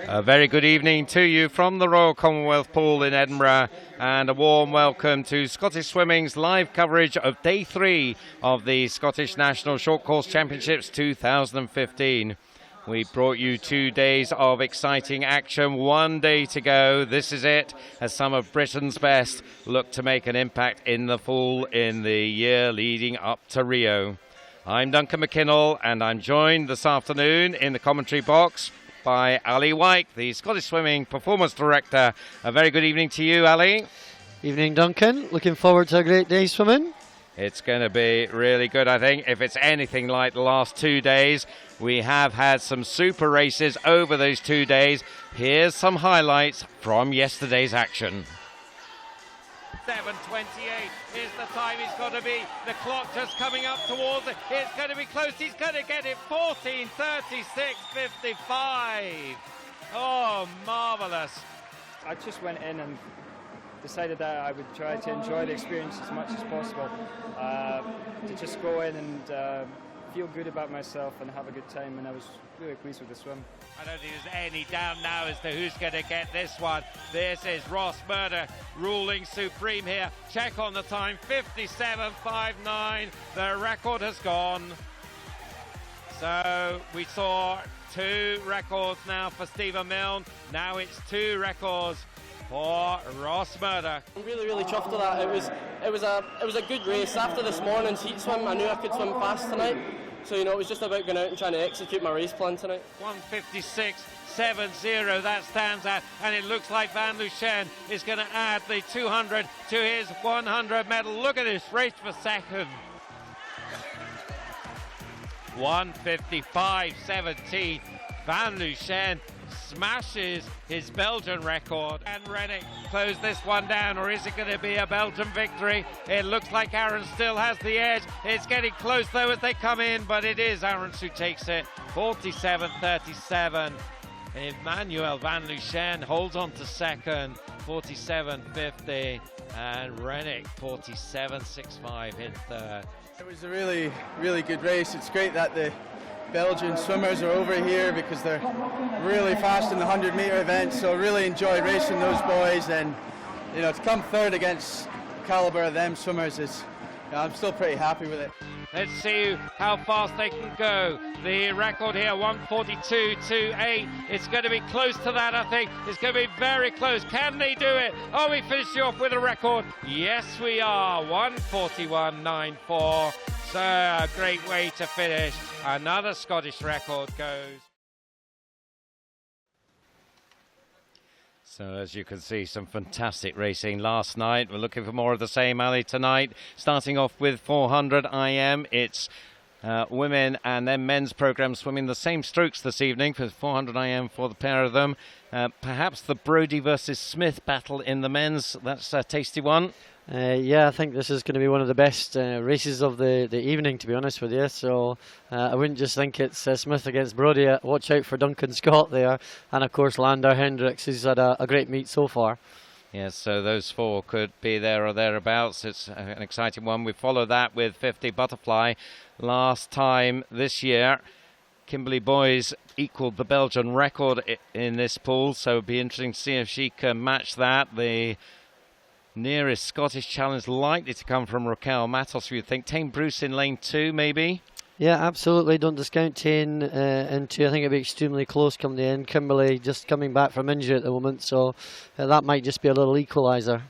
A very good evening to you from the Royal Commonwealth Pool in Edinburgh, and a warm welcome to Scottish Swimming's live coverage of Day 3 of the Scottish National Short Course Championships 2015. We brought you 2 days of exciting action, 1 day to go. This is it, as some of Britain's best look to make an impact in the pool in the year leading up to Rio. I'm Duncan McKinnell, and I'm joined this afternoon in the commentary box by Ali Wyke, the Scottish Swimming Performance Director. A very good evening to you, Ali. Evening, Duncan. Looking forward to a great day swimming. It's going to be really good, I think. If it's anything like the last 2 days, we have had some super races over those 2 days. Here's some highlights from yesterday's action. 7:28 is the time he's got to be. The clock just coming up towards it. It's going to be close. He's going to get it. 14:36.55. Oh, marvellous. I just went in and decided that I would try to enjoy the experience as much as possible. To just go in and feel good about myself and have a good time, and I was really pleased with the swim. I don't think there's any doubt now as to who's going to get this one. This is Ross Murder ruling supreme here. Check on the time, 57.59. The record has gone. So we saw 2 records now for Stephen Milne. Now it's 2 records for Ross Murder. I'm really chuffed with that. It was a good race. After this morning's heat swim, I knew I could swim fast tonight. So, you know, it was just about going out and trying to execute my race plan tonight. 1:56.70, that stands out, and it looks like Van Lucien is going to add the 200 to his 100 medal. Look at this race for second. 1:55.17. Van Lucien smashes his Belgian record, and Rennick closed this one down, or is it going to be a Belgian victory? It looks like Aaron still has the edge. It's getting close though as they come in, but it is Aaron who takes it. 47.37. Emmanuel Van Lucien holds on to second, 47.50, and Rennick 47.65 in third. It was a really good race. It's great that the Belgian swimmers are over here because they're really fast in the 100-meter event, so really enjoy racing those boys, and you know, to come third against caliber of them swimmers is, I'm still pretty happy with it. Let's see how fast they can go. The record here, 1:42.28. It's going to be close to that, I think. It's going to be very close. Can they do it? Are we finishing off with a record? Yes, we are. 1:41.94. So a great way to finish. Another Scottish record goes. So as you can see, some fantastic racing last night. We're looking for more of the same, Ali, tonight. Starting off with 400 IM. It's women and then men's program swimming the same strokes this evening for 400 IM for the pair of them. Perhaps the Brodie versus Smith battle in the men's. That's a tasty one. Yeah, I think this is going to be one of the best races of the evening, to be honest with you. So I wouldn't just think it's Smith against Brodie. Watch out for Duncan Scott there. And of course Landau Hendricks, who's had a great meet so far. Yes, so those 4 could be there or thereabouts. It's an exciting one. We follow that with 50 butterfly. Last time this year, Kimberly Boys equalled the Belgian record in this pool, so it'll be interesting to see if she can match that. The nearest Scottish challenge likely to come from Raquel Matos, you think. Tane Bruce in lane 2, maybe? Yeah, absolutely. Don't discount Tane in 2. I think it'll be extremely close come the end. Kimberly just coming back from injury at the moment, so that might just be a little equaliser.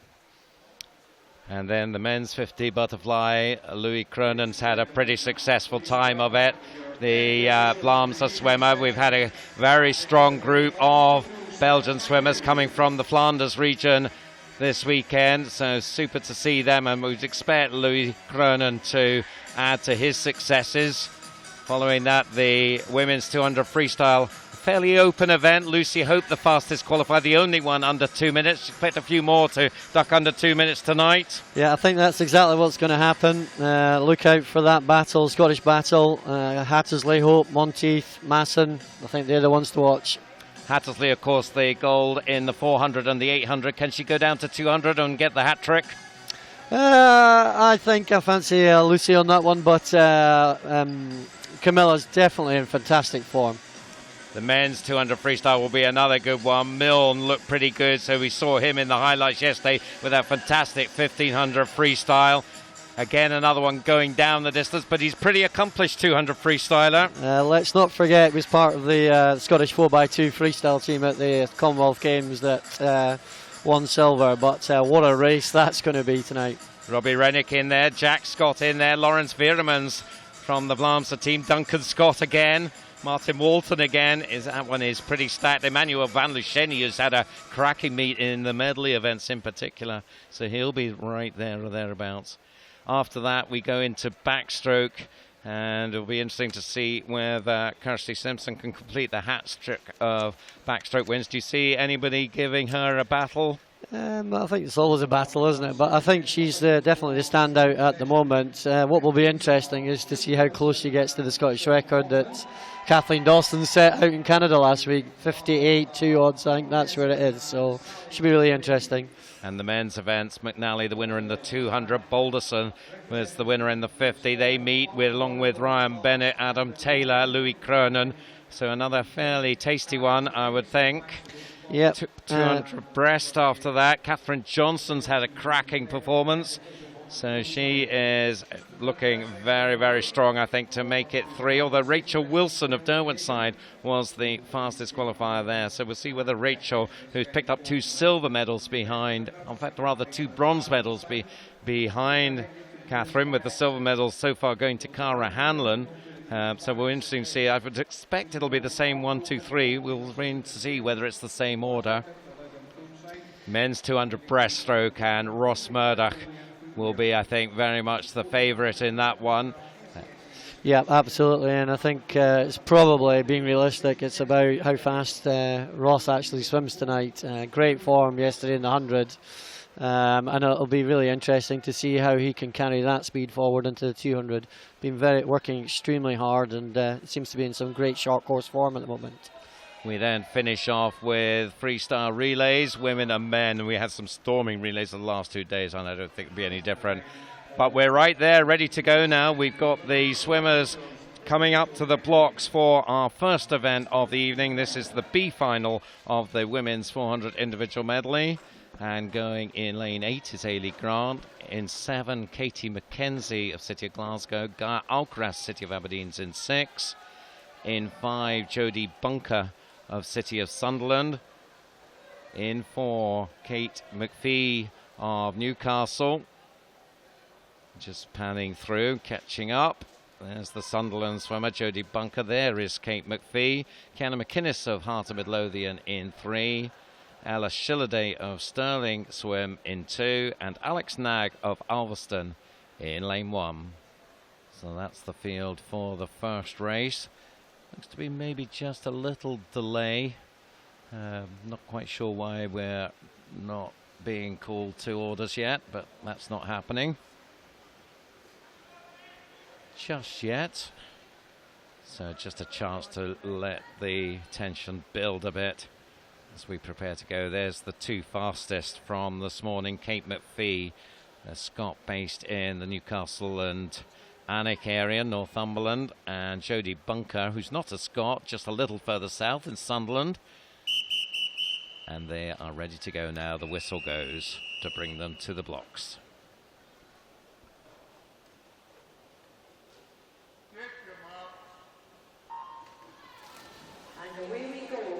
And then the men's 50 butterfly, Louis Cronen's had a pretty successful time of it. The Vlaamse swimmer, we've had a very strong group of Belgian swimmers coming from the Flanders region this weekend, so super to see them, and we'd expect Louis Cronin to add to his successes. Following that, the women's 200 freestyle, fairly open event. Lucy Hope, the fastest qualified, the only one under 2 minutes. Expect a few more to duck under 2 minutes tonight. Yeah, I think that's exactly what's going to happen. Look out for that battle, Scottish battle. Hattersley, Hope, Monteith, Masson. I think they're the ones to watch. Hattersley, of course, the gold in the 400 and the 800. Can she go down to 200 and get the hat trick? I think I fancy Lucy on that one, but Camilla's definitely in fantastic form. The men's 200 freestyle will be another good one. Milne looked pretty good, so we saw him in the highlights yesterday with that fantastic 1500 freestyle. Again, another one going down the distance, but he's pretty accomplished 200 freestyler. Let's not forget he was part of the Scottish 4x2 freestyle team at the Commonwealth Games that won silver, but what a race that's going to be tonight. Robbie Rennick in there, Jack Scott in there, Lawrence Veeremans from the Vlaamse team, Duncan Scott again, Martin Walton again. That one is pretty stacked. Emmanuel van Luccheni has had a cracking meet in the medley events in particular, so he'll be right there or thereabouts. After that, we go into backstroke, and it'll be interesting to see whether Kirsty Simpson can complete the hat trick of backstroke wins. Do you see anybody giving her a battle? I think it's always a battle, isn't it? But I think she's definitely the standout at the moment. What will be interesting is to see how close she gets to the Scottish record that Kathleen Dawson set out in Canada last week. 58-2 odds, I think that's where it is. So should be really interesting. And the men's events, McNally, the winner in the 200, Balderson was the winner in the 50. They meet along with Ryan Bennett, Adam Taylor, Louis Cronin. So another fairly tasty one, I would think. Yep. 200 breast after that. Catherine Johnson's had a cracking performance. So she is looking very, very strong, I think, to make it 3. Although Rachel Wilson of Derwentsside was the fastest qualifier there. So we'll see whether Rachel, who's picked up 2 silver medals behind, in fact, rather 2 bronze medals behind Catherine, with the silver medals so far going to Cara Hanlon. So we're interesting to see. I would expect it'll be the same 1, 2, 3. We'll wait to see whether it's the same order. Men's 200 breaststroke, and Ross Murdoch will be, I think, very much the favourite in that one. Yeah, absolutely, and I think it's probably, being realistic, it's about how fast Ross actually swims tonight. Great form yesterday in the 100, and it'll be really interesting to see how he can carry that speed forward into the 200. Been working extremely hard, and seems to be in some great short course form at the moment. We then finish off with freestyle relays, women and men. We had some storming relays the last 2 days, and I don't think it'll be any different. But we're right there, ready to go now. We've got the swimmers coming up to the blocks for our first event of the evening. This is the B final of the women's 400 individual medley. And going in lane 8 is Ailey Grant. In 7, Katie McKenzie of City of Glasgow. Gaia Alcaraz, City of Aberdeen's in 6. In 5, Jodie Bunker of City of Sunderland. In 4, Kate McPhee of Newcastle. Just panning through, catching up. There's the Sunderland swimmer, Jodie Bunker. There is Kate McPhee. Kiana McInnes of Heart of Midlothian in 3. Ella Shilliday of Stirling Swim in 2. And Alex Nag of Alveston in lane 1. So that's the field for the first race. Looks to be maybe just a little delay. Not quite sure why we're not being called to orders yet, but that's not happening just yet. So just a chance to let the tension build a bit as we prepare to go. There's the 2 fastest from this morning. Kate McPhee, a Scot based in the Newcastle and Alnwick area, Northumberland, and Jodie Bunker, who's not a Scot, just a little further south in Sunderland. And they are ready to go now. The whistle goes to bring them to the blocks.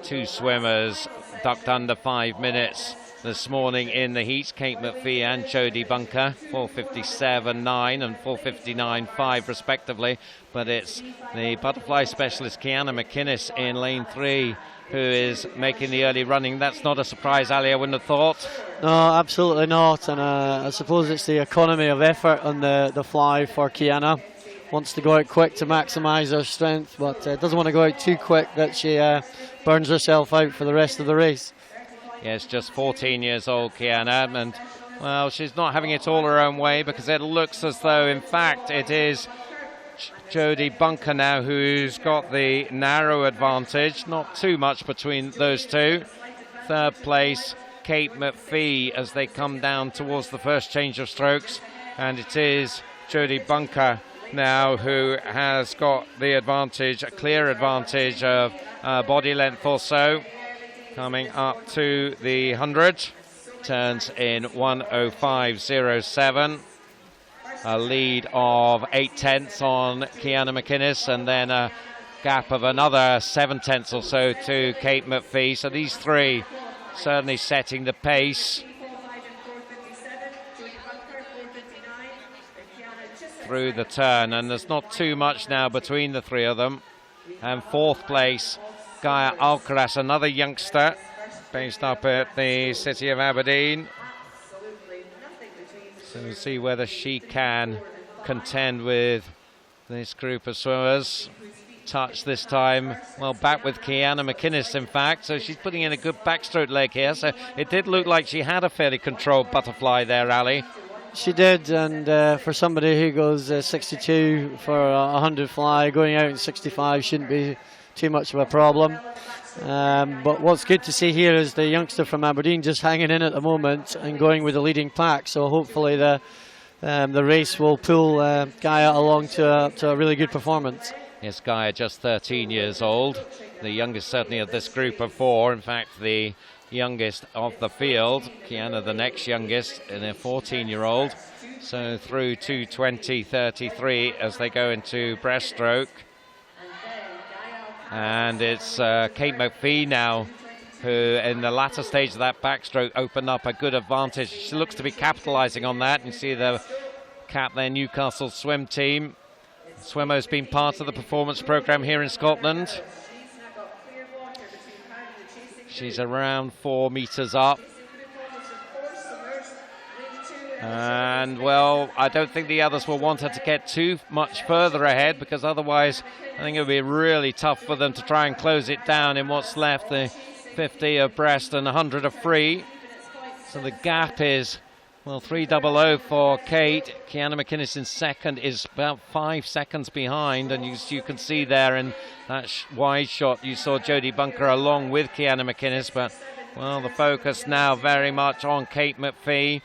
Two swimmers ducked under 5 minutes this morning in the heats, Kate McPhee and Jodie Bunker, 4:57.9 and 4:59.5 respectively. But it's the butterfly specialist Kiana McInnes in lane 3 who is making the early running. That's not a surprise, Ali, I wouldn't have thought. No, absolutely not. And I suppose it's the economy of effort on the fly for Kiana. Wants to go out quick to maximise her strength, but doesn't want to go out too quick that she burns herself out for the rest of the race. Yes, just 14 years old, Kiana, and well, she's not having it all her own way, because it looks as though, in fact, it is Jodie Bunker now who's got the narrow advantage. Not too much between those two. Third place, Kate McPhee, as they come down towards the first change of strokes, and it is Jodie Bunker now who has got the advantage, a clear advantage of body length or so, coming up to the 100. Turns in 1:05.07. A lead of 8/10 on Kiana McInnes, and then a gap of another 7/10 or so to Kate McPhee. So these three certainly setting the pace through the turn, and there's not too much now between the three of them. And fourth place, Gaia Alcaraz, another youngster based up at the city of Aberdeen. So we'll see whether she can contend with this group of swimmers. Touch this time, well, back with Kiana McInnes, in fact, so she's putting in a good backstroke leg here. So it did look like she had a fairly controlled butterfly there, Ali. She did, and for somebody who goes 62 for a 100 fly, going out in 65 shouldn't be too much of a problem. But what's good to see here is the youngster from Aberdeen just hanging in at the moment and going with the leading pack. So hopefully the race will pull Gaia along to a really good performance. Yes, Gaia just 13 years old, the youngest certainly of this group of four. In fact, the youngest of the field. Kiana the next youngest, and a 14-year-old. So through 2:20.33 as they go into breaststroke. And it's Kate McPhee now who in the latter stage of that backstroke opened up a good advantage. She looks to be capitalising on that. You see the cap there, Newcastle swim team. Swimmer's been part of the performance programme here in Scotland. She's around 4 metres up. And, well, I don't think the others will want her to get too much further ahead, because otherwise I think it would be really tough for them to try and close it down in what's left, the 50 of breast and 100 of free. So the gap is, well, 3:00 for Kate. Kiana McInnes in second is about 5 seconds behind, and you can see there in that wide shot you saw Jodie Bunker along with Kiana McInnes, but, well, the focus now very much on Kate McPhee.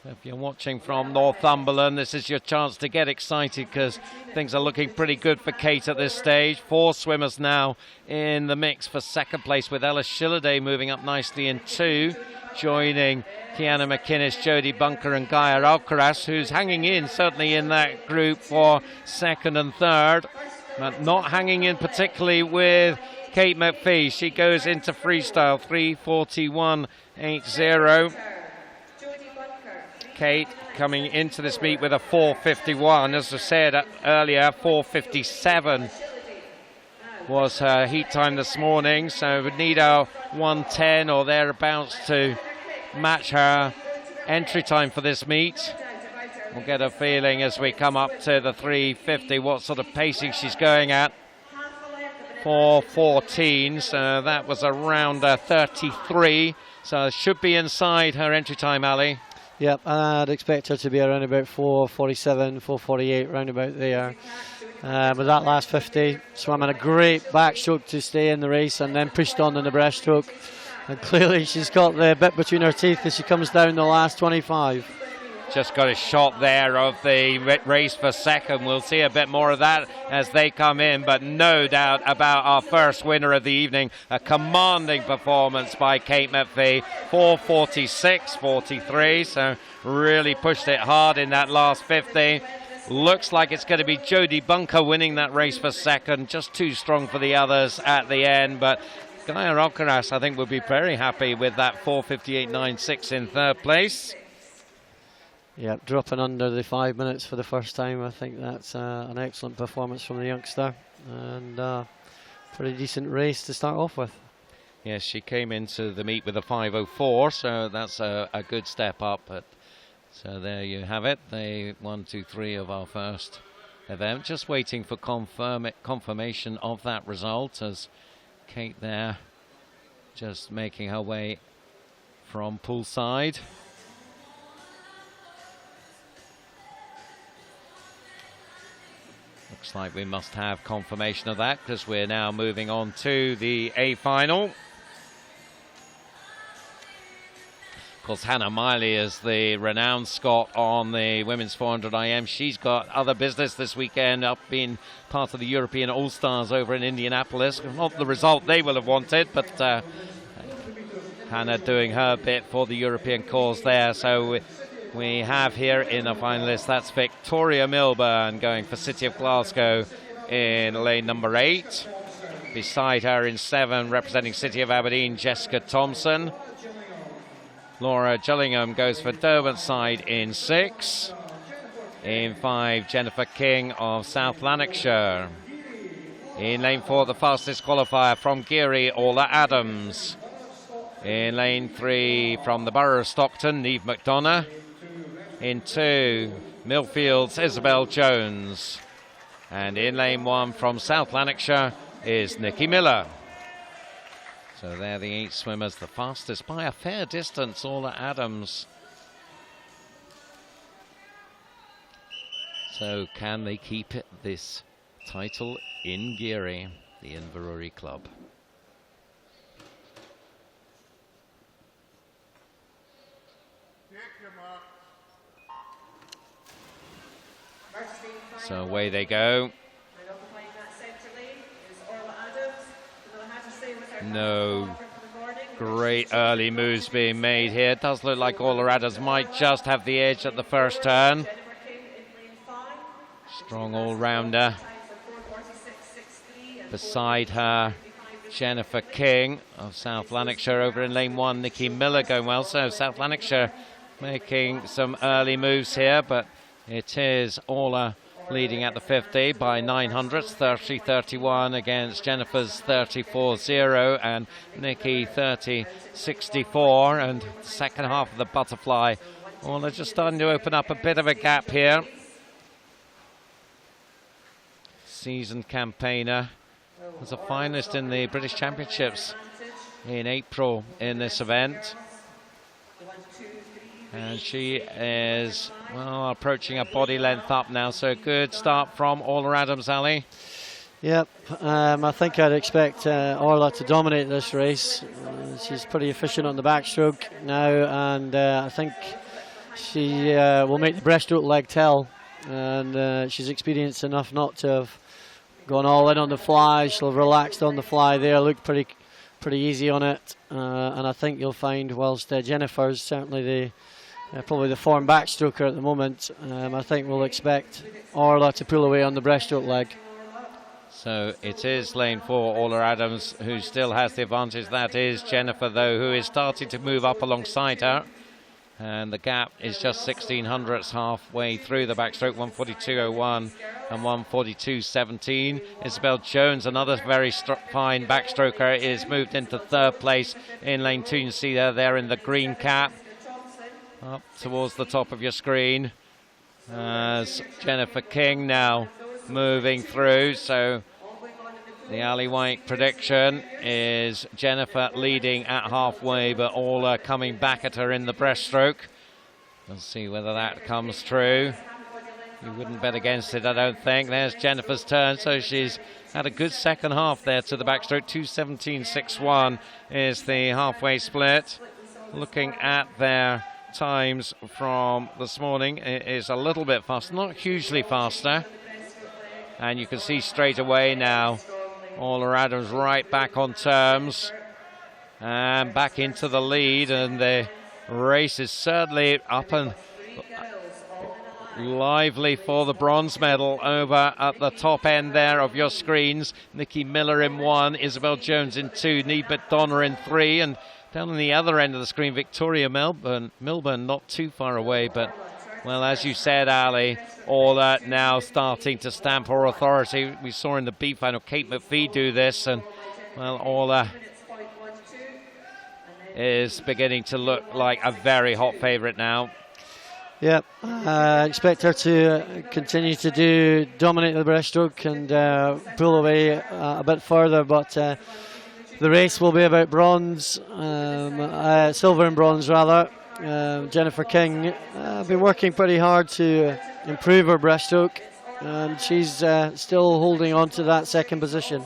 If you're watching from Northumberland, this is your chance to get excited, because things are looking pretty good for Kate at this stage. 4 swimmers now in the mix for second place, with Ella Shilliday moving up nicely in 2, joining Kiana McInnes, Jodie Bunker and Gaia Alcaraz, who's hanging in certainly in that group for second and third, but not hanging in particularly with Kate McPhee. She goes into freestyle 3:41.80. Kate coming into this meet with a 4:51. As I said earlier, 4:57 was her heat time this morning, so would need a 1:10 or thereabouts to match her entry time for this meet. We'll get a feeling as we come up to the 3:50 what sort of pacing she's going at. 4:14, so that was around 33, so should be inside her entry time, Ali. Yep, I'd expect her to be around about 4:47, 4:48, round about there. With that last 50, swam in a great backstroke to stay in the race, and then pushed on in the breaststroke. And clearly she's got the bit between her teeth as she comes down the last 25. Just got a shot there of the race for second. We'll see a bit more of that as they come in, but no doubt about our first winner of the evening. A commanding performance by Kate McPhee, 4:46.43, so really pushed it hard in that last 50. Looks like it's going to be Jodie Bunker winning that race for second, just too strong for the others at the end, but Gaia Alcaraz I think will be very happy with that 4:58.96 in third place. Yeah, dropping under the 5 minutes for the first time. I think that's an excellent performance from the youngster, and pretty decent race to start off with. Yes, she came into the meet with a 5:04, so that's a good step up. But so there you have it, the 1, 2, 3 of our first event. Just waiting for confirmation of that result, as Kate there just making her way from poolside. Looks like we must have confirmation of that, because we're now moving on to the A final. Of course, Hannah Miley is the renowned Scot on the women's 400 IM. She's got other business this weekend, up being part of the European All-Stars over in Indianapolis. Not the result they will have wanted, but Hannah doing her bit for the European cause there. So we have here in the finalists, that's Victoria Milburn going for City of Glasgow in lane number 8. Beside her in 7, representing City of Aberdeen, Jessica Thompson. Laura Gillingham goes for Derwentsside in 6. In 5, Jennifer King of South Lanarkshire. In lane 4, the fastest qualifier from Geary, Orla Adams. In lane 3, from the Borough of Stockton, Niamh McDonough. In 2, Millfield's Isabel Jones. And in lane 1, from South Lanarkshire, is Nikki Miller. So they're the 8 swimmers, the fastest by a fair distance, Orla Adams. So can they keep this title in Geary, the Inverurie club? So away they go. No great early moves being made here. It does look like Orla Adams might just have the edge at the first turn. Strong all-rounder. Beside her, Jennifer King of South Lanarkshire. Over in lane 1, Nikki Miller going well. So South Lanarkshire making some early moves here, but it is Orla leading at the 50 by 900ths, 30-31 against Jennifer's 34-0 and Nikki 30-64. And the second half of the butterfly, Orla just starting to open up a bit of a gap here. Seasoned campaigner, was a finalist in the British Championships in April in this event. And she is, well, approaching a body length up now, so a good start from Orla Adams, Ali. Yep, I think I'd expect Orla to dominate this race. She's pretty efficient on the backstroke now, and I think she will make the breaststroke leg tell. And she's experienced enough not to have gone all in on the fly. She'll have relaxed on the fly there, looked pretty easy on it. And I think you'll find, whilst Jennifer's certainly probably the form backstroker at the moment, I think we'll expect Orla to pull away on the breaststroke leg. So it is lane 4, Orla Adams, who still has the advantage. That is Jennifer, though, who is starting to move up alongside her. And the gap is just 1600ths halfway through the backstroke, 142.01 and 142.17. Isabel Jones, another very fine backstroker, is moved into 3rd place in lane 2. You can see her there in the green cap, up towards the top of your screen. As Jennifer King now moving through. So the Ali White prediction is Jennifer leading at halfway, but Orla coming back at her in the breaststroke. We'll see whether that comes true. You wouldn't bet against it, I don't think. There's Jennifer's turn, so she's had a good second half there to the backstroke. 2:17.61 is the halfway split. Looking at their times from this morning, it is a little bit faster, not hugely faster. And you can see straight away now Orla Adams right back on terms and back into the lead, and the race is certainly up and lively for the bronze medal over at the top end there of your screens. Nikki Miller in 1, Isabel Jones in 2, Niamh McDonough in 3, and down on the other end of the screen, Victoria Milburn not too far away, but well, as you said, Ali, Orla now starting to stamp her authority. We saw in the B final Kate McPhee do this, and well, Orla is beginning to look like a very hot favourite now. Yep, I expect her to continue to dominate the breaststroke and pull away a bit further, but the race will be about bronze, silver and bronze rather. Jennifer King been working pretty hard to improve her breaststroke, and she's still holding on to that second position.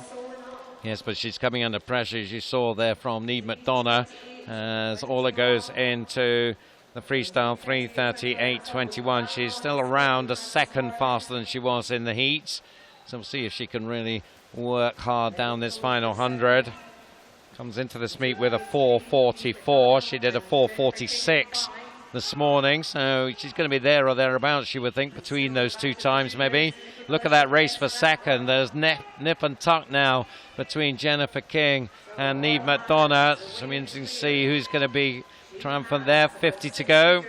Yes, but she's coming under pressure, as you saw there from Neve McDonough, as Orla goes into the freestyle 3:38.21. She's still around a second faster than she was in the heats. So we'll see if she can really work hard down this final 100. Comes into this meet with a 4:44. She did a 4:46 this morning, so she's going to be there or thereabouts, you would think, between those two times maybe. Look at that race for second. There's nip and tuck now between Jennifer King and Neve McDonough. So it'll be interesting to see who's going to be triumphant there. 50 to go.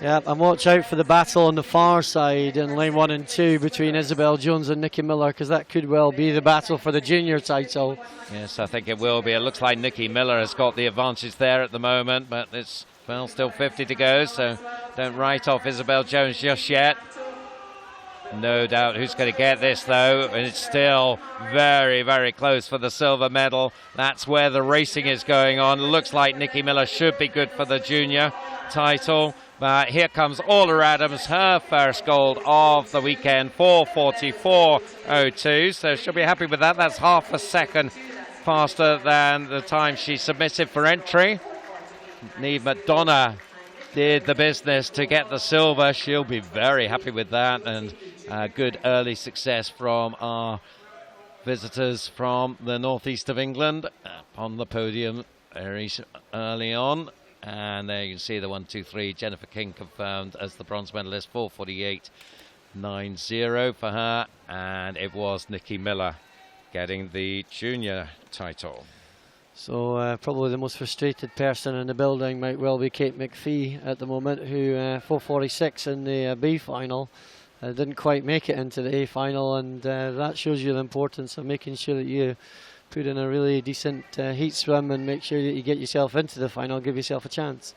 Yeah, and watch out for the battle on the far side in lane 1 and 2 between Isabel Jones and Nikki Miller, because that could well be the battle for the junior title. Yes, I think it will be. It looks like Nikki Miller has got the advantage there at the moment, but it's, well, still 50 to go, so don't write off Isabel Jones just yet. No doubt who's going to get this, though, and it's still very, very close for the silver medal. That's where the racing is going on. Looks like Nikki Miller should be good for the junior title. But here comes Orla Adams, her first gold of the weekend, 4:44.02. So she'll be happy with that. That's half a second faster than the time she submitted for entry. Neve McDonough did the business to get the silver. She'll be very happy with that, and good early success from our visitors from the northeast of England on the podium very early on. And there you can see the 1, 2, 3. Jennifer King confirmed as the bronze medalist, 4:48.90 for her, and it was Nikki Miller getting the junior title. So probably the most frustrated person in the building might well be Kate McPhee at the moment, who 4:46 in the B final. Didn't quite make it into the A final, and that shows you the importance of making sure that you put in a really decent heat swim and make sure that you get yourself into the final, give yourself a chance.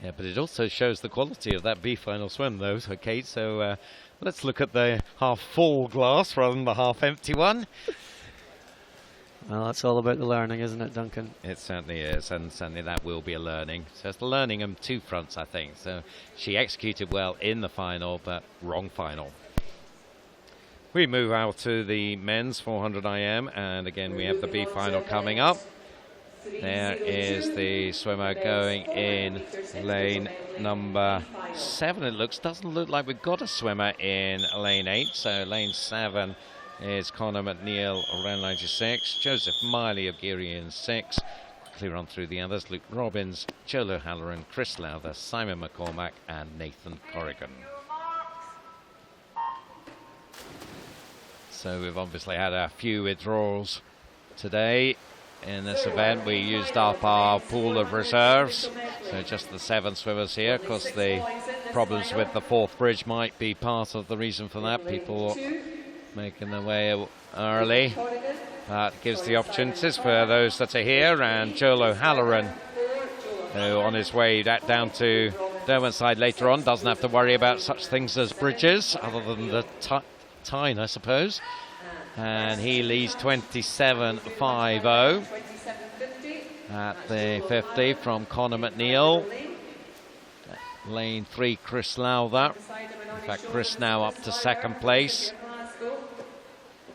Yeah, but it also shows the quality of that B final swim, though, so Kate. So let's look at the half full glass rather than the half empty one. Well, that's all about the learning, isn't it, Duncan? It certainly is, and certainly that will be a learning. So it's the learning on two fronts, I think. So she executed well in the final, but wrong final. We move out to the men's 400 IM, and again we have the B final coming up. There is the swimmer going in lane number 7. It doesn't look like we've got a swimmer in lane 8, so lane 7 is Conor McNeil around 96, Joseph Miley of Geary in 6. Quickly run through the others: Luke Robbins, Joe Halloran, Chris Lowther, Simon McCormack and Nathan Corrigan. So we've obviously had a few withdrawals today in this event. We used up our pool of reserves, so just the 7 swimmers here, because the problems with the 4th bridge might be part of the reason for that. People making their way early. That gives the opportunities for those that are here, and Joel O'Halloran, who on his way down to Derwentsside later on, doesn't have to worry about such things as bridges, other than the Tyne, I suppose. And he leads 27.50 at the 50 from Conor McNeil. Lane 3, Chris Lowther. In fact, Chris now up to 2nd place.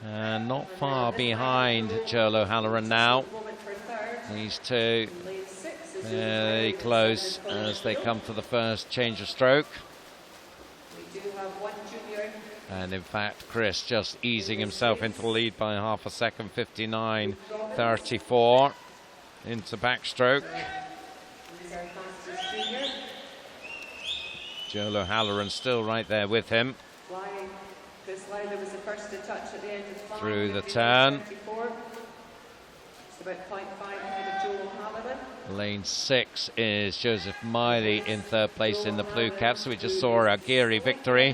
And not far behind Joel O'Halloran now. These two very close as they come to the first change of stroke. And in fact, Chris just easing himself into the lead by half a second, 59.34 into backstroke. Joel O'Halloran still right there with him. Through the turn. Lane 6 is Joseph Miley in 3rd place in the blue cap. So we just saw a Geary victory.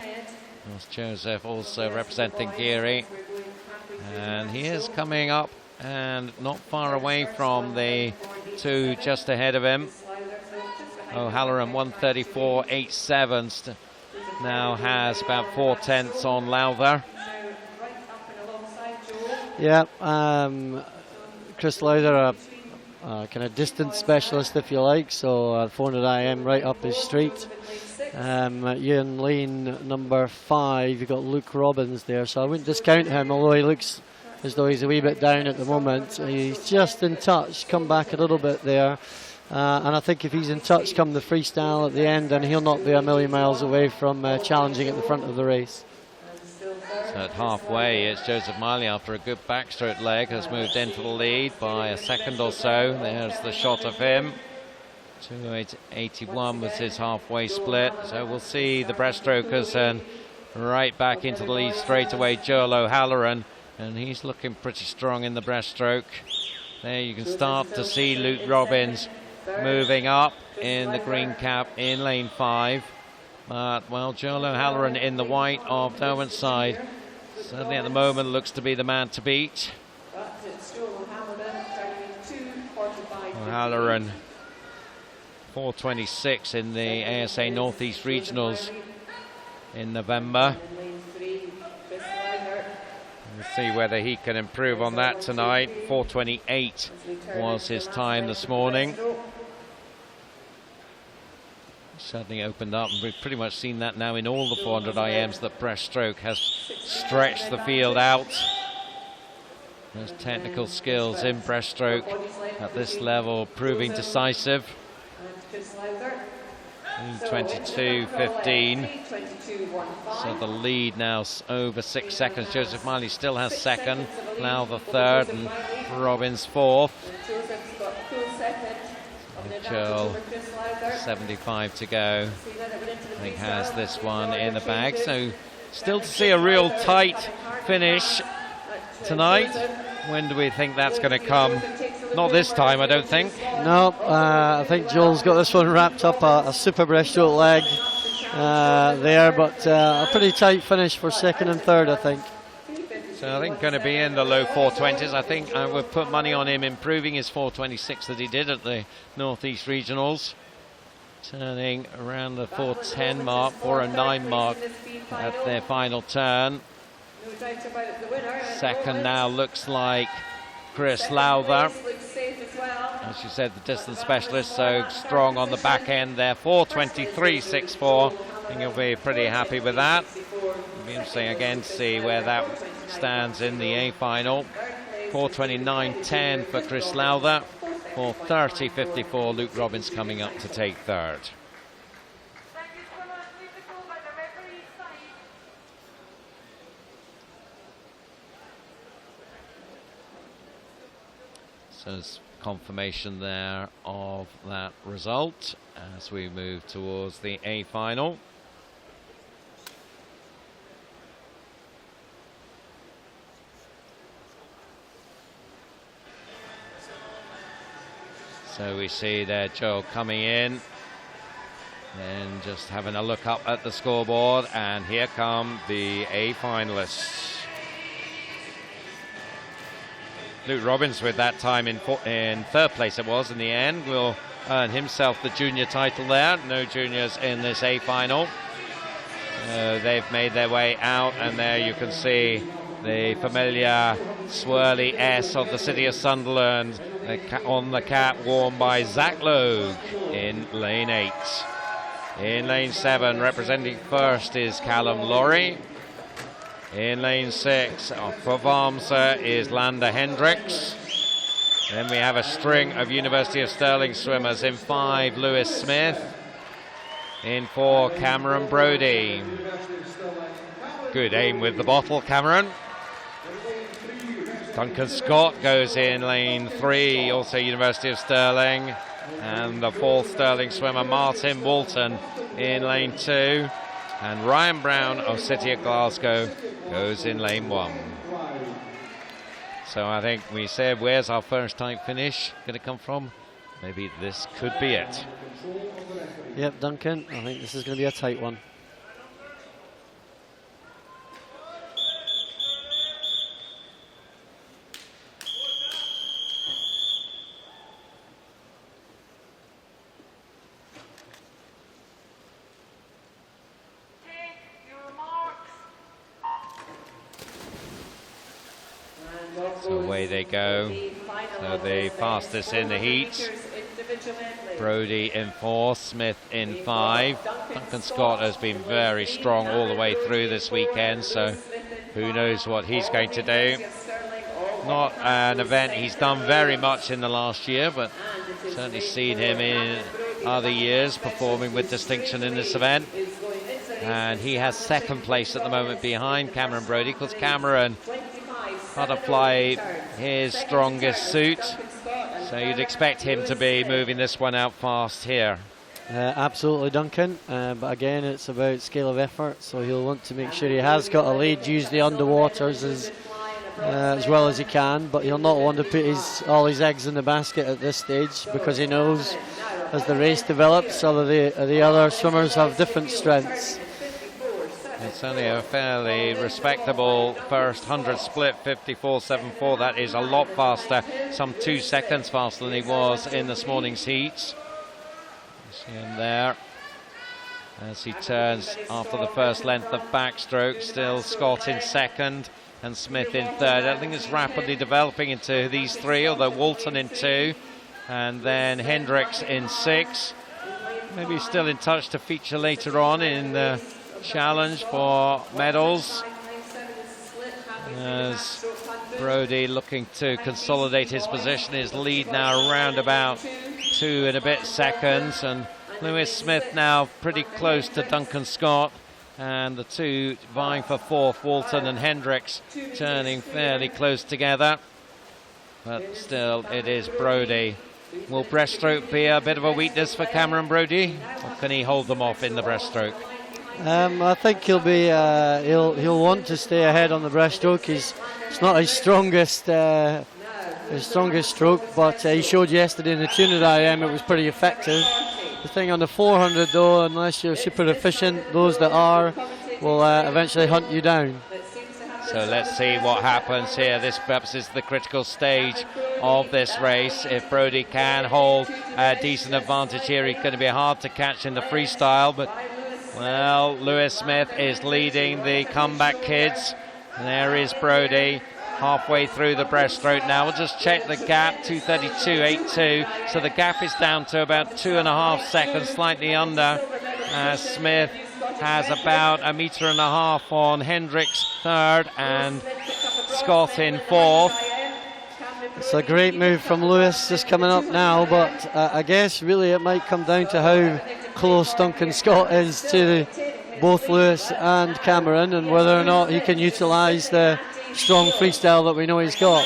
There's Joseph also representing Geary, and he is coming up and not far away from the 2 just ahead of him. O'Halloran 1:34.87 now has about 4/10 on Lowther. Yeah, Chris Lowther, a kind of distance specialist, if you like, so 400 IM right up his street. You in lane number 5, you've got Luke Robbins there, so I wouldn't discount him, although he looks as though he's a wee bit down at the moment. He's just in touch, come back a little bit there. And I think if he's in touch come the freestyle at the end, then he'll not be a million miles away from challenging at the front of the race. So at halfway, it's Joseph Miley, after a good backstroke leg, has moved into the lead by a second or so. There's the shot of him. 2:81 was his halfway split. So we'll see the breaststrokers, and right back into the lead straight away, Joel O'Halloran, and he's looking pretty strong in the breaststroke. There you can start to see Luke Robbins moving up in the green cap in lane 5. But, well, Joel O'Halloran in the white of Derwent's side certainly at the moment looks to be the man to beat. O'Halloran 4:26 in the ASA Northeast Regionals in November. We'll see whether he can improve on that tonight. 4:28 was his time this morning. Certainly opened up, and we've pretty much seen that now in all the 400 IMs, that breaststroke has stretched the field out. Those technical skills in breaststroke at this level proving decisive. 22.15. So the lead now over 6 seconds. Joseph Miley still has second, now the third, and Robbins fourth. Joel, 75 to go. I think has this one in the bag. So still to see a real tight finish tonight. When do we think that's going to come? Not this time, I don't think. No, I think Joel's got this one wrapped up, a super breaststroke leg there, but a pretty tight finish for second and third, I think. So I think going to be in the low 420s. I think I would put money on him improving his 426 that he did at the Northeast Regionals. Turning around the 410 mark, 409 mark at their final turn. Second now looks like Chris Lowther. As you said, the distance specialist, so strong on the back end there. 4:23.64. I think he'll be pretty happy with that. It'll be interesting again to see where that stands in the A final. 4:29.10 for Chris Lowther. 4:30.54 Luke Robbins coming up to take third. So there's confirmation there of that result as we move towards the A final. So we see there Joel coming in and just having a look up at the scoreboard, and here come the A finalists. Luke Robbins with that time in third place it was in the end, will earn himself the junior title there. No juniors in this A final. They've made their way out, and there you can see the familiar swirly S of the City of Sunderland on the cap, worn by Zach Logue in lane 8. In lane 7, representing first, is Callum Laurie. In lane 6, for Varmsa is Lander Hendricks. Then we have a string of University of Stirling swimmers. In 5, Lewis Smith. In 4, Cameron Brodie. Good aim with the bottle, Cameron. Duncan Scott goes in lane 3, also University of Stirling. And the 4th Stirling swimmer, Martin Walton, in lane 2. And Ryan Brown of City of Glasgow goes in lane 1. So I think we said, where's our first time finish going to come from? Maybe this could be it. Yep, Duncan, I think this is going to be a tight one. So away they go. So the fastest in the heat. Brodie in 4, Smith in 5. Duncan Scott has been very strong all the way through this weekend, so who knows what he's going to do. not an event he's done very much in the last year, but certainly seen him in other years performing with distinction in this event. And he has second place at the moment behind Cameron Brodie, because Cameron, butterfly, his strongest suit. So you'd expect him to be moving this one out fast here. Absolutely, Duncan. But again, it's about scale of effort. So he'll want to make sure he has got a lead, use the underwaters as well as he can. But he'll not want to put all his eggs in the basket at this stage, because he knows as the race develops, some of the other swimmers have different strengths. It's only a fairly respectable first 100 split, 54.74. That is a lot faster, some 2 seconds faster than he was in this morning's heats. You see him there as he turns after the first length of backstroke. Still Scott in second and Smith in third. I think it's rapidly developing into these three, although Walton in 2 and then Hendricks in 6. Maybe still in touch to feature later on in the challenge for medals, as Brodie looking to consolidate his position, his lead now around about 2 and a bit seconds, and Lewis Smith now pretty close to Duncan Scott, and the two vying for fourth, Walton and Hendricks, turning fairly close together, but still it is Brodie. Will breaststroke be a bit of a weakness for Cameron Brodie, or can he hold them off in the breaststroke? I think he'll be he'll want to stay ahead on the breaststroke. It's not his strongest stroke, but he showed yesterday in the 200 IM it was pretty effective. The thing on the 400 though, unless you're super efficient, those that are will eventually hunt you down. So let's see what happens here. This perhaps is the critical stage of this race. If Brodie can hold a decent advantage here, he's going to be hard to catch in the freestyle, but well, Lewis Smith is leading the comeback kids. And there is Brodie halfway through the breaststroke now. We'll just check the gap, 2:32.82. So the gap is down to about 2.5 seconds, slightly under. Smith has about 1.5 meters on Hendricks third and Scott in fourth. It's a great move from Lewis just coming up now, but I guess really it might come down to how close Duncan Scott is to both Lewis and Cameron, and whether or not he can utilise the strong freestyle that we know he's got.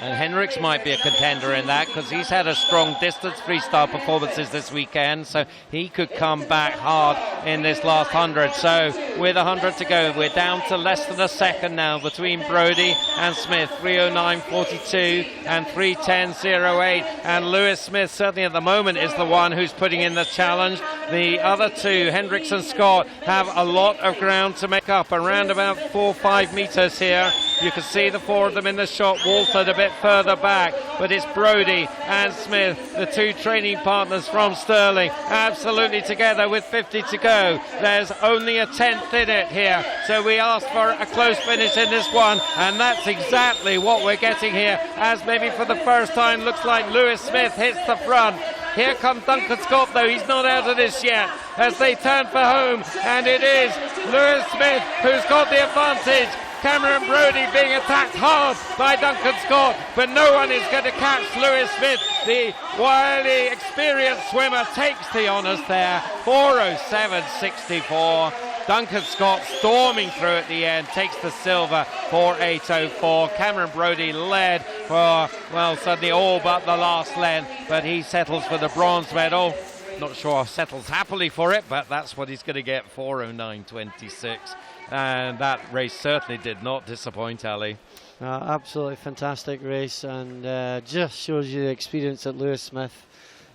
And Hendricks might be a contender in that, because he's had a strong distance freestyle performances this weekend, so he could come back hard in this last 100. So with 100 to go, we're down to less than a second now between Brodie and Smith, 3:09.42 and 3:10.08. And Lewis Smith certainly at the moment is the one who's putting in the challenge. The other two, Hendricks and Scott, have a lot of ground to make up, around about 4 or 5 meters here. You can see the four of them in the shot. Walton a bit further back, but it's Brodie and Smith, the two training partners from Stirling, absolutely together with 50 to go. There's only a 10th in it here, so we asked for a close finish in this one, and that's exactly what we're getting here, as maybe for the first time looks like Lewis Smith hits the front. Here comes Duncan Scott though, he's not out of this yet, as they turn for home, and it is Lewis Smith who's got the advantage. Cameron Brodie being attacked hard by Duncan Scott, but no one is going to catch Lewis Smith. The wily experienced swimmer takes the honours there, 4:07.64. Duncan Scott storming through at the end, takes the silver for 8:04. Cameron Brodie led for, well, suddenly all but the last length, but he settles for the bronze medal. Not sure settles happily for it, but that's what he's going to get, 4:09.26. And that race certainly did not disappoint, Ali. Absolutely fantastic race, and just shows you the experience that Lewis Smith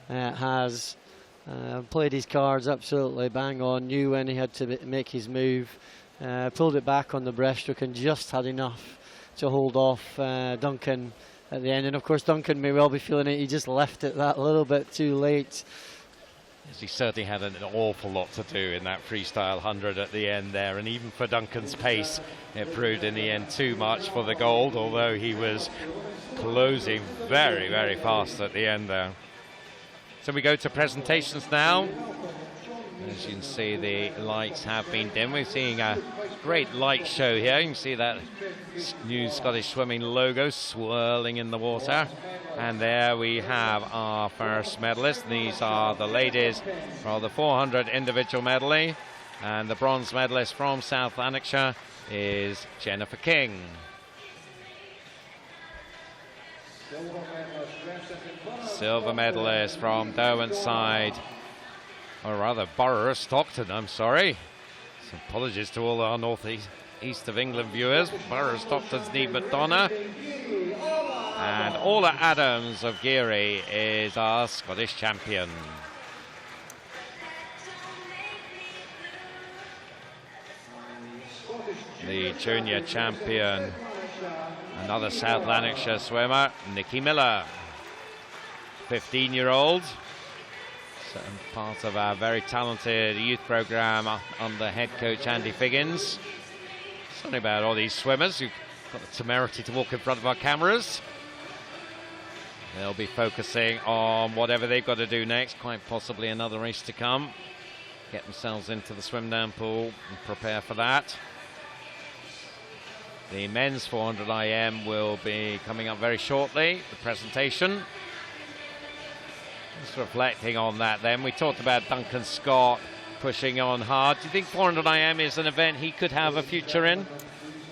has. Played his cards absolutely bang on, knew when he had to make his move, pulled it back on the breaststroke and just had enough to hold off Duncan at the end. And of course Duncan may well be feeling it, he just left it that little bit too late. He certainly had an awful lot to do in that freestyle 100 at the end there, and even for Duncan's pace it proved in the end too much for the gold, although he was closing very, very fast at the end there. So we go to presentations now. As you can see, the lights have been dim. We're seeing a great light show here. You can see that new Scottish Swimming logo swirling in the water. And there we have our first medalist. These are the ladies for the 400 individual medley. And the bronze medalist from South Lanarkshire is Jennifer King. Silver medalist from Derwentsside, or rather Borough of Stockton, I'm sorry. So apologies to all our northeast of England viewers. Borough of Stockton's Neve McDonough. And Orla Adams of Geary is our Scottish champion. The junior champion, another South Lanarkshire swimmer, Nikki Miller, 15-year-old, part of our very talented youth program under head coach Andy Figgins. Something about all these swimmers who've got the temerity to walk in front of our cameras. They'll be focusing on whatever they've got to do next, quite possibly another race to come. Get themselves into the swim down pool and prepare for that. The men's 400 IM will be coming up very shortly, the presentation. Just reflecting on that then, we talked about Duncan Scott pushing on hard. Do you think 400 IM is an event he could have a future in?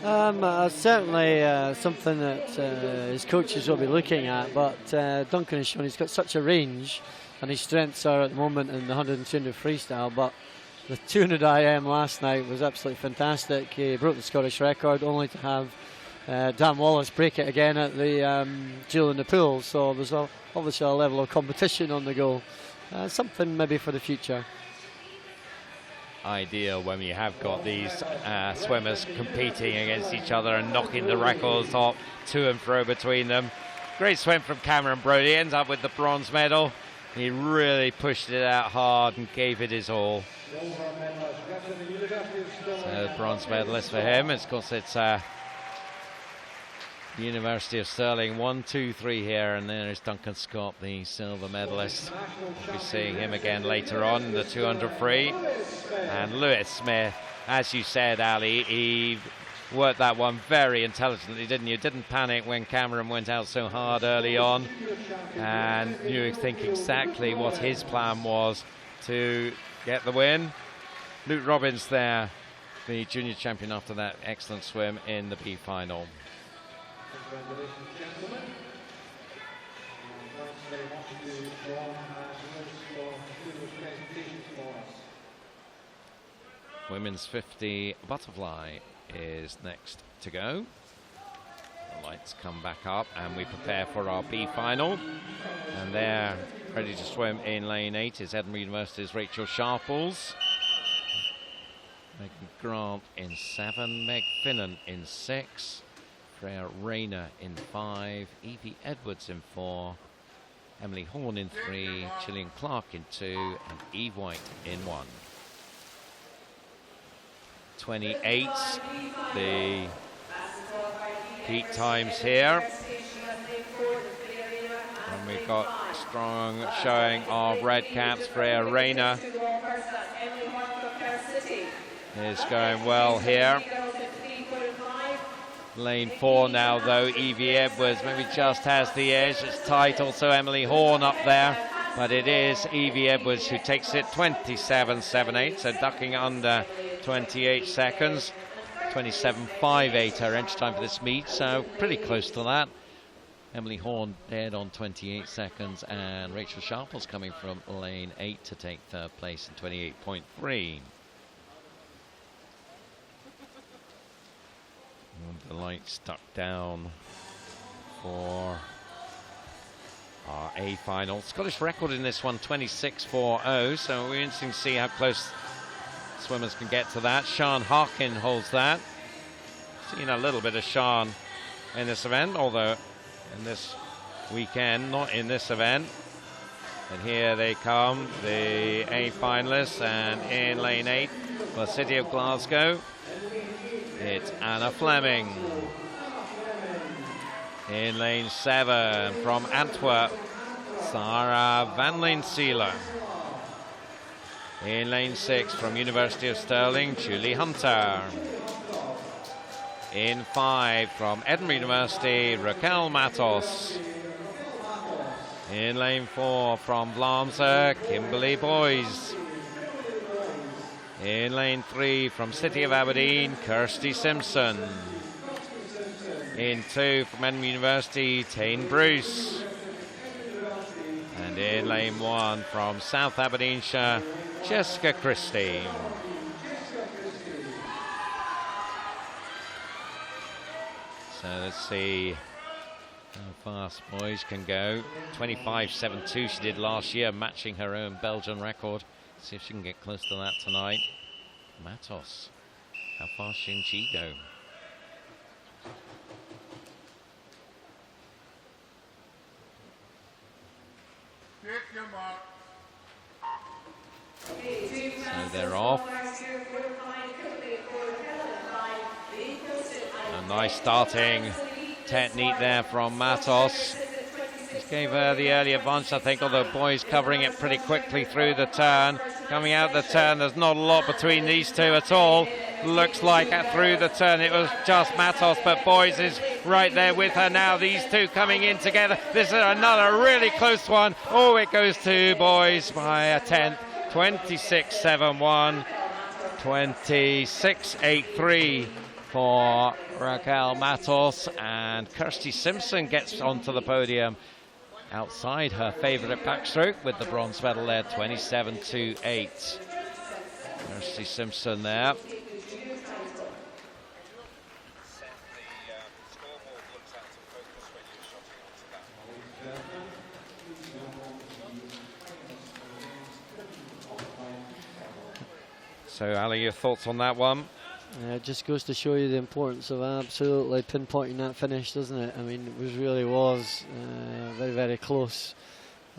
Certainly something that his coaches will be looking at, but Duncan has shown he's got such a range, and his strengths are at the moment in the 100 and 200 freestyle, but the 200 IM last night was absolutely fantastic. He broke the Scottish record only to have Dan Wallace break it again at the duel in the pool, so there's obviously a level of competition on the go. Something maybe for the future. Ideal when you have got these swimmers competing against each other and knocking the records off to and fro between them. Great swim from Cameron Brodie, ends up with the bronze medal. He really pushed it out hard and gave it his all. So bronze medalist for him. Of course, it's University of Stirling 1, 2, 3 here, and there's Duncan Scott, the silver medalist. We'll be seeing him again later on in the 200 free. And Lewis Smith, as you said, Ali, he worked that one very intelligently, didn't you? Didn't panic when Cameron went out so hard early on, and knew, think exactly what his plan was to get the win. Luke Robbins there, the junior champion, after that excellent swim in the B final. Congratulations, gentlemen. Thanks very much to John and Lewis for doing those presentations for us. Women's 50 butterfly is next to go. The lights come back up and we prepare for our B final. And there, ready to swim in lane 8 is Edinburgh University's Rachel Sharples. Megan Grant in 7, Meg Finnan in 6, Freya Rayner in 5, Evie Edwards in 4, Emily Horn in 3, Gillian Clark in 2, and Eve White in 1. 28, the heat times here. And we've got strong showing of red caps. Freya Rayner is going well here. Lane 4 now though, Evie Edwards maybe just has the edge. It's tight, also Emily Horn up there, but it is Evie Edwards who takes it 27.78, so ducking under 28 seconds. 27.58 her entry time for this meet, so pretty close to that. Emily Horn dead on 28 seconds, and Rachel Sharples coming from lane 8 to take third place in 28.3. The lights stuck down for our A final. Scottish record in this one, 26.40, so we're interesting to see how close swimmers can get to that. Sian Harkin holds that. Seen a little bit of Sian in this event, although in this weekend, not in this event. And here they come, the A finalists, and in lane 8 for the City of Glasgow, it's Anna Fleming. In lane 7 from Antwerp, Sarah Van Leensieler. In lane 6 from University of Stirling, Julie Hunter. In 5 from Edinburgh University, Raquel Matos. In lane 4 from Vlaamse, Kimberly Boys. In lane 3 from City of Aberdeen, Kirsty Simpson. In 2 from Edinburgh University, Tane Bruce. And in lane 1 from South Aberdeenshire, Jessica Christie. So let's see how fast Boys can go. 25.72 she did last year, matching her own Belgian record. See if she can get close to that tonight. Matos, how fast can she go? So they're off. A nice starting technique there from Matos. Just gave her the early advantage, I think, although Boys covering it pretty quickly through the turn. Coming out the turn, there's not a lot between these two at all. Looks like through the turn it was just Matos, but Boys is right there with her now. These two coming in together. This is another really close one. Oh, it goes to Boys by a tenth. 26.71, 26.83 for Raquel Matos, and Kirsty Simpson gets onto the podium outside her favourite backstroke with the bronze medal there, 27.28. Kirsty Simpson there. So, Ali, your thoughts on that one? It just goes to show you the importance of absolutely pinpointing that finish, doesn't it? I mean, it really was very, very close.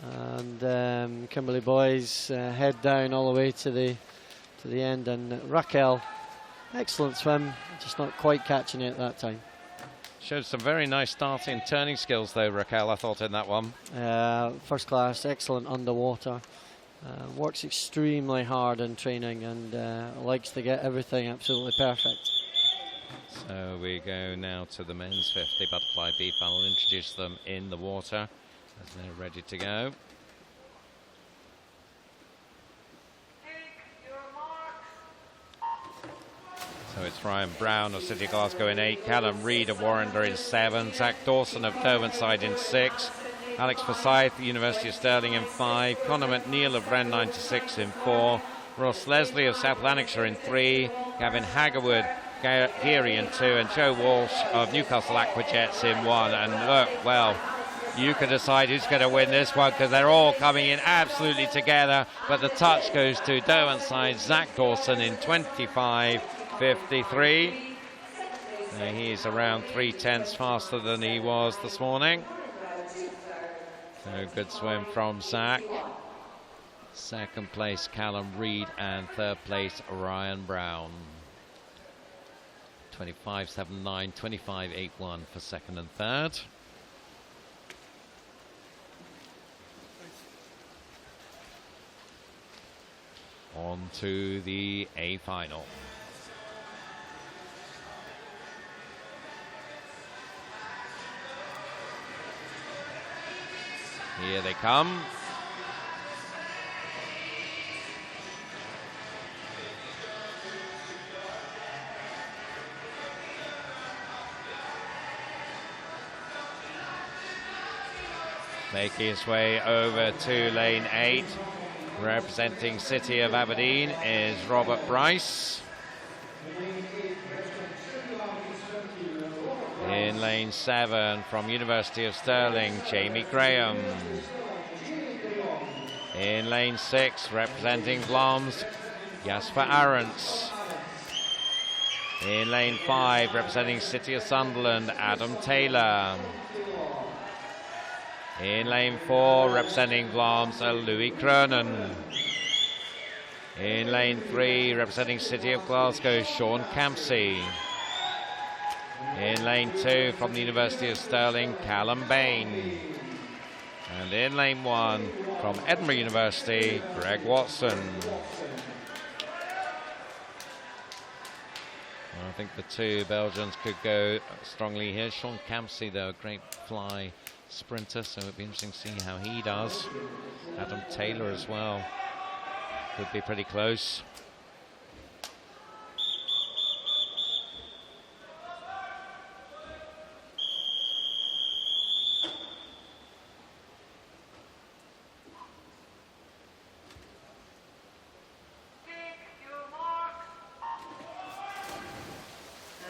And Kimberly Boys head down all the way to the end, and Raquel, excellent swim, just not quite catching it at that time. Showed some very nice starting and turning skills, though, Raquel, I thought, in that one. First class, excellent underwater. Works extremely hard in training and likes to get everything absolutely perfect. So we go now to the men's 50 butterfly beef. I'll introduce them in the water as they're ready to go. So it's Ryan Brown of City of Glasgow in 8, Callum Reid of Warrender in 7, Zach Dawson of Derwentsside in 6, Alex Forsyth, University of Stirling in 5, Conor McNeil of Wren 96 in 4, Ross Leslie of South Lanarkshire in 3, Gavin Haggerwood, Geary in 2, and Joe Walsh of Newcastle Aquajets in 1. And look, well, you can decide who's going to win this one because they're all coming in absolutely together. But the touch goes to Derwentsside, Zach Dawson in 25.53. He's around 3/10 faster than he was this morning. So good swim from Zach. Second place, Callum Reid, and third place, Ryan Brown. 25.79, 25.81 for second and third. On to the A final. Here they come. Making his way over to lane 8. Representing City of Aberdeen is Robert Bryce. In lane 7 from University of Stirling, Jamie Graham. In lane 6 representing Vlaams, Jasper Arendts. In lane 5 representing City of Sunderland, Adam Taylor. In lane 4 representing Vlaams, Louis Cronin. In lane 3 representing City of Glasgow, Sean Campsey. In lane 2 from the University of Stirling, Callum Bain. And in lane 1 from Edinburgh University, Greg Watson. think the two Belgians could go strongly here. Sean Campsey, though, a great fly sprinter, so it'd be interesting to see how he does. Adam Taylor as well. Could be pretty close.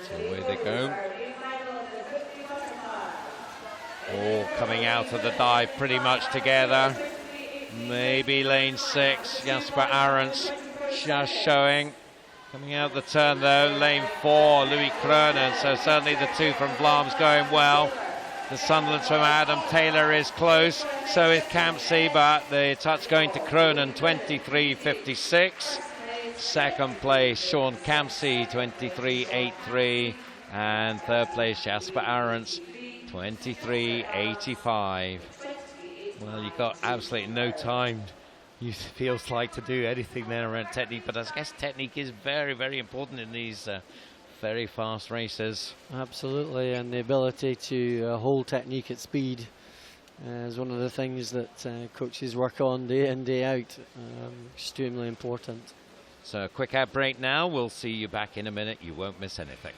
So away they go. All coming out of the dive pretty much together. Maybe lane 6, Jasper Arendts just showing. Coming out the turn though, lane 4, Louis Kronen. So certainly the two from Vlaams going well. The Sunderland swimmer Adam Taylor is close, so is Campsey, but the touch going to Kronen, 23.56. Second place, Sean Campsey, 23.83. And third place, Jasper Arendts, 23.85. Well, you've got absolutely no time, it feels like, to do anything there around technique, but I guess technique is very, very important in these very fast races. Absolutely, and the ability to hold technique at speed is one of the things that coaches work on day in, day out. Extremely important. So a quick ad break now. We'll see you back in a minute. You won't miss anything.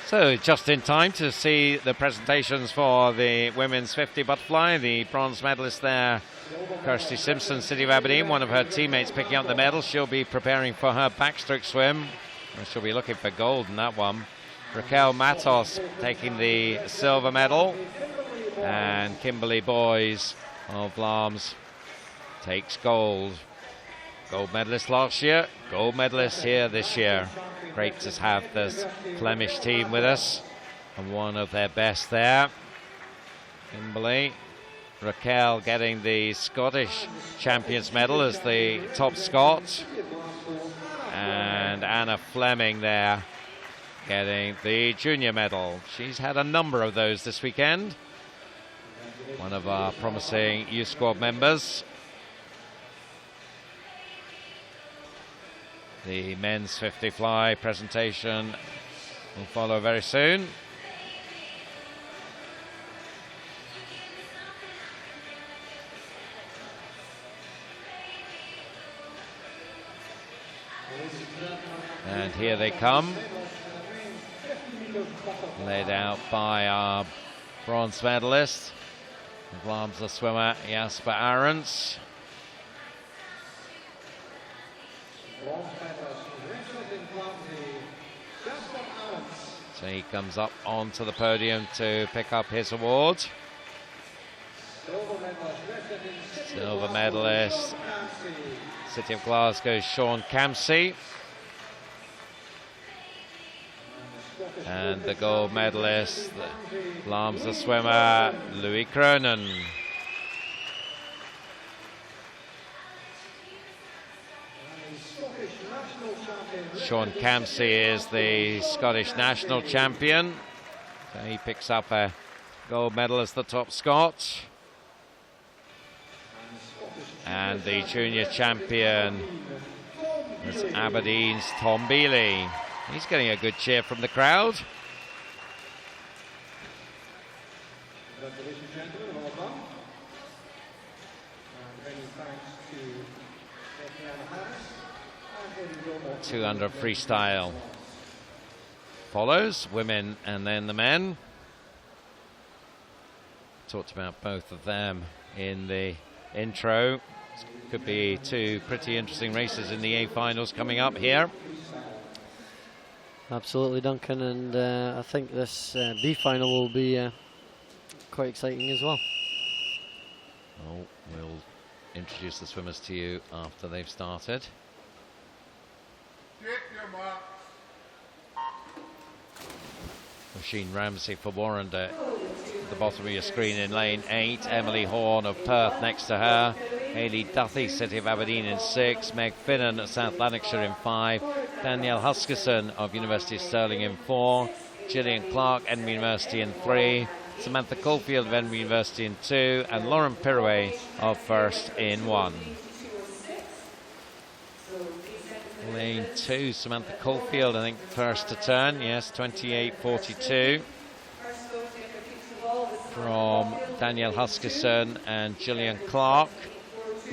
So just in time to see the presentations for the women's 50 butterfly. The bronze medalist there, Kirsty Simpson, City of Aberdeen, one of her teammates picking up the medal. She'll be preparing for her backstroke swim. She'll be looking for gold in that one. Raquel Matos taking the silver medal. And Kimberly Boys of Vlaams takes gold. Gold medalist last year, gold medalist here this year. Great to have this Flemish team with us, and one of their best there. Kimberly. Raquel getting the Scottish Champions medal as the top Scot. And Anna Fleming there getting the junior medal. She's had a number of those this weekend. One of our promising youth squad members. The men's 50 fly presentation will follow very soon. And here they come, laid out by our bronze medalist, the Vlaams swimmer Jasper Arendts. So he comes up onto the podium to pick up his award. Silver medalist, City of Glasgow, Sean Campsey. And the gold medalist, the Vlaams swimmer, Louis Kronen. Sean Campsey is the Scottish national champion. So he picks up a gold medal as the top Scot. And the junior champion is Aberdeen's Tom Bealey. He's getting a good cheer from the crowd. Congratulations, gentlemen, well done. And many thanks to Tatiana Harris and Eddie Gilmore. 200 freestyle follows, women and then the men. Talked about both of them in the intro. Could be two pretty interesting races in the A finals coming up here. Absolutely, Duncan, and I think this B final will be quite exciting as well. Oh, we'll introduce the swimmers to you after they've started. Machine Ramsey for Warrender at the bottom of your screen in lane 8. Emily Horn of Perth next to her. Hayley Duthie, City of Aberdeen in 6. Meg Finnan at South Lanarkshire in 5. Danielle Huskisson of University of Stirling in 4. Gillian Clark, Edinburgh University in 3. Samantha Caulfield of Edinburgh University in 2. And Lauren Pirouet of First in 1. Lane 2, Samantha Caulfield, I think first to turn, yes, 28.42 from Danielle Huskisson and Gillian Clark.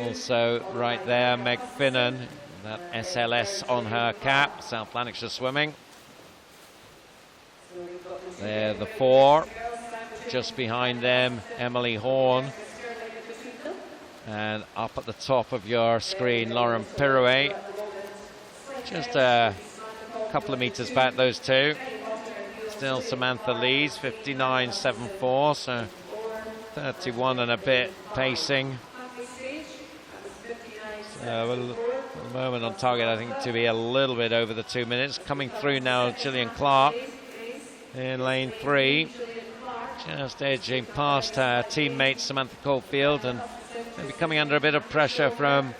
Also right there, Meg Finnan, that SLS on her cap, South Lanarkshire Swimming. They're the 4, just behind them, Emily Horn. And up at the top of your screen, Lauren Pirouet. Just a couple of meters back, those two. Still Samantha leads, 59.74, so 31 and a bit pacing. So at the moment on target, I think, to be a little bit over the 2 minutes. Coming through now, Gillian Clark in lane 3. Just edging past her teammate Samantha Caulfield, and maybe coming under a bit of pressure from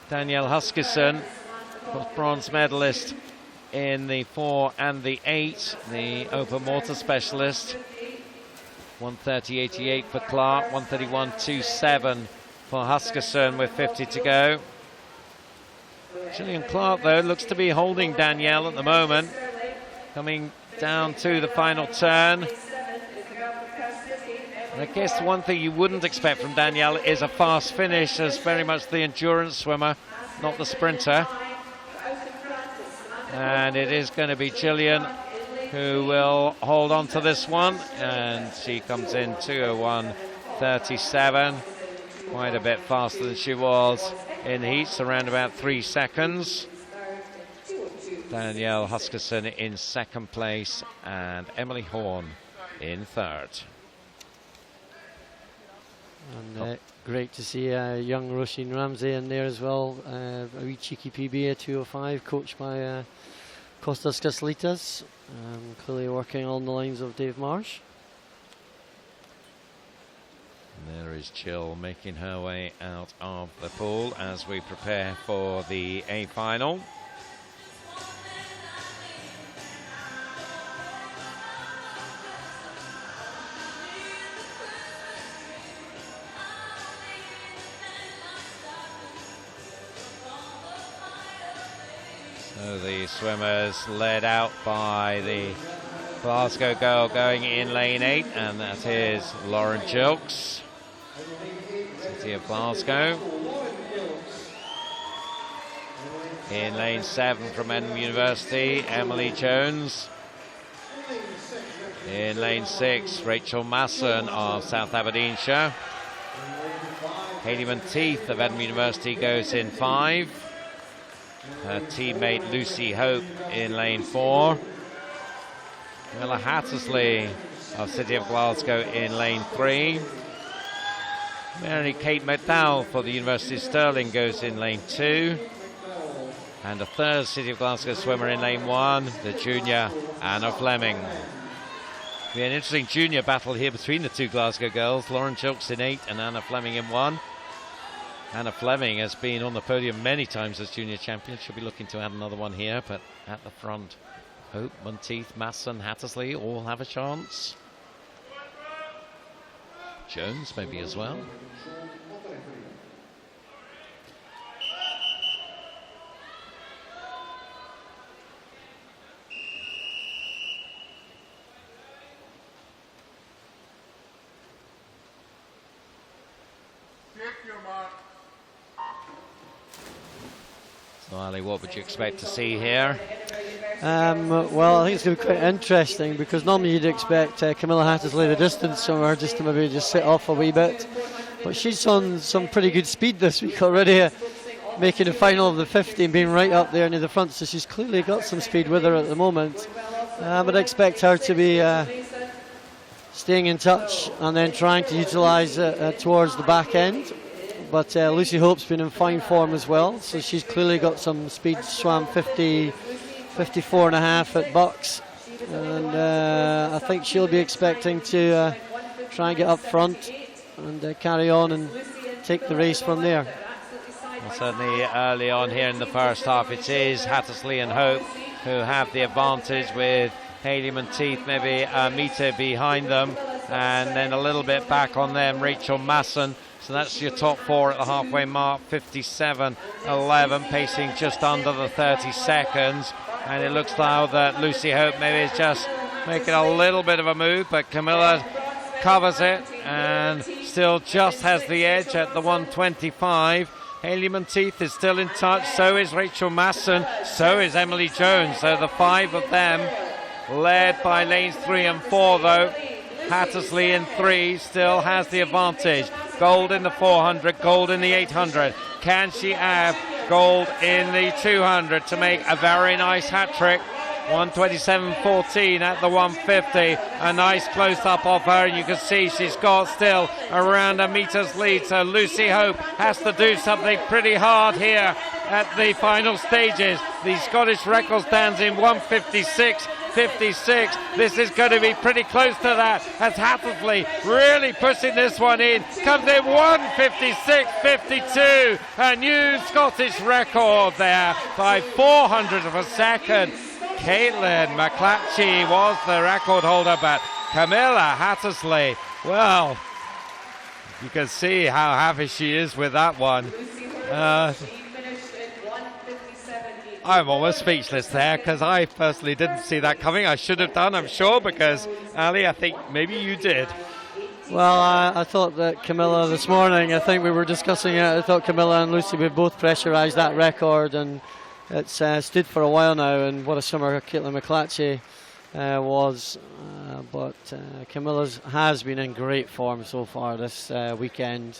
Danielle Huskisson, bronze medalist in the 4 and the 8, the open water specialist. 130.88 for Clark, 131.27 for Huskisson with 50 to go. Gillian Clark, though, looks to be holding Danielle at the moment. Coming down to the final turn. And I guess one thing you wouldn't expect from Danielle is a fast finish, as very much the endurance swimmer, not the sprinter. And it is going to be Gillian who will hold on to this one, and she comes in 2:01.37, quite a bit faster than she was in the heats, around about 3 seconds. Danielle Huskisson in second place and Emily Horn in third. And great to see young Roisin Ramsey in there as well. A wee cheeky PB at 2:05, coached by Kostas Kaslitas, clearly working on the lines of Dave Marsh. And there is Jill making her way out of the pool as we prepare for the A final. So the swimmers led out by the Glasgow girl going in lane 8, and that is Lauren Gilks, City of Glasgow. In lane 7 from Edinburgh University, Emily Jones. In lane 6, Rachel Masson of South Aberdeenshire. Hayley Monteith of Edinburgh University goes in 5. Her teammate Lucy Hope in lane 4. Camilla Hattersley of City of Glasgow in lane 3. Mary Kate McDowell for the University of Stirling goes in lane 2. And a third City of Glasgow swimmer in lane 1, the junior Anna Fleming. Be an interesting junior battle here between the two Glasgow girls. Lauren Gilks in 8 and Anna Fleming in 1. Anna Fleming has been on the podium many times as junior champion. She'll be looking to add another one here, but at the front, Hope, Monteith, Masson, Hattersley all have a chance. Jones maybe as well. So Ali, what would you expect to see here? Well, I think it's going to be quite interesting, because normally you'd expect Camilla Hattersley the distance somewhere just to maybe just sit off a wee bit, but she's on some pretty good speed this week already, making the final of the 50 and being right up there near the front, so she's clearly got some speed with her at the moment. But I expect her to be staying in touch and then trying to utilise it towards the back end. but Lucy Hope's been in fine form as well, so she's clearly got some speed. Swam 54 and a half at Bucks, and I think she'll be expecting to try and get up front and carry on and take the race from there. Well, certainly early on here in the first half, it is Hattersley and Hope who have the advantage, with Hayley Monteith maybe a metre behind them, and then a little bit back on them, Rachel Masson. So that's your top four at the halfway mark, 57.11, pacing just under the 30 seconds. And it looks now that Lucy Hope maybe is just making a little bit of a move, but Camilla covers it and still just has the edge at the 125. Hayley Monteith is still in touch, so is Rachel Masson, so is Emily Jones. So the five of them, led by lanes 3 and 4 though. Hattersley in 3 still has the advantage. Gold in the 400, gold in the 800. Can she have gold in the 200 to make a very nice hat-trick? 127.14 at the 150. A nice close-up of her, and you can see she's got still around a meter's lead. So Lucy Hope has to do something pretty hard here at the final stages. The Scottish record stands in 156.56. This is going to be pretty close to that, as Hattersley really pushing this one in. Comes in 156.52. A new Scottish record there by 400 of a second. Caitlin McClatchy was the record holder, but Camilla Hattersley, well, you can see how happy she is with that one. I'm almost speechless there, because I personally didn't see that coming. I should have done, I'm sure, because Ali, I think maybe you did. Well, I thought that Camilla this morning, I think we were discussing it, I thought Camilla and Lucy would both pressurise that record, and it's stood for a while now, and what a summer Caitlin McClatchy was. But Camilla's has been in great form so far this weekend,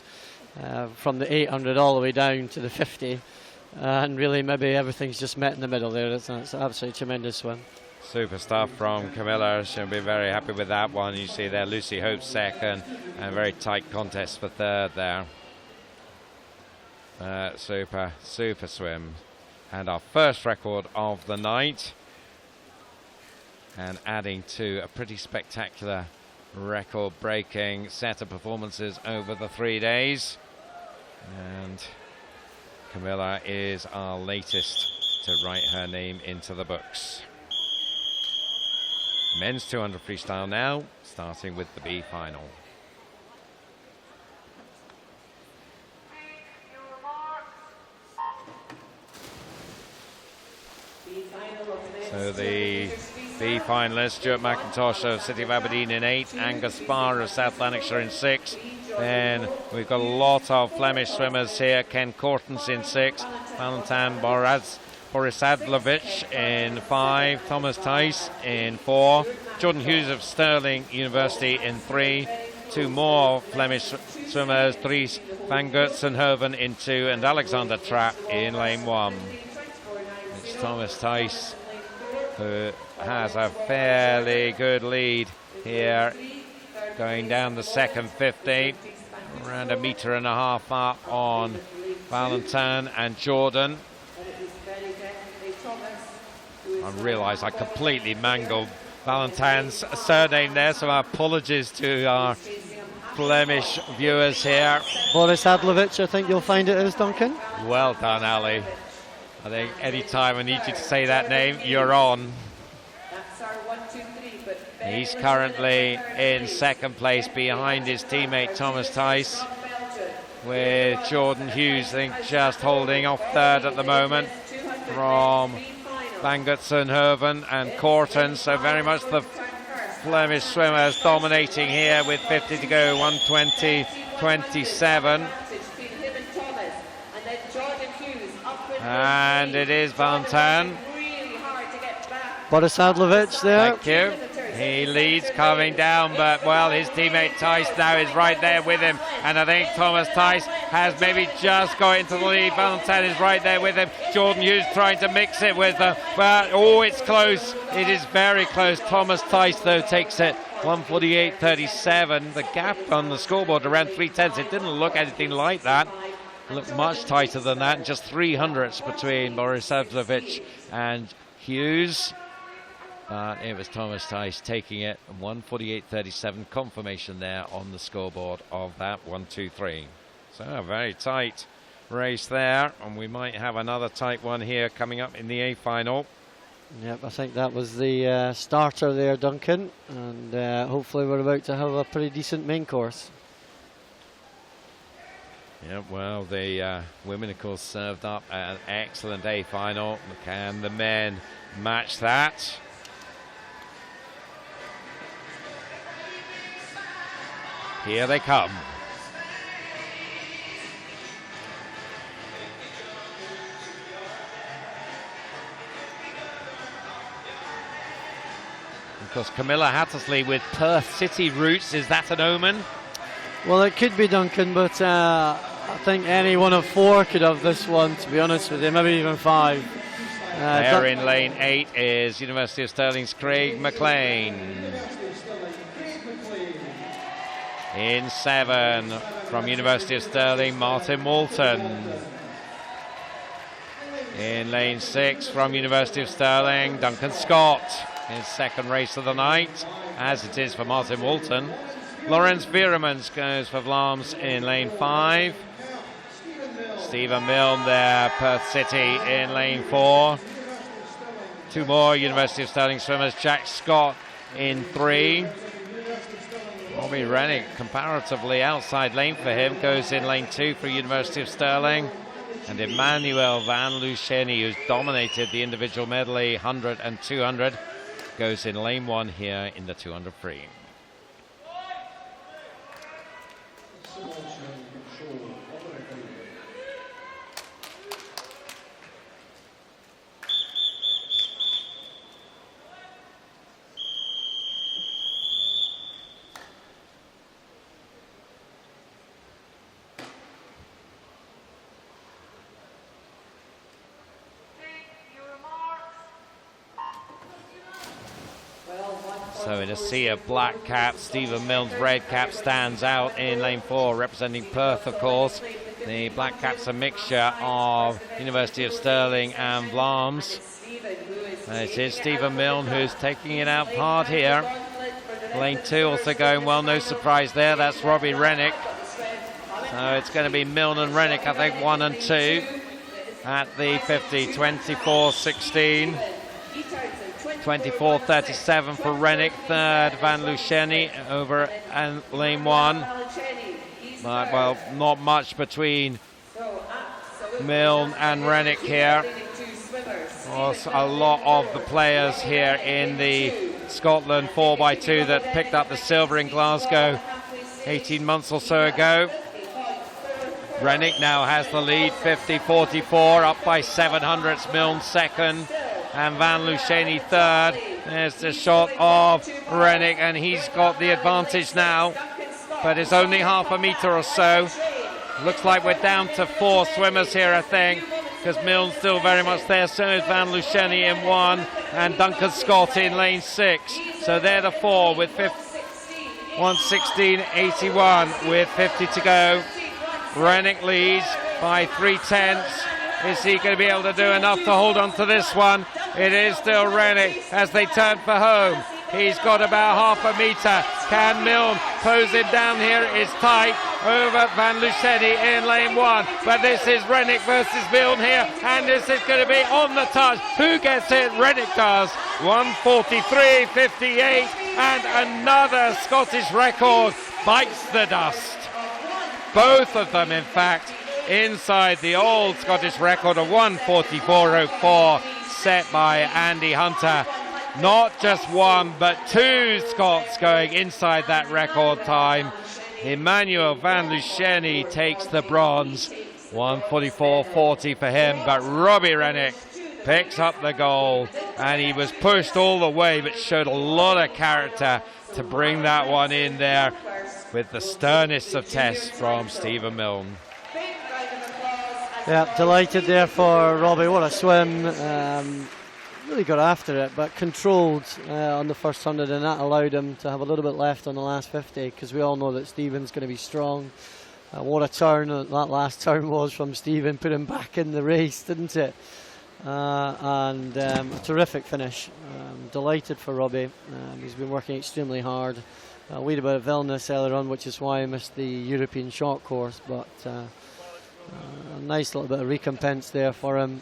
from the 800 all the way down to the 50. And really maybe everything's just met in the middle there. It's an absolutely tremendous swim. Super stuff from Camilla. She'll be very happy with that one. You see there Lucy Hope second, and very tight contest for third there. Super swim. And our first record of the night, and adding to a pretty spectacular record-breaking set of performances over the 3 days. And Camilla is our latest to write her name into the books. Men's 200 freestyle now, starting with the B final. So the B finalists, Stuart McIntosh of City of Aberdeen in 8, Angus Spar of South Lanarkshire in 6. Then we've got a lot of Flemish swimmers here. Ken Cortens in 6, Valentin Borisadlovich in 5, Thomas Thijs in 4, Jordan Hughes of Stirling University in 3, 2 more Flemish swimmers, Dries van Gertsenhoven in 2, and Alexander Trapp in lane 1. It's Thomas Thijs who has a fairly good lead here, going down the second 50, around 1.5 meters up on Valentin and Jordan. I realise I completely mangled Valentin's surname there, so our apologies to our Flemish viewers here. Borisadlovich, I think you'll find it is, Duncan. Well done, Ali. I think any time I need you to say that name, you're on. He's currently in second place behind his teammate Thomas Thijs, with Jordan Hughes, I think, just holding off third at the moment from Van Gutsenhoven and Corton. So very much the Flemish swimmers dominating here with 50 to go, 120.27. And it is Valentin Borisadlovich there. Thank you. He leads coming down, but well, his teammate Thijs now is right there with him, and I think Thomas Thijs has maybe just got into the lead. Valentin is right there with him. Jordan Hughes trying to mix it with them, but oh, it's close. It is very close. Thomas Thijs though takes it 148.37. The gap on the scoreboard around 3 tenths. It didn't look anything like that. looked much tighter than that, and just 300ths between Borisevljevic and Hughes. But it was Thomas Tice taking it. 1:48.37 confirmation there on the scoreboard of that 1-2-3. So a very tight race there, and we might have another tight one here coming up in the A final. Yep, I think that was the starter there, Duncan, and hopefully we're about to have a pretty decent main course. Yeah, well, the women, of course, served up an excellent A final. Can the men match that? Here they come. Of course, Camilla Hattersley with Perth City roots. Is that an omen? Well, it could be, Duncan, but I think any one of 4 could have this one, to be honest with you, maybe even 5. There in lane 8 is University of Stirling's Craig McLean. In 7 from University of Stirling, Martin Walton. In lane 6 from University of Stirling, Duncan Scott. His second race of the night, as it is for Martin Walton. Lawrence Vieremans goes for Vlaams in lane 5. Stephen Milne there, Perth City in lane 4. 2 more University of Stirling swimmers, Jack Scott in 3. Robbie Rennick, comparatively outside lane for him, goes in lane 2 for University of Stirling. And Emmanuel Van Luceni, who's dominated the individual medley 100 and 200, goes in lane 1 here in the 200 free. So in a sea of black caps, Stephen Milne's red cap stands out in lane 4, representing Perth, of course. The black cap's a mixture of University of Stirling and Vlaams. It is Stephen Milne who's taking it out hard here. Lane 2 also going well, no surprise there. That's Robbie Rennick. So it's going to be Milne and Rennick, I think, 1 and 2 at the 50, 24.16. 24.37 for Rennick, third Van Luceni over and lane 1. But, well, not much between Milne and Rennick here. Also, a lot of the players here in the Scotland 4x2 that picked up the silver in Glasgow 18 months or so ago. Rennick now has the lead, 50.44, up by 700ths. Milne second. And Van Luceni third. There's the shot of Rennick, and he's got the advantage now, but it's only half a metre or so. Looks like we're down to 4 swimmers here, I think, because Milne's still very much there. So is Van Luceni in 1, and Duncan Scott in lane 6. So they're the 4 with 1:16.81 with 50 to go. Rennick leads by 3/10. Is he going to be able to do enough to hold on to this one? It is still Rennick as they turn for home. He's got about half a metre. Can Milne close it down here? It's tight over Van Luceni in lane 1. But this is Rennick versus Milne here. And this is going to be on the touch. Who gets it? Rennick does. 1:43.58. And another Scottish record bites the dust. Both of them, in fact, inside the old Scottish record of 1:44.04 set by Andy Hunter. Not just 1 but 2 Scots going inside that record time. Emmanuel Van Luceni takes the bronze, 1:44.40 for him, but Robbie Rennick picks up the gold, and he was pushed all the way but showed a lot of character to bring that one in there with the sternest of tests from Stephen Milne. Yeah, delighted there for Robbie. What a swim. Really got after it, but controlled on the first 100, and that allowed him to have a little bit left on the last 50, because we all know that Stephen's going to be strong What a turn that last turn was from Stephen, put him back in the race, didn't it? And a terrific finish. Delighted for Robbie. He's been working extremely hard. A wee bit of illness earlier on, which is why I missed the European short course, but a nice little bit of recompense there for him,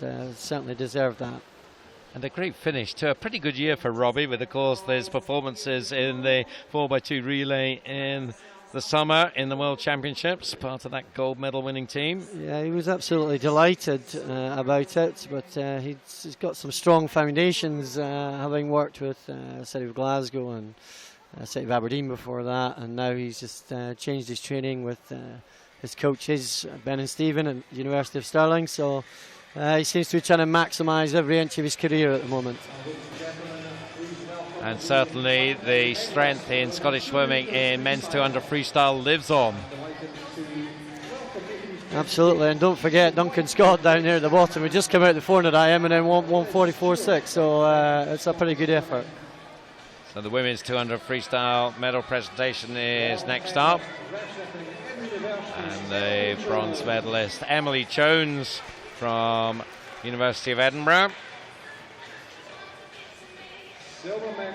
and certainly deserved that. And a great finish to a pretty good year for Robbie, with, of course, his performances in the 4x2 relay in the summer in the World Championships, part of that gold medal winning team. Yeah, he was absolutely delighted about it, but he's got some strong foundations, having worked with the City of Glasgow and City of Aberdeen before that, and now he's just changed his training with his coaches, Ben and Stephen at the University of Stirling, so he seems to be trying to maximise every inch of his career at the moment. And certainly the strength in Scottish swimming in men's 200 freestyle lives on. Absolutely, and don't forget Duncan Scott down there at the bottom. We just came out the 400 IM and then 144.6, so it's a pretty good effort. So the women's 200 freestyle medal presentation is next up. And the bronze medalist Emily Jones from University of Edinburgh.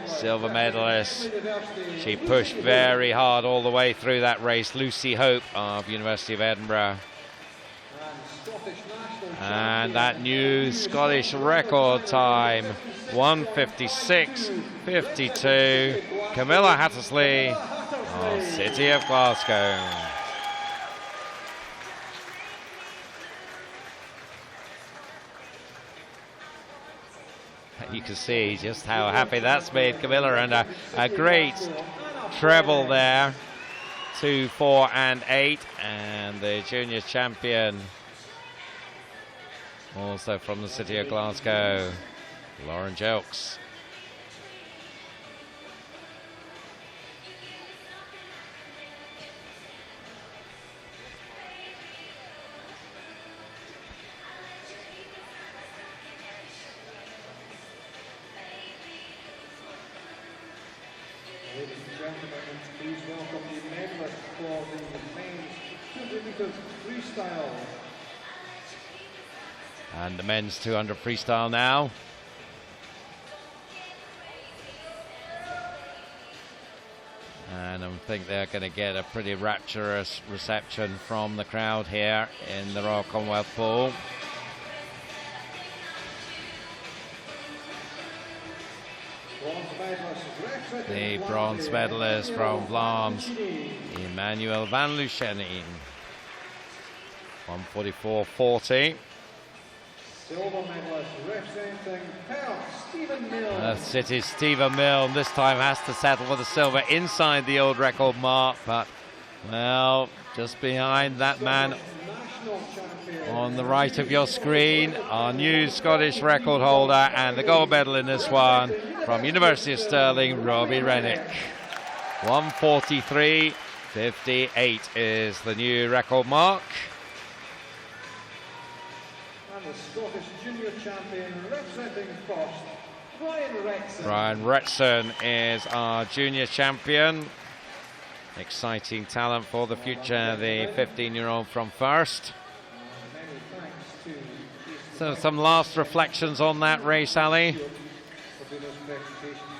Silver medalist. She pushed very hard all the way through that race. Lucy Hope of University of Edinburgh. And that new Scottish record time, 1:56.52. Camilla Hattersley of City of Glasgow. You can see just how happy that's made Camilla, and a great treble there, 2, 4 and 8, and the junior champion also from the City of Glasgow, Lauren Jelks. Ladies and gentlemen, please welcome the medalist for the men's 200 meters freestyle. And the men's 200 freestyle now. And I think they're going to get a pretty rapturous reception from the crowd here in the Royal Commonwealth Pool. The bronze medalist from Vlaams, Emmanuel van Luchenien, 1:44.40. Silver medalist representing Perth, Stephen Milne. The City's Stephen Milne this time has to settle for the silver inside the old record mark, but, well, just behind that man on the right of your screen, our new Scottish record holder and the gold medal in this one from University of Stirling, Robbie Rennick. 1:43.58 is the new record mark. And the Scottish junior champion representing first, Brian Rexon. Brian Rexon is our junior champion. Exciting talent for the future, the 15-year-old from First. So some last reflections on that race, Ali?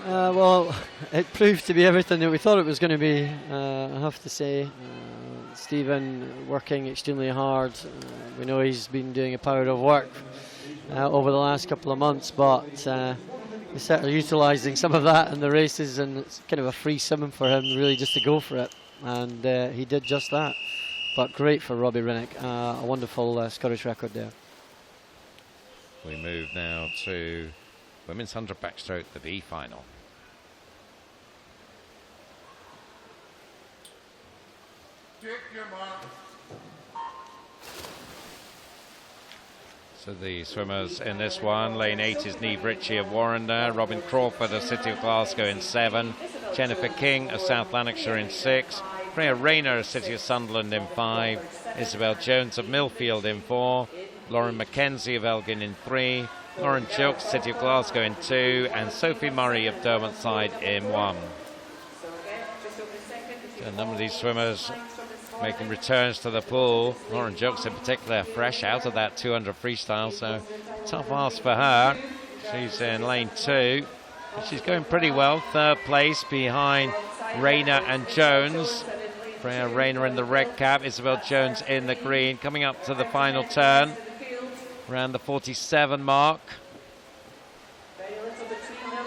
Well, it proved to be everything that we thought it was going to be, I have to say. Stephen working extremely hard. We know he's been doing a power of work over the last couple of months, but he's certainly utilising some of that in the races, and it's kind of a free sim for him really just to go for it, and he did just that. But great for Robbie Rennick, a wonderful Scottish record there. We move now to women's 100 backstroke, the B final. So the swimmers in this one, lane 8 is Niamh Ritchie of Warrender, Robin Crawford of City of Glasgow in 7, Jennifer King of South Lanarkshire in 6, Freya Rayner of City of Sunderland in 5, Isabel Jones of Millfield in 4, Lauren Mackenzie of Elgin in 3, Lauren Jelks, City of Glasgow in 2, and Sophie Murray of Derwentside in 1. A number of these swimmers making returns to the pool. Lauren Jokes in particular, fresh out of that 200 freestyle, so tough ask for her. She's in lane 2. She's going pretty well, 3rd place behind Rayner and Jones. Freya Rayner in the red cap, Isabel Jones in the green, coming up to the final turn, around the 47 mark.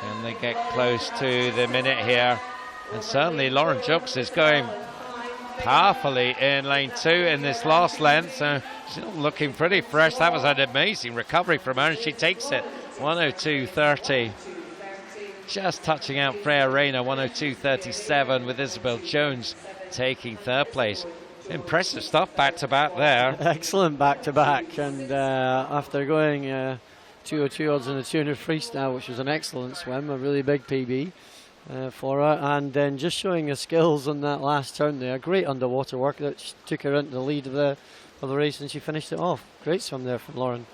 And they get close to the minute here. And certainly Lauren Jukes is going powerfully in lane 2 in this last length, so she's looking pretty fresh. That was an amazing recovery from her, and she takes it 102.30. Just touching out Freya Rayner, 102.37, with Isabel Jones taking 3rd place. Impressive stuff back to back there. Excellent back to back, and after going 202 odds in the 200 freestyle, which was an excellent swim, a really big PB for her, and then just showing her skills on that last turn there. Great underwater work that took her into the lead of the race, and she finished it off. Great swim there from Lauren.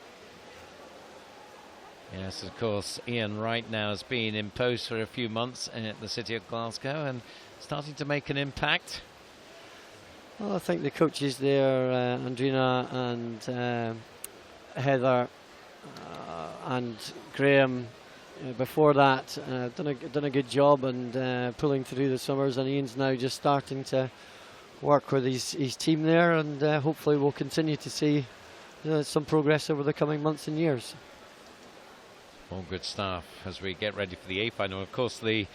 Yes, of course, Ian Wright now has been in post for a few months at the city of Glasgow and starting to make an impact. Well, I think the coaches there, Andrina and Heather and Graham, before that, done a good job and pulling through the summers, and Ian's now just starting to work with his team there, and hopefully we'll continue to see some progress over the coming months and years. All good stuff as we get ready for the A final. Of course, the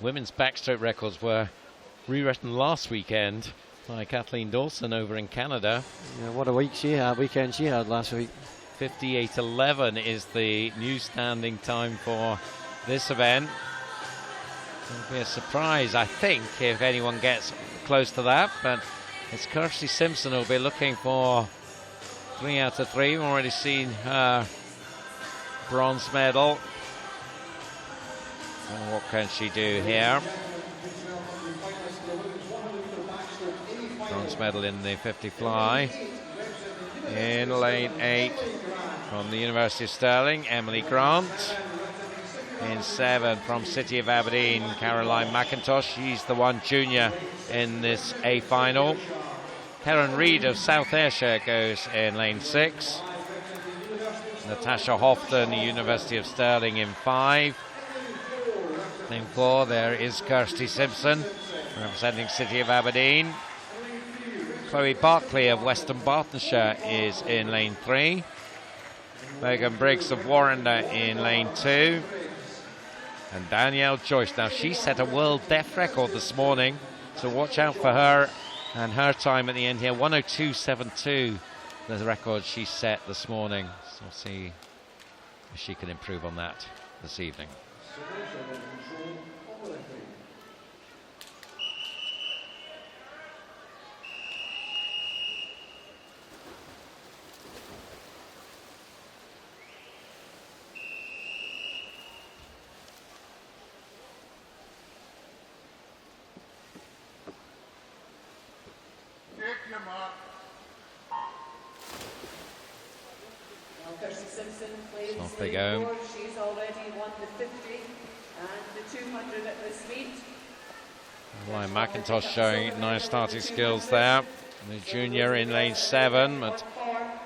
women's backstroke records were rewritten last weekend by Kathleen Dawson over in Canada. Yeah, what a weekend she had last week. 58.11 is the new standing time for this event. It'll be a surprise, I think, if anyone gets close to that, but it's Kirsty Simpson who'll be looking for 3 out of 3. We've already seen her bronze medal. And what can she do here? Bronze medal in the 50 fly. In lane 8 from the University of Stirling, Emily Grant. In 7 from City of Aberdeen, Caroline McIntosh. She's the one junior in this A final. Helen Reid of South Ayrshire goes in lane 6. Natasha Houghton, the University of Stirling, in 5. Lane 4, there is Kirsty Simpson, representing City of Aberdeen. Chloe Barclay of Western Bartonshire is in lane 3. Megan Briggs of Warrender in lane 2. And Danielle Joyce. Now, she set a world death record this morning, so watch out for her and her time at the end here. 102.72, the record she set this morning. So we'll see if she can improve on that this evening. Off they go. She's already won the 50 and the 200 at this meet. Ryan McIntosh showing nice starting skills there. The junior in lane 7, but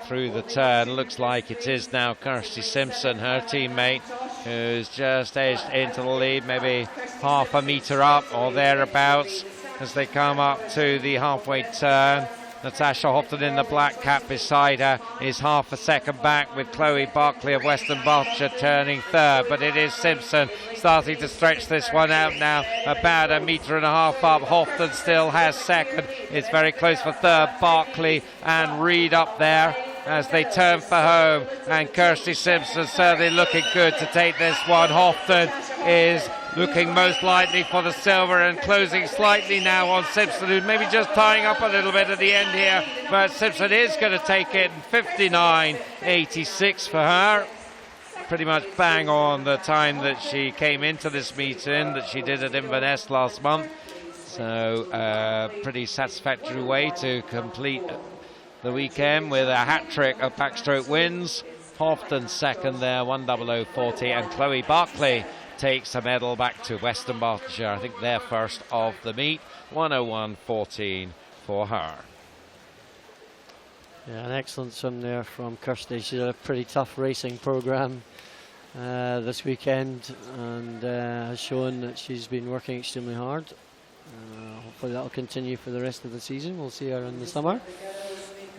through the turn looks like it is now Kirsty Simpson, her teammate, who's just edged into the lead, maybe half a metre up or thereabouts as they come up to the halfway turn. Natasha Houghton in the black cap beside her is half a second back, with Chloe Barclay of Western Berkshire turning 3rd, but it is Simpson starting to stretch this one out now, about a metre and a half up. Houghton still has 2nd. It's very close for 3rd. Barclay and Reid up there as they turn for home, and Kirsty Simpson certainly looking good to take this one. Houghton is looking most likely for the silver and closing slightly now on Simpson, who's maybe just tying up a little bit at the end here, but Simpson is going to take it. 59.86 for her. Pretty much bang on the time that she came into this meeting that she did at Inverness last month. So pretty satisfactory way to complete the weekend with a hat-trick of backstroke wins. Houghton 2nd there, 100.40, and Chloe Barclay takes a medal back to Western Bartonshire. I think their first of the meet. 101.14 for her. Yeah, an excellent swim there from Kirsty. She's had a pretty tough racing programme this weekend, and has shown that she's been working extremely hard. Hopefully that'll continue for the rest of the season. We'll see her in the summer.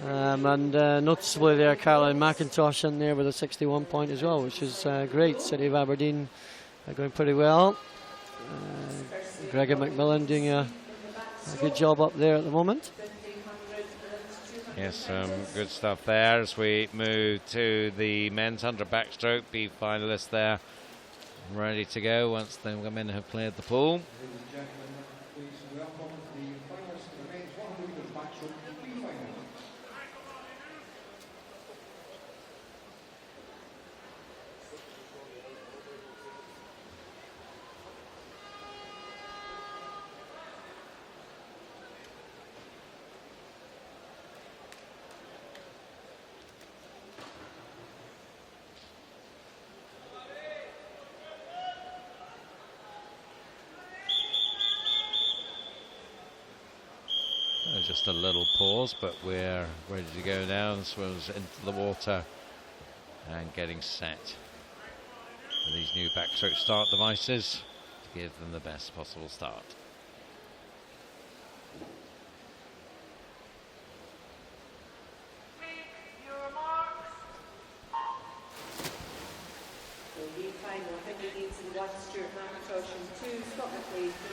And noticeably there, Caroline McIntosh in there with a 61 point as well, which is great. City of Aberdeen going pretty well. Gregor McMillan doing a good job up there at the moment. Yes, good stuff there as we move to the men's 100 backstroke. B finalists there ready to go once the women have cleared the pool. Just a little pause, but we're ready to go now. The swimmers into the water and getting set for these new backstroke start devices to give them the best possible start.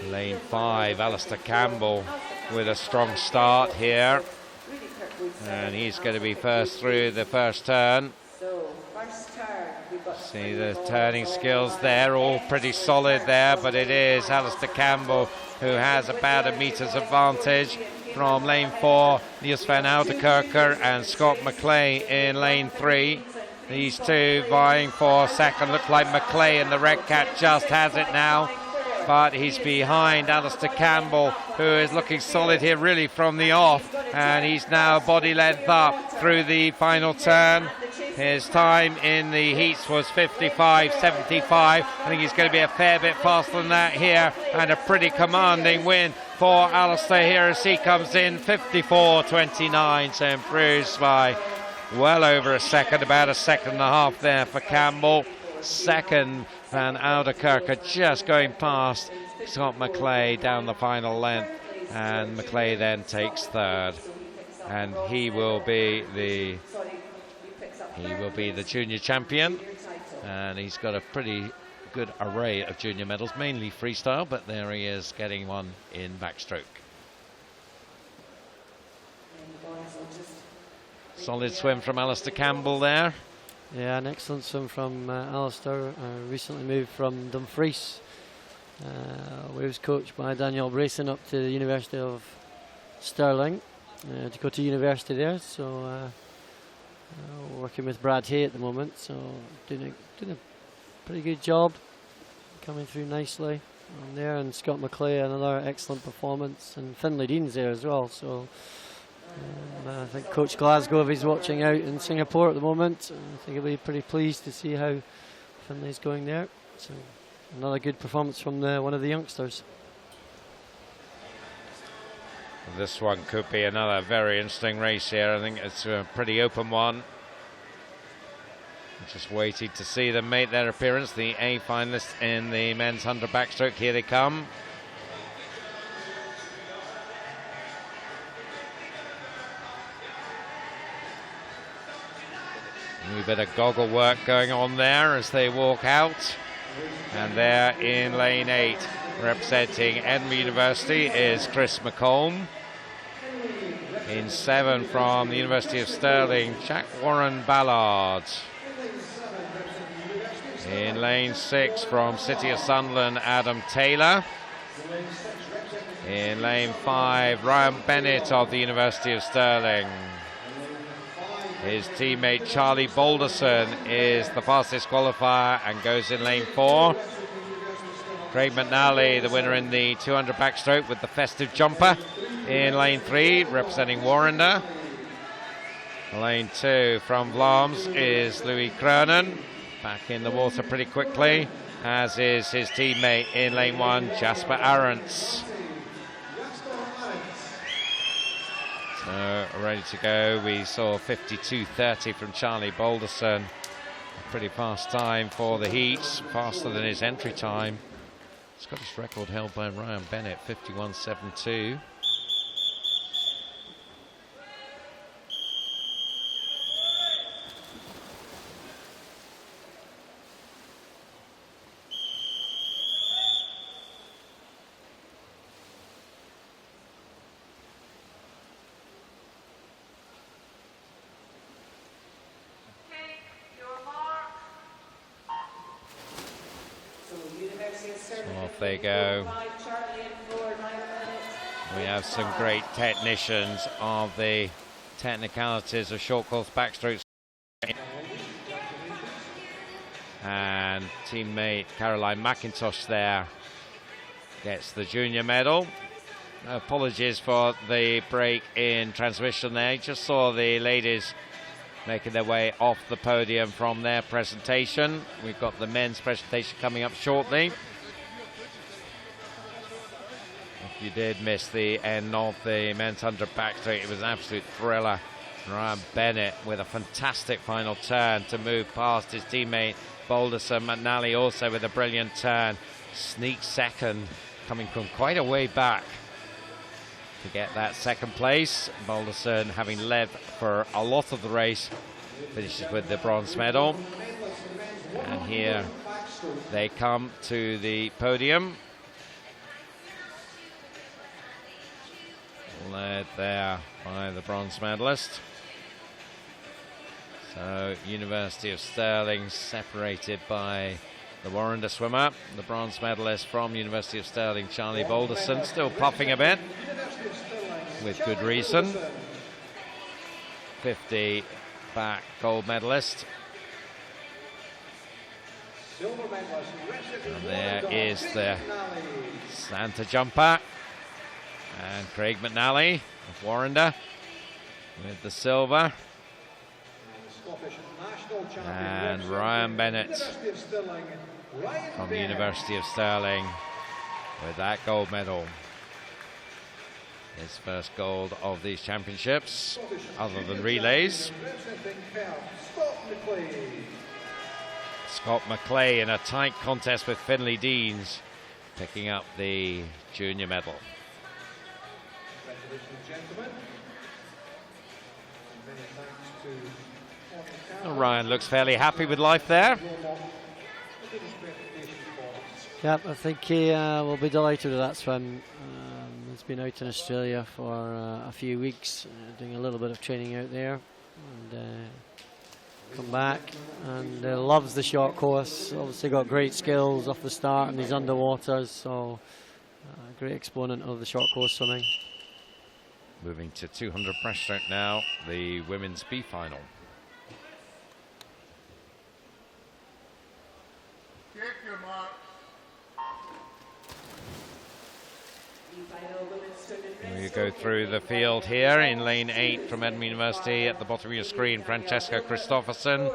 Lane 5, Alistair Campbell with a strong start here, and he's going to be first through the first turn. See the turning skills there, all pretty solid there, but it is Alistair Campbell who has about a meter's advantage from lane 4, Niels van Oudekerker and Scott McClay in lane 3. These two vying for second. Look like McClay in the red cap just has it now, but he's behind Alistair Campbell, who is looking solid here really from the off, and he's now body length up through the final turn. His time in the heats was 55.75. I think he's going to be a fair bit faster than that here, and a pretty commanding win for Alistair here as he comes in 54.29, so improves by well over a second, about a second and a half there for Campbell. Second, Van Oudekerker just going past Scott McClay down the final length, and McClay then takes third, and he will be the junior champion, and he's got a pretty good array of junior medals, mainly freestyle, but there he is getting one in backstroke. Solid swim from Alistair Campbell there. Yeah, an excellent swim from Alistair. Recently moved from Dumfries. We was coached by Daniel Brayson up to the University of Stirling to go to university there. So working with Brad Hay at the moment. So doing a pretty good job, coming through nicely on there. And Scott McClay, another excellent performance, and Finlay Dean's there as well. So. I think Coach Glasgow, if he's watching out in Singapore at the moment, I think he'll be pretty pleased to see how Finlay's going there. So another good performance from one of the youngsters. This one could be another very interesting race here. I think it's a pretty open one. Just waiting to see them make their appearance. The A finalists in the men's 100 backstroke. Here they come. A bit of goggle work going on there as they walk out. And there in lane 8, representing Edinburgh University, is Chris McComb. In 7 from the University of Stirling, Jack Warren Ballard. In lane 6 from City of Sunderland, Adam Taylor. In lane 5, Ryan Bennett of the University of Stirling. His teammate Charlie Balderson is the fastest qualifier and goes in lane 4. Craig McNally, the winner in the 200 backstroke with the festive jumper, in lane 3, representing Warrender. Lane 2 from Vlaams is Louis Cronin, back in the water pretty quickly. as is his teammate in lane 1, Jasper Arendts. So ready to go. We saw 52.30 from Charlie Balderson. A pretty fast time for the heats, faster than his entry time. Scottish record held by Ryan Bennett, 51.72. Off they go. We have some great technicians of the technicalities of short course backstrokes. And teammate Caroline McIntosh there gets the junior medal. Apologies for the break in transmission there. You just saw the ladies making their way off the podium from their presentation. We've got the men's presentation coming up shortly. If you did miss the end of the men's 100 backstroke, it was an absolute thriller. Ryan Bennett with a fantastic final turn to move past his teammate Balderson. McNally also with a brilliant turn. Sneak second, coming from quite a way back to get that second place. Balderson, having led for a lot of the race, finishes with the bronze medal. And here they come to the podium, led there by the bronze medalist. So University of Stirling separated by the Warrender swimmer, the bronze medalist from University of Stirling, Charlie Balderson, still puffing a bit, with good reason. 50 back gold medalist. And there is the Santa jumper. And Craig McNally of Warrender with the silver. And Ryan Bennett from the University of Stirling with that gold medal. His first gold of these championships, other than relays. Scott McClay in a tight contest with Finlay Deans, picking up the junior medal. Ryan looks fairly happy with life there. Yep, I think he will be delighted with that swim. He's been out in Australia for a few weeks, doing a little bit of training out there, and come back and loves the short course. Obviously got great skills off the start and he's underwater, so a great exponent of the short course swimming. Moving to 200 breaststroke now, the women's B final. We go through the field here in lane 8 from Edinburgh University. At the bottom of your screen, Francesca Christopherson.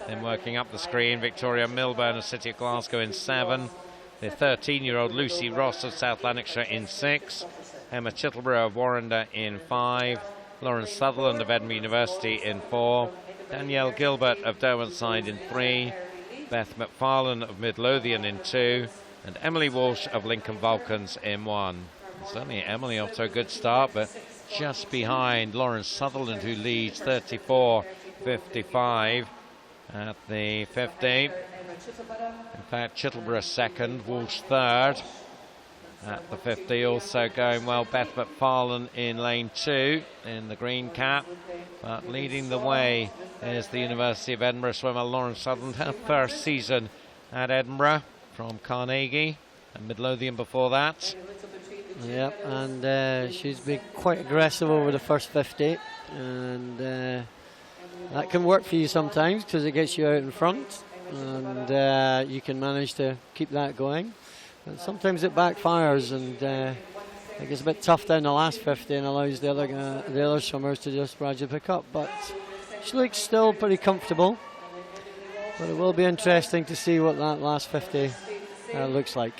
Then working up the screen, Victoria Milburn of City of Glasgow in 7. The 13-year-old Lucy Ross of South Lanarkshire in 6. Emma Chittleborough of Warrender in 5. Lauren Sutherland of Edinburgh University in 4. Danielle Gilbert of Derwentsside in 3. Beth McFarlane of Midlothian in 2. And Emily Walsh of Lincoln Vulcans in 1. Certainly Emily off to a good start, but just behind Lauren Sutherland, who leads 34.55 at the 50. In fact, Chittleborough second, Walsh third at the 50. Also going well, Beth McFarlane in lane 2 in the green cap. But leading the way is the University of Edinburgh swimmer Lauren Sutherland, her first season at Edinburgh from Carnegie and Midlothian before that. Yep, and she's been quite aggressive over the first 50, and that can work for you sometimes because it gets you out in front, and you can manage to keep that going. And sometimes it backfires, and it gets a bit tough down the last 50 and allows the other swimmers to just gradually pick up. But she looks still pretty comfortable, but it will be interesting to see what that last 50 looks like.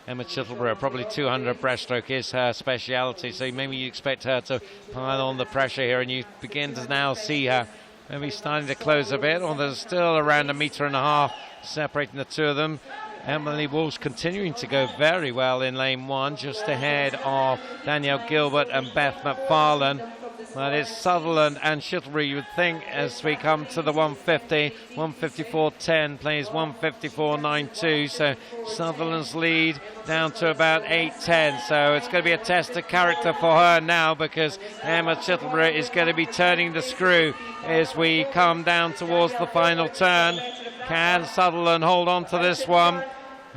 Emma Chittleborough, probably 200 breaststroke is her speciality, so maybe you expect her to pile on the pressure here, and you begin to now see her maybe starting to close a bit, or there's still around 1.5 meters separating the two of them. Emily Walsh continuing to go very well in lane 1, just ahead of Danielle Gilbert and Beth McFarlane. But it's Sutherland and Chittleborough, you would think, as we come to the 150. 154.10 plays 154.92. So Sutherland's lead down to about 8.10. So it's going to be a test of character for her now, because Emma Chittleborough is going to be turning the screw as we come down towards the final turn. Can Sutherland hold on to this one?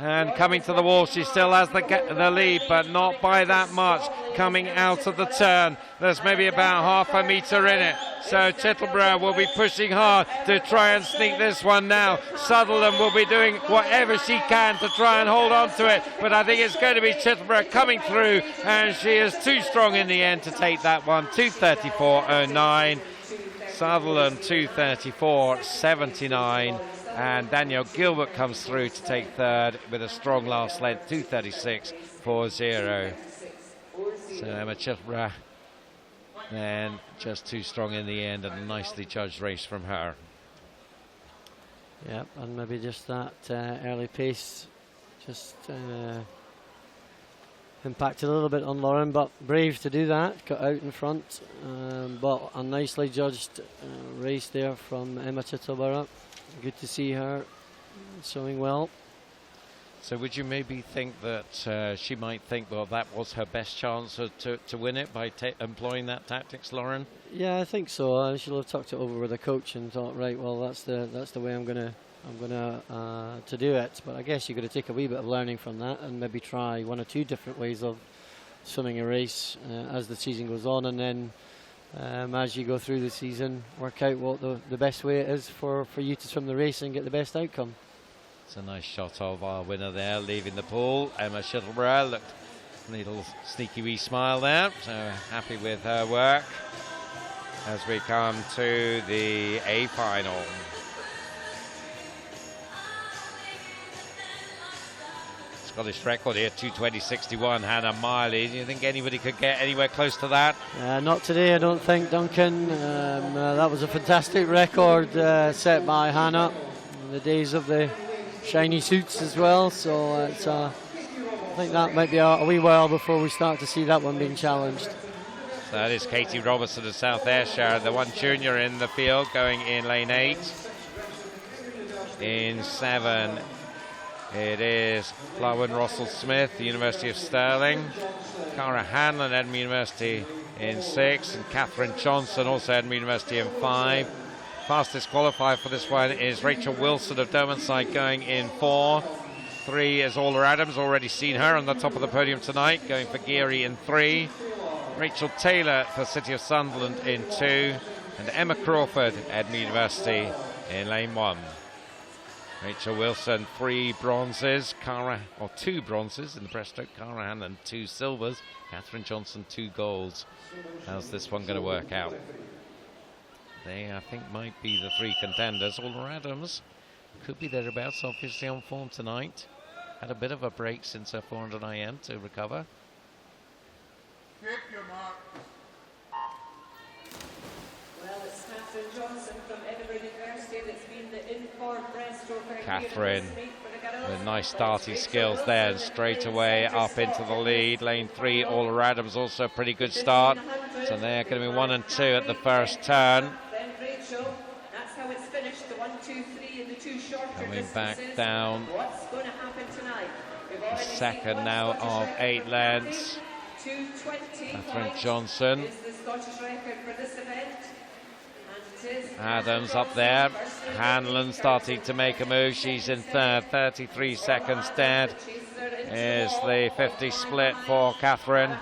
And coming to the wall, she still has the lead, but not by that much. Coming out of the turn, there's maybe about 0.5 meter in it. So Chittleborough will be pushing hard to try and sneak this one now. Sutherland will be doing whatever she can to try and hold on to it, but I think it's going to be Chittleborough coming through, and she is too strong in the end to take that one. 2:34.09. Sutherland 2:34.79. And Danielle Gilbert comes through to take third with a strong last length, 2:36.40. So Emma Chittleborough then just too strong in the end, and a nicely judged race from her. Yep, and maybe just that early pace just impacted a little bit on Lauren, but brave to do that, got out in front. But a nicely judged race there from Emma Chittleborough. Good to see her showing well. So would you maybe think that she might think, well, that was her best chance to win it by employing that tactics, Lauren? Yeah, I think so. She'll have talked it over with the coach and thought, right, well, that's the way I'm gonna to do it. But I guess you've got to take a wee bit of learning from that and maybe try one or two different ways of swimming a race as the season goes on, and then as you go through the season, work out what the best way it is for you to swim the race and get the best outcome. It's a nice shot of our winner there, leaving the pool. Emma Chittleborough, looked a little sneaky wee smile there, so happy with her work as we come to the A final. Scottish record here, 2:20.61, Hannah Miley. Do you think anybody could get anywhere close to that? Not today, I don't think, Duncan. That was a fantastic record set by Hannah in the days of the shiny suits as well. So I think that might be a wee while before we start to see that one being challenged. So that is Katie Robertson of South Ayrshire, the one junior in the field, going in lane 8. In 7, it is Flawen Russell-Smith, the University of Stirling. Cara Hanlon, Edinburgh University, in 6. And Catherine Johnson, also Edinburgh University, in 5. Fastest qualifier for this one is Rachel Wilson of Derwentsside, going in 4. 3 is Orla Adams, already seen her on the top of the podium tonight, going for Geary in 3. Rachel Taylor for City of Sunderland in 2. And Emma Crawford, Edinburgh University, in lane 1. Rachel Wilson, 3 bronzes, 2 bronzes in the breaststroke. Cara Hanlon, 2 silvers. Catherine Johnson, 2 golds. How's this one going to work out? They, I think, might be the 3 contenders. Orla Adams could be thereabouts, obviously on form tonight. Had a bit of a break since her 400 IM to recover. Well, it's Catherine Johnson from Edinburgh University that's been the in-form breaststroker. Catherine with nice starting skills there, and straight away up into the lead. Lane 3, Orla Adams, also a pretty good start. So they're going to be 1 and 2 at the first turn. Then Rachel, that's how it's finished, the 1, 2, 3 and the 2 shorter Coming distances. back down. What's going to happen tonight? The second now of 8 lengths. 2:20. Catherine Johnson. Is the Scottish record for this event. And it is Adams up there. Hanlon starting to make a move. She's in third. 33 seconds dead is the 50 split for Catherine.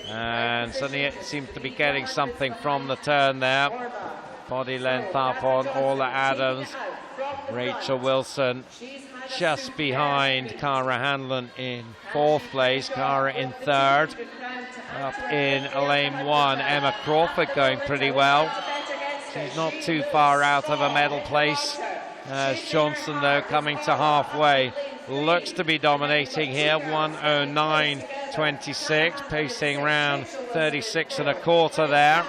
And suddenly it seems to be getting something from the turn there. Body length up on Orla Adams. Rachel Wilson just behind Cara Hanlon in 4th place. Cara in 3rd. Up in lane 1, Emma Crawford going pretty well. She's not too far out of a medal place As Johnson, though, coming to halfway, looks to be dominating here. 109.26, pacing around 36 and a quarter there.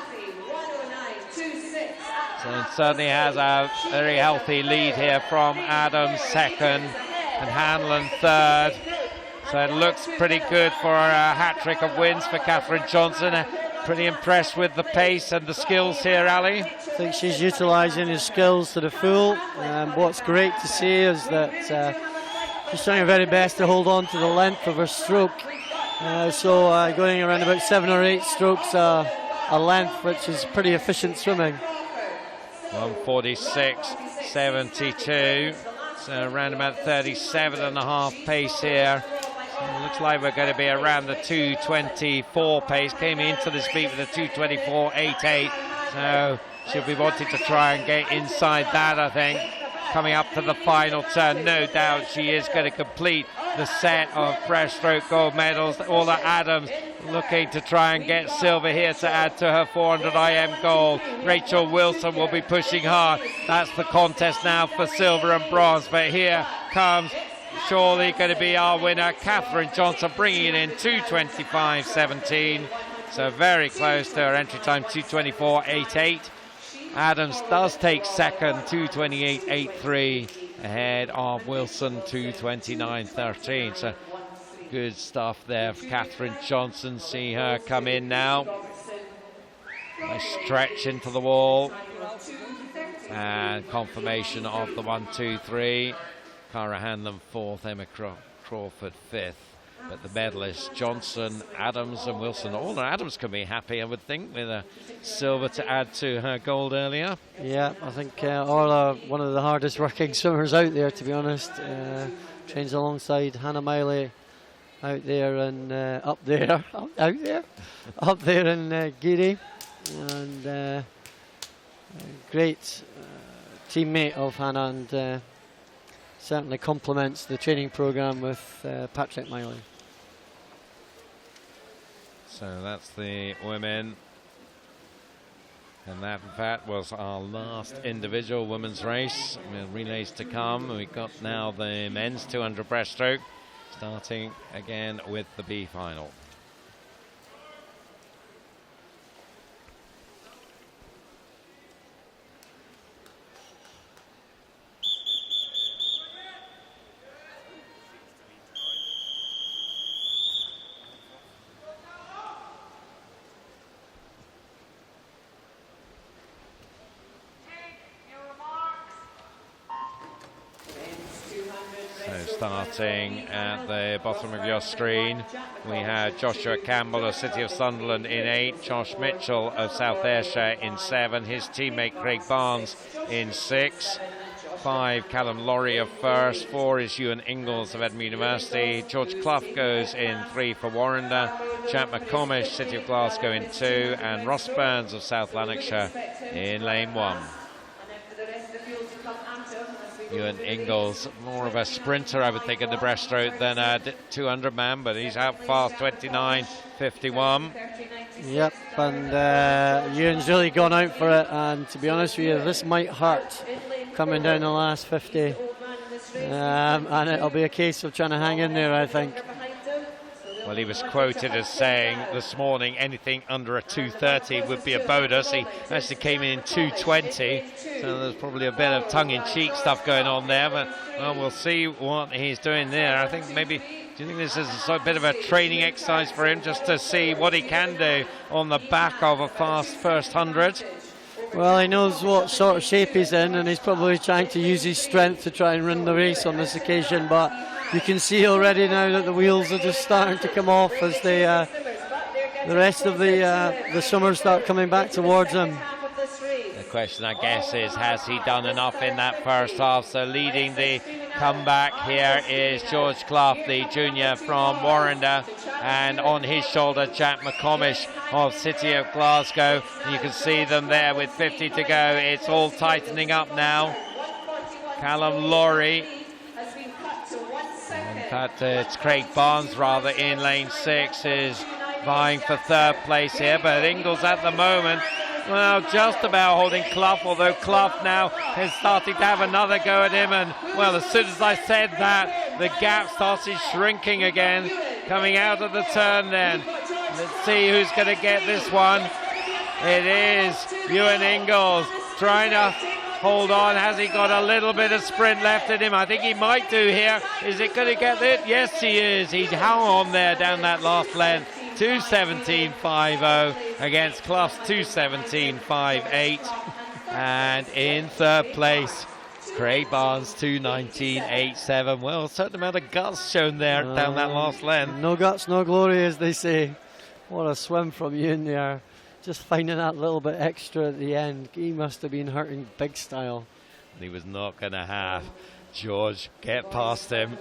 So it certainly has a very healthy lead here from Adams second and Hanlon third. So it looks pretty good for a hat-trick of wins for Catherine Johnson. Pretty impressed with the pace and the skills here, Ali. I think she's utilising her skills to the full. What's great to see is that she's trying her very best to hold on to the length of her stroke. Going around about 7 or 8 strokes a length, which is pretty efficient swimming. 146.72, so around about 37.5 pace here. So it looks like we're going to be around the 224 pace. Came into this meet with a 224.88, so she'll be wanting to try and get inside that, I think. Coming up to the final turn, no doubt she is going to complete the set of breaststroke gold medals. Orla Adams looking to try and get silver here to add to her 400 IM gold. Rachel Wilson will be pushing hard. That's the contest now for silver and bronze. But here comes surely going to be our winner, Catherine Johnson, bringing it in 225.17. So very close to her entry time, 224.88. Adams does take second, 228.83, ahead of Wilson, 229.13. So good stuff there for Catherine Johnson. See her come in now. Nice stretch into the wall. And confirmation of the 1, 2, 3. Cara Hanlon fourth, Emma Crawford fifth. But the medalists, Johnson, Adams and Wilson. Orla Adams can be happy, I would think, with a silver to add to her gold earlier. Yeah, I think Orla, one of the hardest working swimmers out there, to be honest. Trains alongside Hannah Miley out there and up there in Geary. And great teammate of Hannah, and certainly complements the training program with Patrick Miley. So that's the women. And that, in fact, was our last individual women's race. Relays to come. We've got now the men's 200 breaststroke, starting again with the B final. Starting at the bottom of your screen, we had Joshua Campbell of City of Sunderland in 8, Josh Mitchell of South Ayrshire in 7, his teammate Craig Barnes in 6, 5 Callum Laurie of First, 4 is Ewan Ingalls of Edinburgh University, George Clough goes in 3 for Warrender, Jack McComish, City of Glasgow in 2, and Ross Burns of South Lanarkshire in lane 1. Ewan Ingalls, more of a sprinter, I would think, in the breaststroke than a 200 man, but he's out fast, 29.51. Yep, and Ewan's really gone out for it, and to be honest with you, this might hurt coming down the last 50. And it'll be a case of trying to hang in there, I think. Well, he was quoted as saying this morning anything under a 230 would be a bonus. He actually came in 220, so there's probably a bit of tongue-in-cheek stuff going on there, but well, we'll see what he's doing there. I think maybe, do you think this is a bit of a training exercise for him just to see what he can do on the back of a fast first 100? Well, he knows what sort of shape he's in, and he's probably trying to use his strength to try and win the race on this occasion, but you can see already now that the wheels are just starting to come off as the rest of the swimmers start coming back towards him. The question, I guess, is has he done enough in that first half? So leading the comeback here is George Clough, the junior from Warrender, and on his shoulder Jack McComish of City of Glasgow. You can see them there with 50 to go. It's all tightening up now. Callum Laurie, in fact it's Craig Barnes rather, in lane 6 is vying for third place here, but Ingalls at the moment Well, just about holding Clough, although Clough now is starting to have another go at him. And, well, as soon as I said that, the gap started shrinking again, coming out of the turn then. Let's see who's going to get this one. It is Ewan Ingalls trying to hold on. Has he got a little bit of sprint left in him? I think he might do here. Is it going to get it? Yes, he is. He hung on there down that last length. 2:17.50 against Clough's 2:17.58. And in third place, Craig Barnes 2:19.87. Well, a certain amount of guts shown there down that last length. No guts, no glory, as they say. What a swim from Ewan there. Just finding that little bit extra at the end. He must have been hurting big style. He was not going to have George get past him.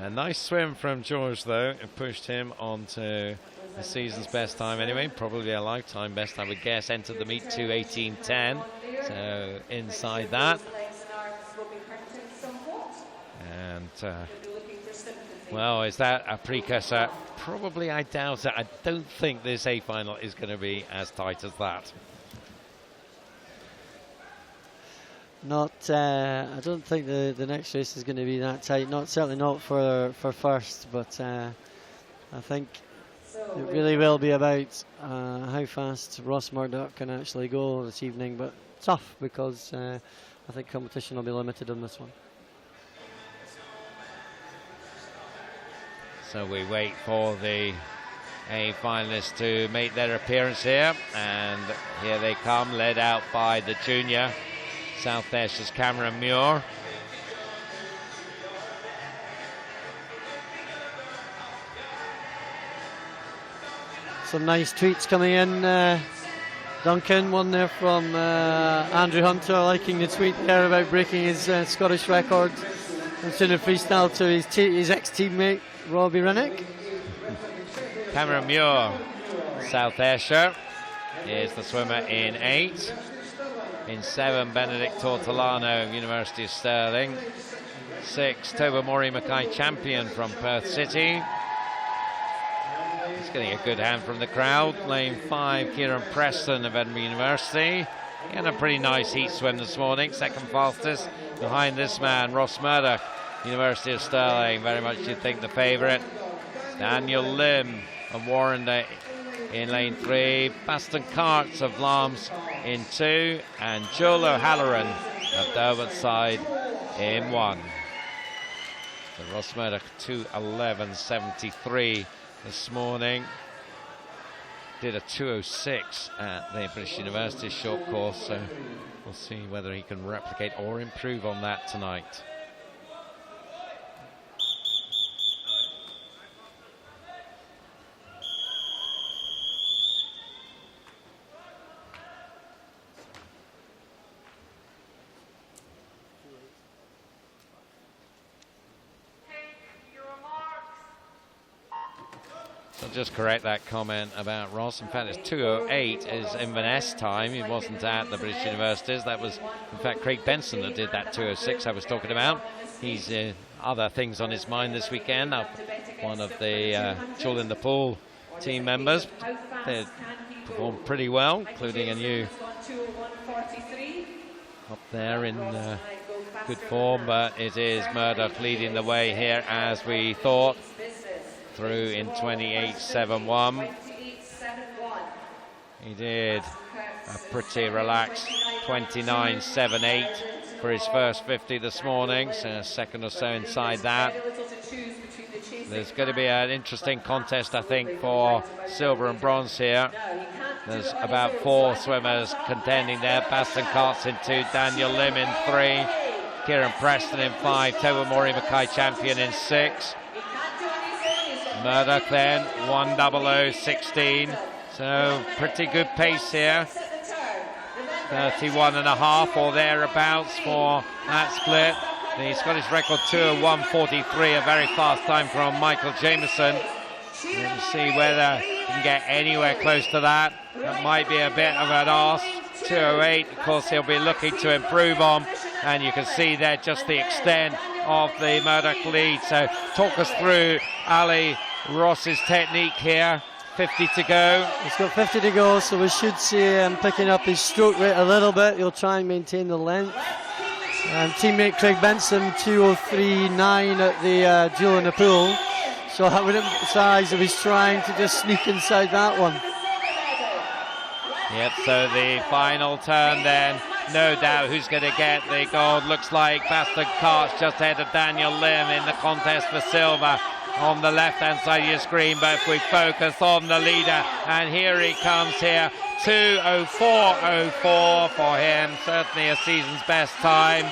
A nice swim from George, though. It pushed him onto the season's best time anyway. Probably a lifetime best, I would guess. Entered the meet 2:18.10. So inside that. And, well, is that a precursor? Probably, I doubt it. I don't think this A final is going to be as tight as that. I don't think the next race is going to be that tight. Certainly not for first, but I think it really will be about how fast Ross Murdoch can actually go this evening. But tough, because I think competition will be limited on this one. So we wait for the A finalists to make their appearance here, and here they come, led out by the junior South Ayrshire Cameron Muir. Some nice tweets coming in. Duncan, one there from Andrew Hunter, liking the tweet there about breaking his Scottish record in senior freestyle to his ex-teammate Robbie Rennick. Cameron Muir, South Ayrshire, is the swimmer in 8. In 7, Benedict Tortolano, University of Stirling. 6, Tobermory Mackay, champion from Perth City. He's getting a good hand from the crowd. Lane 5, Kieran Preston of Edinburgh University. He had a pretty nice heat swim this morning, second fastest. Behind this man, Ross Murdoch, University of Stirling, very much you'd think the favourite. Daniel Lim of Warrender in lane 3, Baston Carts of Lambs in 2, and Joel O'Halloran of Derwent in 1. So Ross Murdoch 2:11.73 this morning. Did a 2:06 at the British University short course, so we'll see whether he can replicate or improve on that tonight. I'll just correct that comment about Ross. In fact, it's 2:08 is Inverness time. He wasn't at the British Universities. That was, in fact, Craig Benson that did that 2:06 I was talking about. He's other things on his mind this weekend. One of the Jewel in the Pool team members. They performed pretty well, including a new up there in good form, but it is Murdoch leading the way here as we thought. Through in 28.71. He did a pretty relaxed 29.78 for his first 50 this morning, so a second or so inside that. There's going to be an interesting contest, I think, for silver and bronze here. There's about 4 swimmers contending there. Baston Carts in 2, Daniel Lim in 3, Kieran Preston in 5, Tobermory Mackay champion in 6. Murdoch then 1:00.16, so pretty good pace here. 31.5 or thereabouts for that split. The Scottish record 2:01.43, a very fast time from Michael Jameson. We'll see whether he can get anywhere close to that. That might be a bit of an ask. 2:08, of course, he'll be looking to improve on, and you can see there just the extent of the Murdoch lead. So talk us through Ali Ross's technique here. 50 to go. He's got 50 to go, so we should see him picking up his stroke rate a little bit. He'll try and maintain the length. Teammate Craig Benson, 2:03.9 at the duel in the pool. So I wouldn't be surprised if he's trying to just sneak inside that one. Yep, so the final turn then, no doubt who's going to get the gold. Looks like Bastard Karts just ahead of Daniel Lim in the contest for silver on the left-hand side of your screen, but if we focus on the leader, and here he comes here, 2:04.04 for him, certainly a season's best time.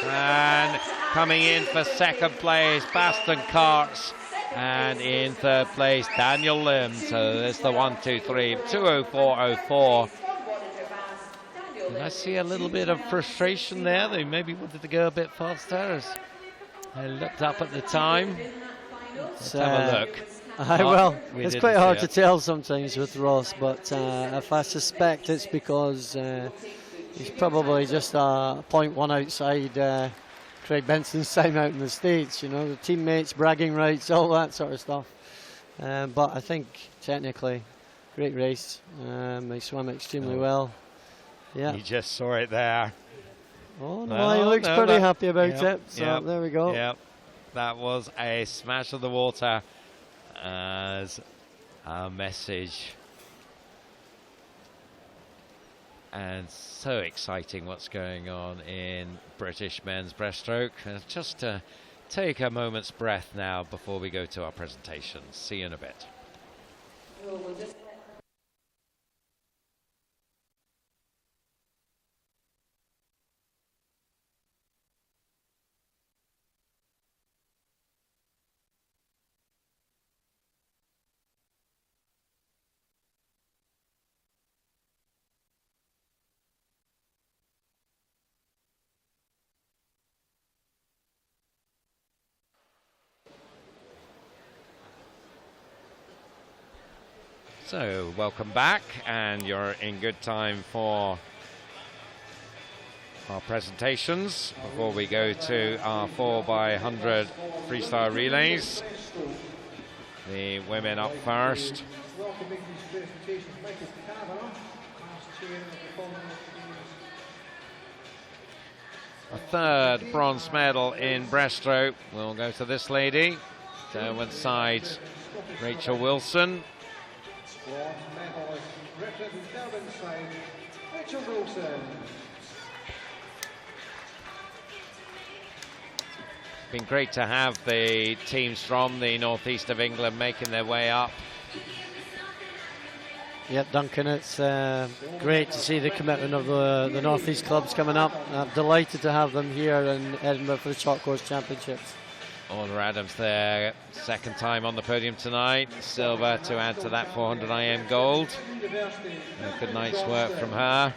And coming in for second place, Bastard Karts, and in third place, Daniel Lim. So there's the 1, 2, 3, 2:04.04. Did I see a little bit of frustration there? They maybe wanted to go a bit faster as I looked up at the time. Let's have a look. Well, it's quite hard to tell sometimes with Ross, but if I suspect it's because he's probably just a 0.1 outside Craig Benson's time out in the States, you know, the teammates, bragging rights, all that sort of stuff. But I think technically, great race. He swam extremely well. Yeah. You just saw it there. Oh no, he looks pretty happy about it. So there we go. Yep. That was a smash of the water as a message. And so exciting what's going on in British men's breaststroke. Just to take a moment's breath now before we go to our presentations. See you in a bit. So, welcome back, and you're in good time for our presentations before we go to our 4x100 freestyle relays. The women up first. A third bronze medal in breaststroke will go to this lady. Downward side, Rachel Wilson. Been great to have the teams from the northeast of England making their way up. Yep, Duncan, it's great to see the commitment of the northeast clubs coming up. I'm delighted to have them here in Edinburgh for the Short Course Championships. Orla Adams there, second time on the podium tonight. Silver to add to that 400 IM gold. A good night's work from her.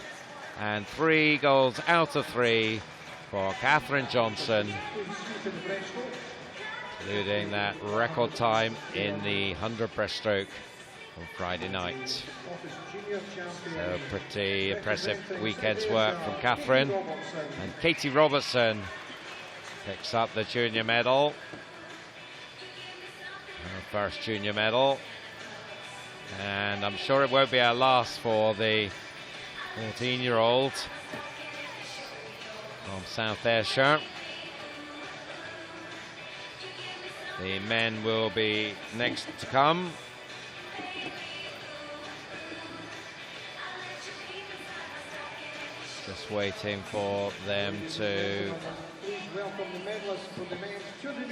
And 3 golds out of 3 for Catherine Johnson, including that record time in the 100 breaststroke on Friday night. So pretty impressive weekend's work from Catherine. And Katie Robertson picks up the junior medal. Her first junior medal. And I'm sure it won't be our last for the 14-year-old from South Ayrshire. The men will be next to come. Just waiting for them to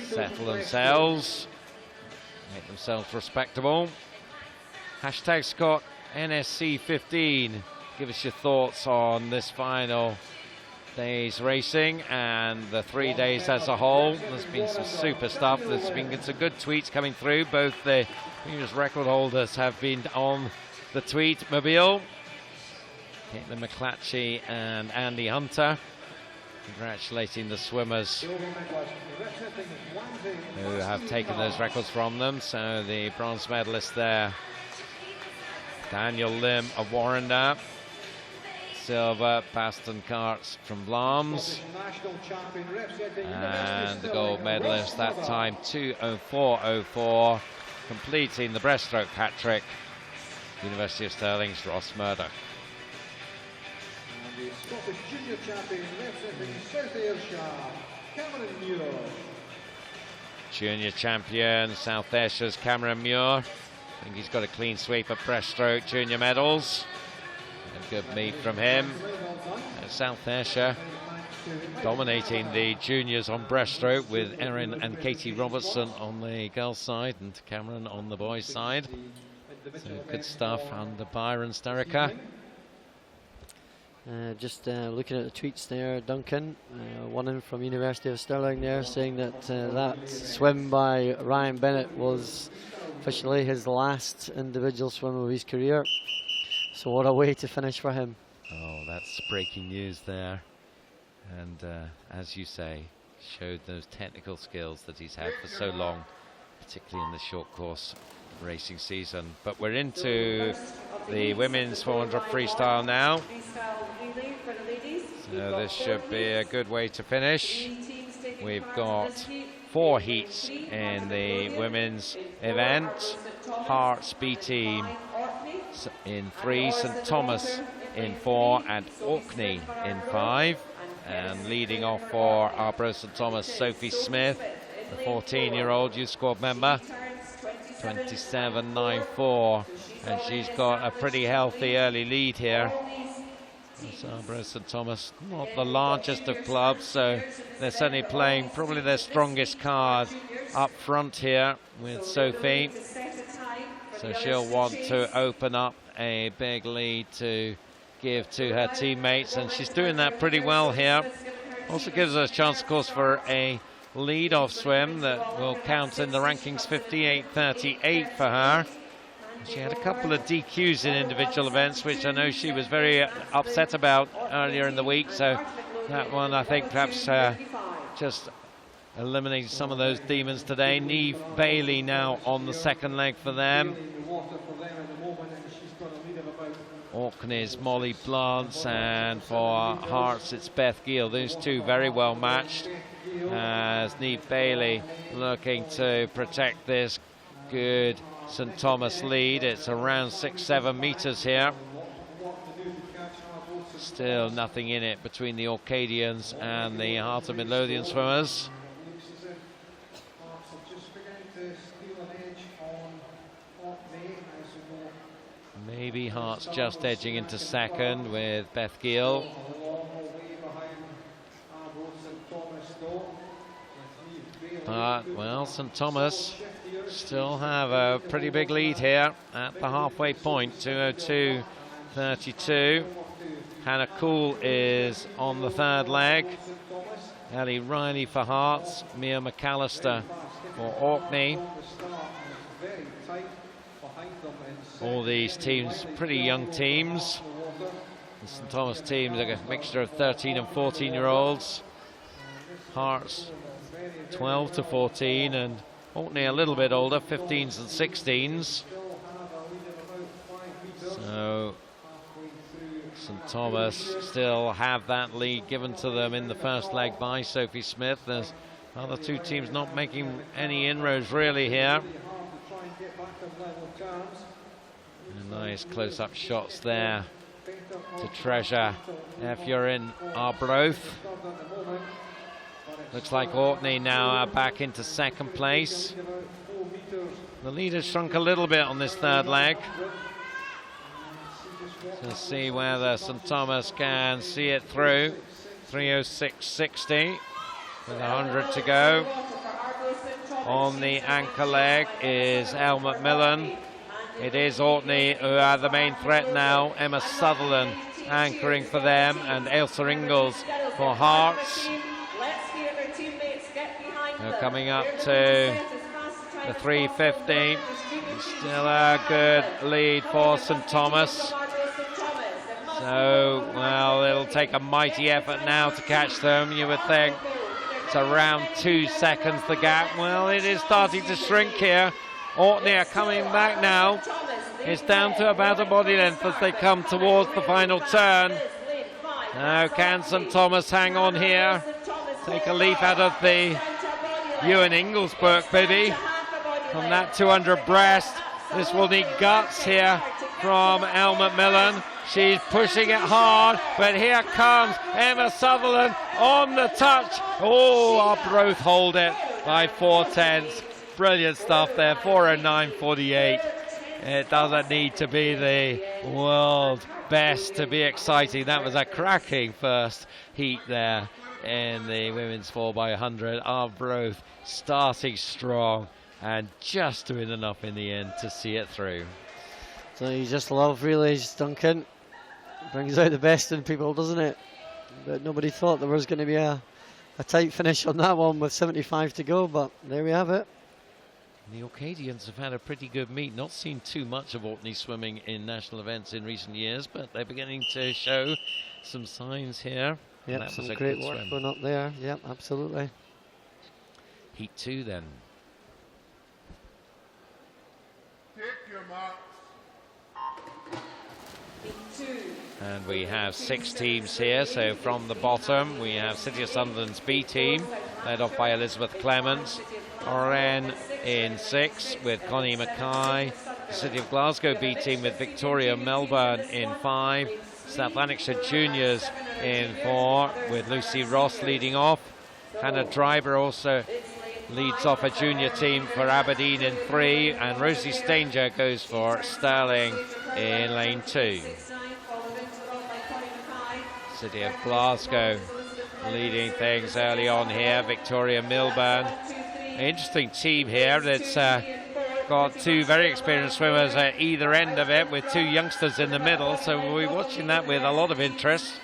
settle themselves, make themselves respectable. Hashtag Scott NSC15. Give us your thoughts on this final day's racing and the 3 days as a whole. There's been some super stuff. There's been some good tweets coming through. Both the previous record holders have been on the tweet mobile. Caitlin McClatchy and Andy Hunter congratulating the swimmers who have taken those records from them. So the bronze medalist there, Daniel Lim of Warrender. Silver, Baston Karts from Blams. And the gold medalist that time, 2:04.04, completing the breaststroke hat trick University of Stirling's Ross Murdoch. And the Scottish Junior Champion representing South Ayrshire, Cameron Muir. Junior champion, South Ayrshire's Cameron Muir. I think he's got a clean sweep of breaststroke junior medals. A good meet from him. South Ayrshire dominating the juniors on breaststroke, with Erin and Katie Robertson on the girls' side and Cameron on the boys' side. So good stuff under Byron Sterica. Just looking at the tweets there, Duncan, one in from University of Stirling there, saying that that swim by Ryan Bennett was officially his last individual swim of his career. So what a way to finish for him. Oh, that's breaking news there. And as you say, showed those technical skills that he's had for so long, particularly in the short course racing season. But we're into the women's 400 freestyle now. So this should be a good way to finish. We've got 4 heats in the women's event. Hearts B team in 3, St Thomas in 4, and Orkney in 5. And leading off for Arbroath St Thomas, Sophie Smith, the 14-year-old youth squad member, 27.94, and she's got a pretty healthy early lead here. So Arbroath St Thomas, not the largest of clubs, so they're certainly playing probably their strongest card up front here with Sophie. So she'll want to open up a big lead to give to her teammates, and she's doing that pretty well here. Also gives her a chance, of course, for a lead-off swim that will count in the rankings. 58.38 for her. She had a couple of DQs in individual events, which I know she was very upset about earlier in the week, so that one I think perhaps just eliminating some of those demons today. Niamh Bailey now on the second leg for them. Orkney's Molly Blance, and for Hearts it's Beth Gill. Those two very well matched, as Niamh Bailey looking to protect this good St Thomas lead. It's around 6-7 metres here. Still nothing in it between the Orcadians and the Heart of Midlothian swimmers. Maybe Hearts just edging into second with Beth Gill. But, well, St Thomas still have a pretty big lead here at the halfway point, 2:02.32. Hannah Cool is on the third leg. Ellie Riley for Hearts, Mia McAllister for Orkney. All these teams, pretty young teams. The St Thomas team is a mixture of 13 and 14-year-olds. Hearts 12 to 14, and Orkney a little bit older, 15s and 16s. So St Thomas still have that lead given to them in the first leg by Sophie Smith. There's other two teams not making any inroads really here. Nice close-up shots there to treasure if you're in Arbroath. Looks like Orkney now are back into second place. The lead has shrunk a little bit on this third leg. So see whether St Thomas can see it through. 3:06.60 with 100 to go. On the anchor leg is Elle McMillan. It is Orkney who are the main threat now. Emma Sutherland anchoring for them, and Ailsa Ingalls for Hearts. They're coming up to the 3:50. Still a good lead for St Thomas. So, well, it'll take a mighty effort now to catch them, you would think. It's around 2 seconds the gap. Well, it is starting to shrink here. Orkney are coming back now. It's down to about a body length as they come towards the final turn. Now can St Thomas hang on here? Take a leaf out of the Ewan Ingalls book, maybe. From that 200 breast. This will need guts here from Elle McMillan. She's pushing it hard, but here comes Emma Sutherland on the touch. Oh, Arbroath hold it by 4/10. Brilliant stuff there, 4:09.48. It doesn't need to be the world best to be exciting. That was a cracking first heat there in the women's 4x100. Arbroath starting strong and just doing enough in the end to see it through. So you just love relays, Duncan. Brings out the best in people, doesn't it? But nobody thought there was going to be a tight finish on that one with 75 to go, but there we have it. The Orcadians have had a pretty good meet. Not seen too much of Orkney swimming in national events in recent years, but they're beginning to show some signs here. Yep, some great work going up there. Yep, absolutely. Heat 2 then. Take your marks. And we have 6 teams here, so from the bottom we have City of Sunderland's B team, led off by Elizabeth Clements. Oren in 6 with Connie Mackay. City of Glasgow B team with Victoria Melbourne in 5. South Lanarkshire Juniors in 4 with Lucy Ross leading off. Hannah Driver also leads off a junior team for Aberdeen in 3, and Rosie Stanger goes for Stirling in lane 2. City of Glasgow leading things early on here. Victoria Milburn. Interesting team here that's got 2 very experienced swimmers at either end of it with 2 youngsters in the middle, so we'll be watching that with a lot of interest.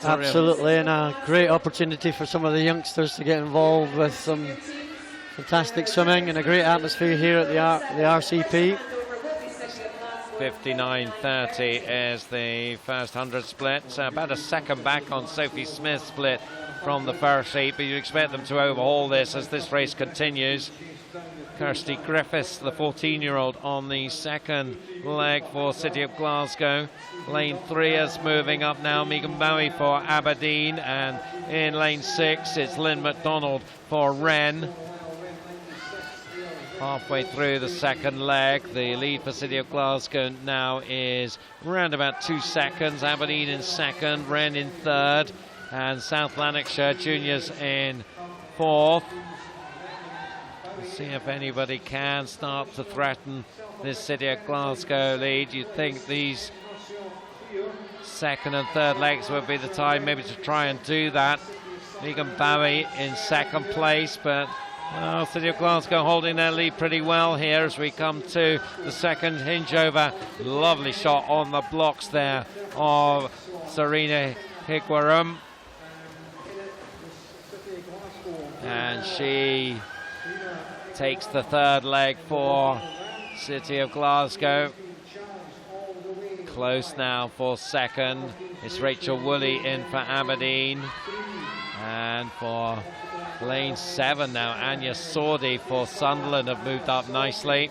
Absolutely, and a great opportunity for some of the youngsters to get involved with some fantastic swimming and a great atmosphere here at the RCP. 59.30 as the first 100 split. About a second back on Sophie Smith's split from the first heat, but you expect them to overhaul this as this race continues. Kirsty Griffiths, the 14-year-old, on the second leg for City of Glasgow. Lane 3 is moving up now. Megan Bowie for Aberdeen, and in lane 6 it's Lynn McDonald for Wren. Halfway through the second leg, the lead for City of Glasgow now is around about 2 seconds. Aberdeen in second, Wren in third, and South Lanarkshire Juniors in 4th. We'll see if anybody can start to threaten this City of Glasgow lead. You'd think these second and third legs would be the time maybe to try and do that. Megan Bowie in second place, but well, City of Glasgow holding their lead pretty well here as we come to the second hinge over. Lovely shot on the blocks there of Serena Higuarum. And she takes the third leg for City of Glasgow. Close now for second. It's Rachel Woolley in for Aberdeen. And for lane 7 now, Anya Sordi for Sunderland have moved up nicely.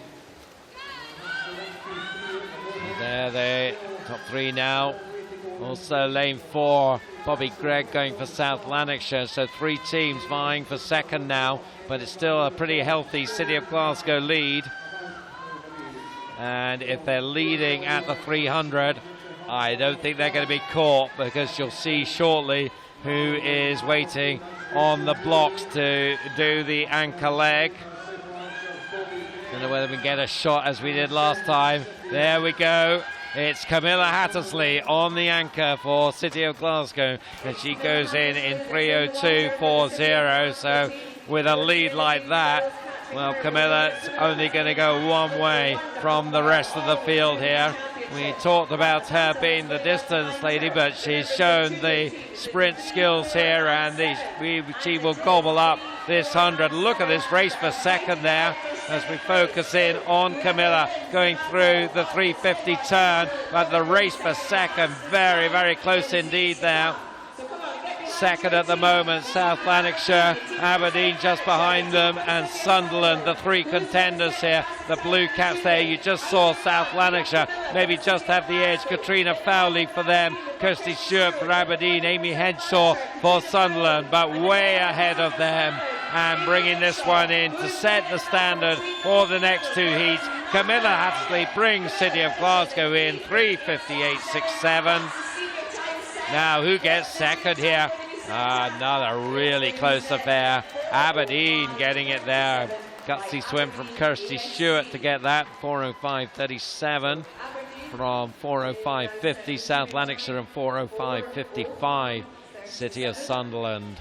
And there they top 3 now. Also lane 4, Bobby Gregg going for South Lanarkshire. So 3 teams vying for second now, but it's still a pretty healthy City of Glasgow lead. And if they're leading at the 300, I don't think they're going to be caught, because you'll see shortly who is waiting on the blocks to do the anchor leg. Don't know whether we can get a shot as we did last time. There we go. It's Camilla Hattersley on the anchor for City of Glasgow, and she goes in 3:02.40. So with a lead like that, well, Camilla's only going to go one way from the rest of the field here. We talked about her being the distance lady, but she's shown the sprint skills here, and she will gobble up this 100. Look at this race for second there as we focus in on Camilla going through the 350 turn, but the race for second, very, very close indeed there. Second at the moment, South Lanarkshire, Aberdeen just behind them, and Sunderland, the 3 contenders here. The blue caps there, you just saw South Lanarkshire maybe just have the edge. Katrina Fowley for them, Kirsty Stewart for Aberdeen, Amy Henshaw for Sunderland, but way ahead of them and bringing this one in to set the standard for the next 2 heats. Camilla Hattersley brings City of Glasgow in 3:58.67. Now who gets second here? Another really close affair. Aberdeen getting it there. Gutsy swim from Kirsty Stewart to get that. 4:05.37 from 4:05.50. South Lanarkshire and 4:05.55. City of Sunderland.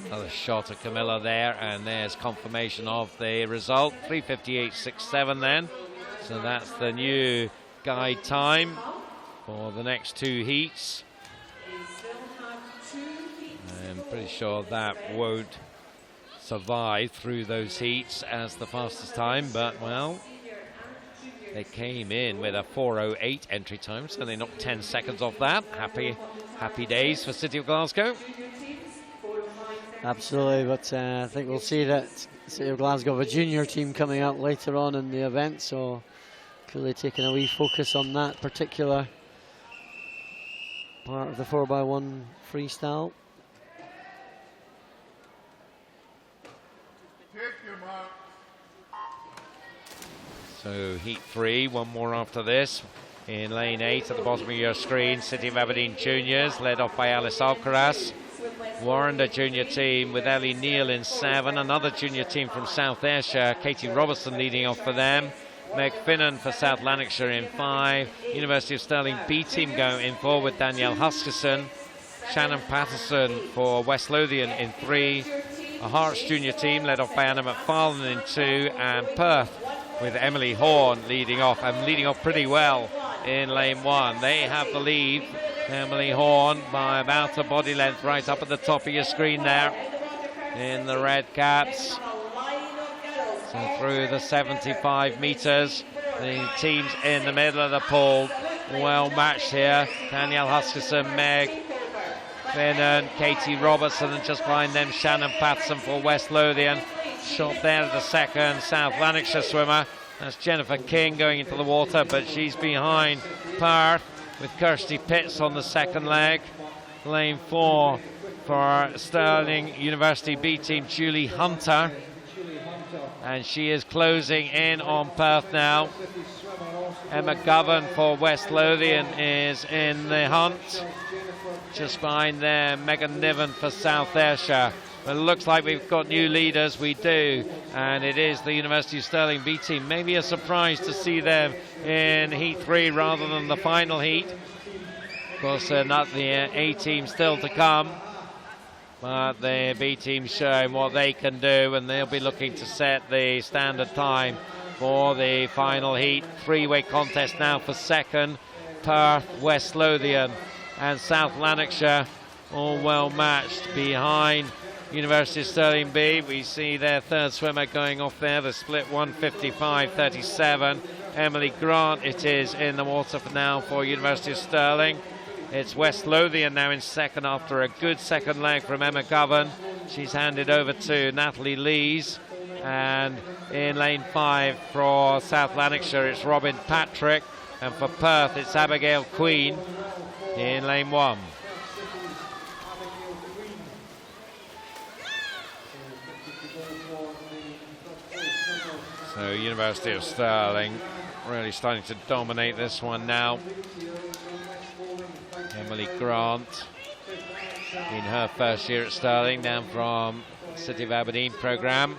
Another shot at Camilla there, and there's confirmation of the result. 3:58.67 then. So that's the new guide time for the next two heats. I'm pretty sure that won't survive through those heats as the fastest time, but well, they came in with a 4:08 entry time, so they knocked 10 seconds off that. Happy days for City of Glasgow. Absolutely, but I think we'll see that City of Glasgow have a junior team coming out later on in the event, so clearly taking a wee focus on that particular part of the 4x1 freestyle. So heat 3, one more after this. In lane 8 at the bottom of your screen, City of Aberdeen Juniors, led off by Alice Alcaraz. Warrender junior team with Ellie Neal in 7. Another junior team from South Ayrshire, Katie Robertson leading off for them. Meg Finnan for South Lanarkshire in 5. University of Stirling B team going in 4 with Danielle Huskisson. Shannon Patterson for West Lothian in 3. A Hearts junior team led off by Anna McFarlane in 2. And Perth with Emily Horn leading off, and leading off pretty well in lane 1. They have the lead, Emily Horn, by about a body length right up at the top of your screen there in the red caps. So through the 75 metres, the teams in the middle of the pool well matched here. Danielle Huskisson, Meg Finnan, Katie Robertson, and just behind them Shannon Patterson for West Lothian. Shot there at the second South Lanarkshire swimmer. That's Jennifer King going into the water, but she's behind Perth with Kirsty Pitts on the second leg. Lane 4 for Stirling University B team, Julie Hunter. And she is closing in on Perth now. Emma Govan for West Lothian is in the hunt. Just behind there, Megan Niven for South Ayrshire. But it looks like we've got new leaders, we do, and it is the University of Stirling B team. Maybe a surprise to see them in Heat 3 rather than the final heat. Of course, not the A team still to come, but the B team showing what they can do, and they'll be looking to set the standard time for the final heat. Three-way contest now for second. Perth, West Lothian and South Lanarkshire all well matched behind University of Stirling B. We see their third swimmer going off there, the split 1:55.37. Emily Grant it is in the water for now for University of Stirling. It's West Lothian now in second after a good second leg from Emma Govan. She's handed over to Natalie Lees. And in lane 5 for South Lanarkshire it's Robin Patrick. And for Perth it's Abigail Queen in lane 1. So University of Stirling really starting to dominate this one now. Emily Grant in her first year at Stirling, down from City of Aberdeen programme.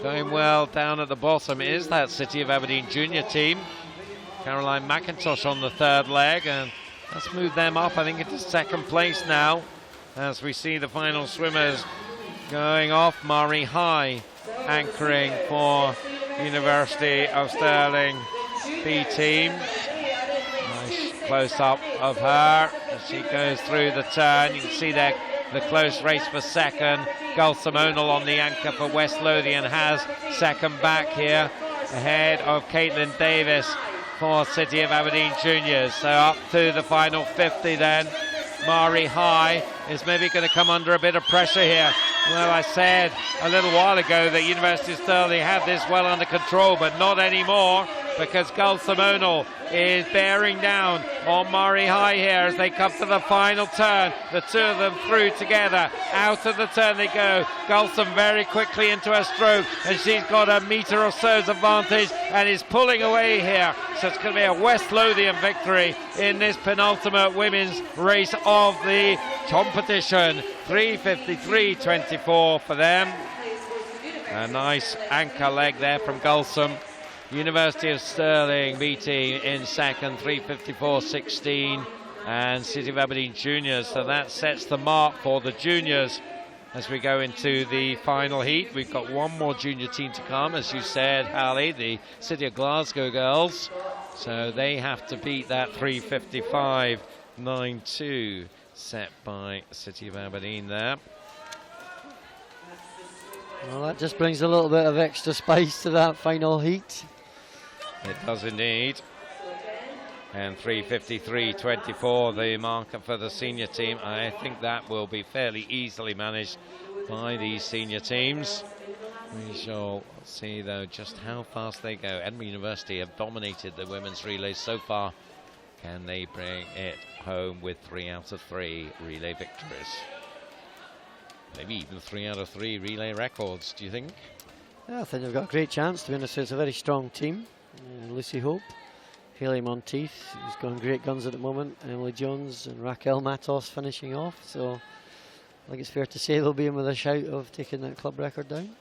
Going well down at the bottom is that City of Aberdeen junior team. Caroline McIntosh on the third leg, and let's move them up, I think, into second place now as we see the final swimmers going off. Mari High anchoring for University of Stirling B team. Nice close-up of her as she goes through the turn. You can see there the close race for second. Gull Simonal on the anchor for West Lothian has second back here, ahead of Caitlin Davis for City of Aberdeen Juniors. So up to the final 50 then. Mari High is maybe going to come under a bit of pressure here. Well, I said a little while ago that University of Stirling had this well under control, but not anymore. because Gulsamonal is bearing down on Murray High here as they come to the final turn. The two of them through together. Out of the turn they go. Gulsam very quickly into her stroke, and she's got a metre or so's advantage and is pulling away here. So it's going to be a West Lothian victory in this penultimate women's race of the competition. 3:53.24 for them. A nice anchor leg there from Gulsam. University of Stirling B team in second, 3:54.16, and City of Aberdeen juniors. So that sets the mark for the juniors as we go into the final heat. We've got one more junior team to come, as you said, Hallie, the City of Glasgow girls. So they have to beat that 3:55.92 set by City of Aberdeen there. Well, that just brings a little bit of extra spice to that final heat. It does indeed. And 3:53.24 the marker for the senior team. I think that will be fairly easily managed by these senior teams. We shall see though just how fast they go. Edinburgh University have dominated the women's relays so far. Can they bring it home with 3 out of 3 relay victories? Maybe even 3 out of 3 relay records, do you think? Yeah, I think they've got a great chance, to be honest. It's a very strong team. Lucy Hope, Hayley Monteith, who's going great guns at the moment, Emily Jones and Raquel Matos finishing off. So I think it's fair to say they'll be in with a shout of taking that club record down.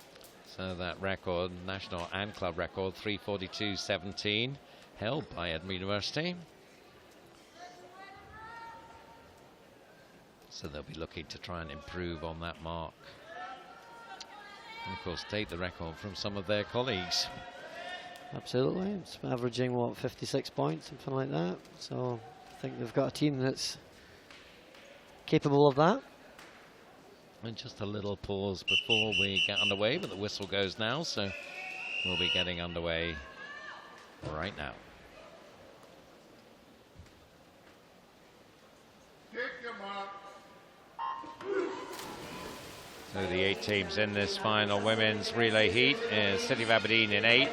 So that record, national and club record, 3:42.17, held by Edinburgh University. So they'll be looking to try and improve on that mark. And of course take the record from some of their colleagues. Absolutely. It's averaging, what, 56 points, something like that. So I think they've got a team that's capable of that. And just a little pause before we get underway, but the whistle goes now, so we'll be getting underway right now. So the 8 teams in this final women's relay heat is City of Aberdeen in 8,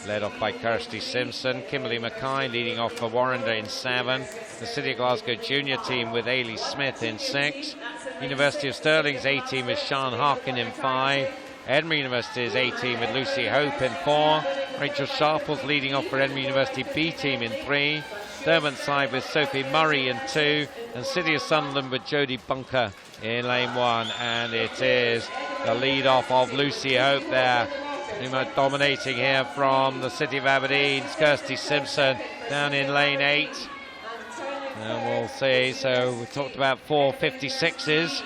led off by Kirsty Simpson. Kimberly Mackay leading off for Warrender in 7. The City of Glasgow junior team with Ailey Smith in 6. University of Stirling's A team with Sian Harkin in 5. Edinburgh University's A team with Lucy Hope in 4. Rachel Sharples leading off for Edinburgh University B team in 3. Derwent side with Sophie Murray in 2. And City of Sunderland with Jodie Bunker in lane 1. And it is the lead off of Lucy Hope there. Dominating here from the City of Aberdeen's Kirsty Simpson down in lane 8. And we'll see. So we talked about 4:56s.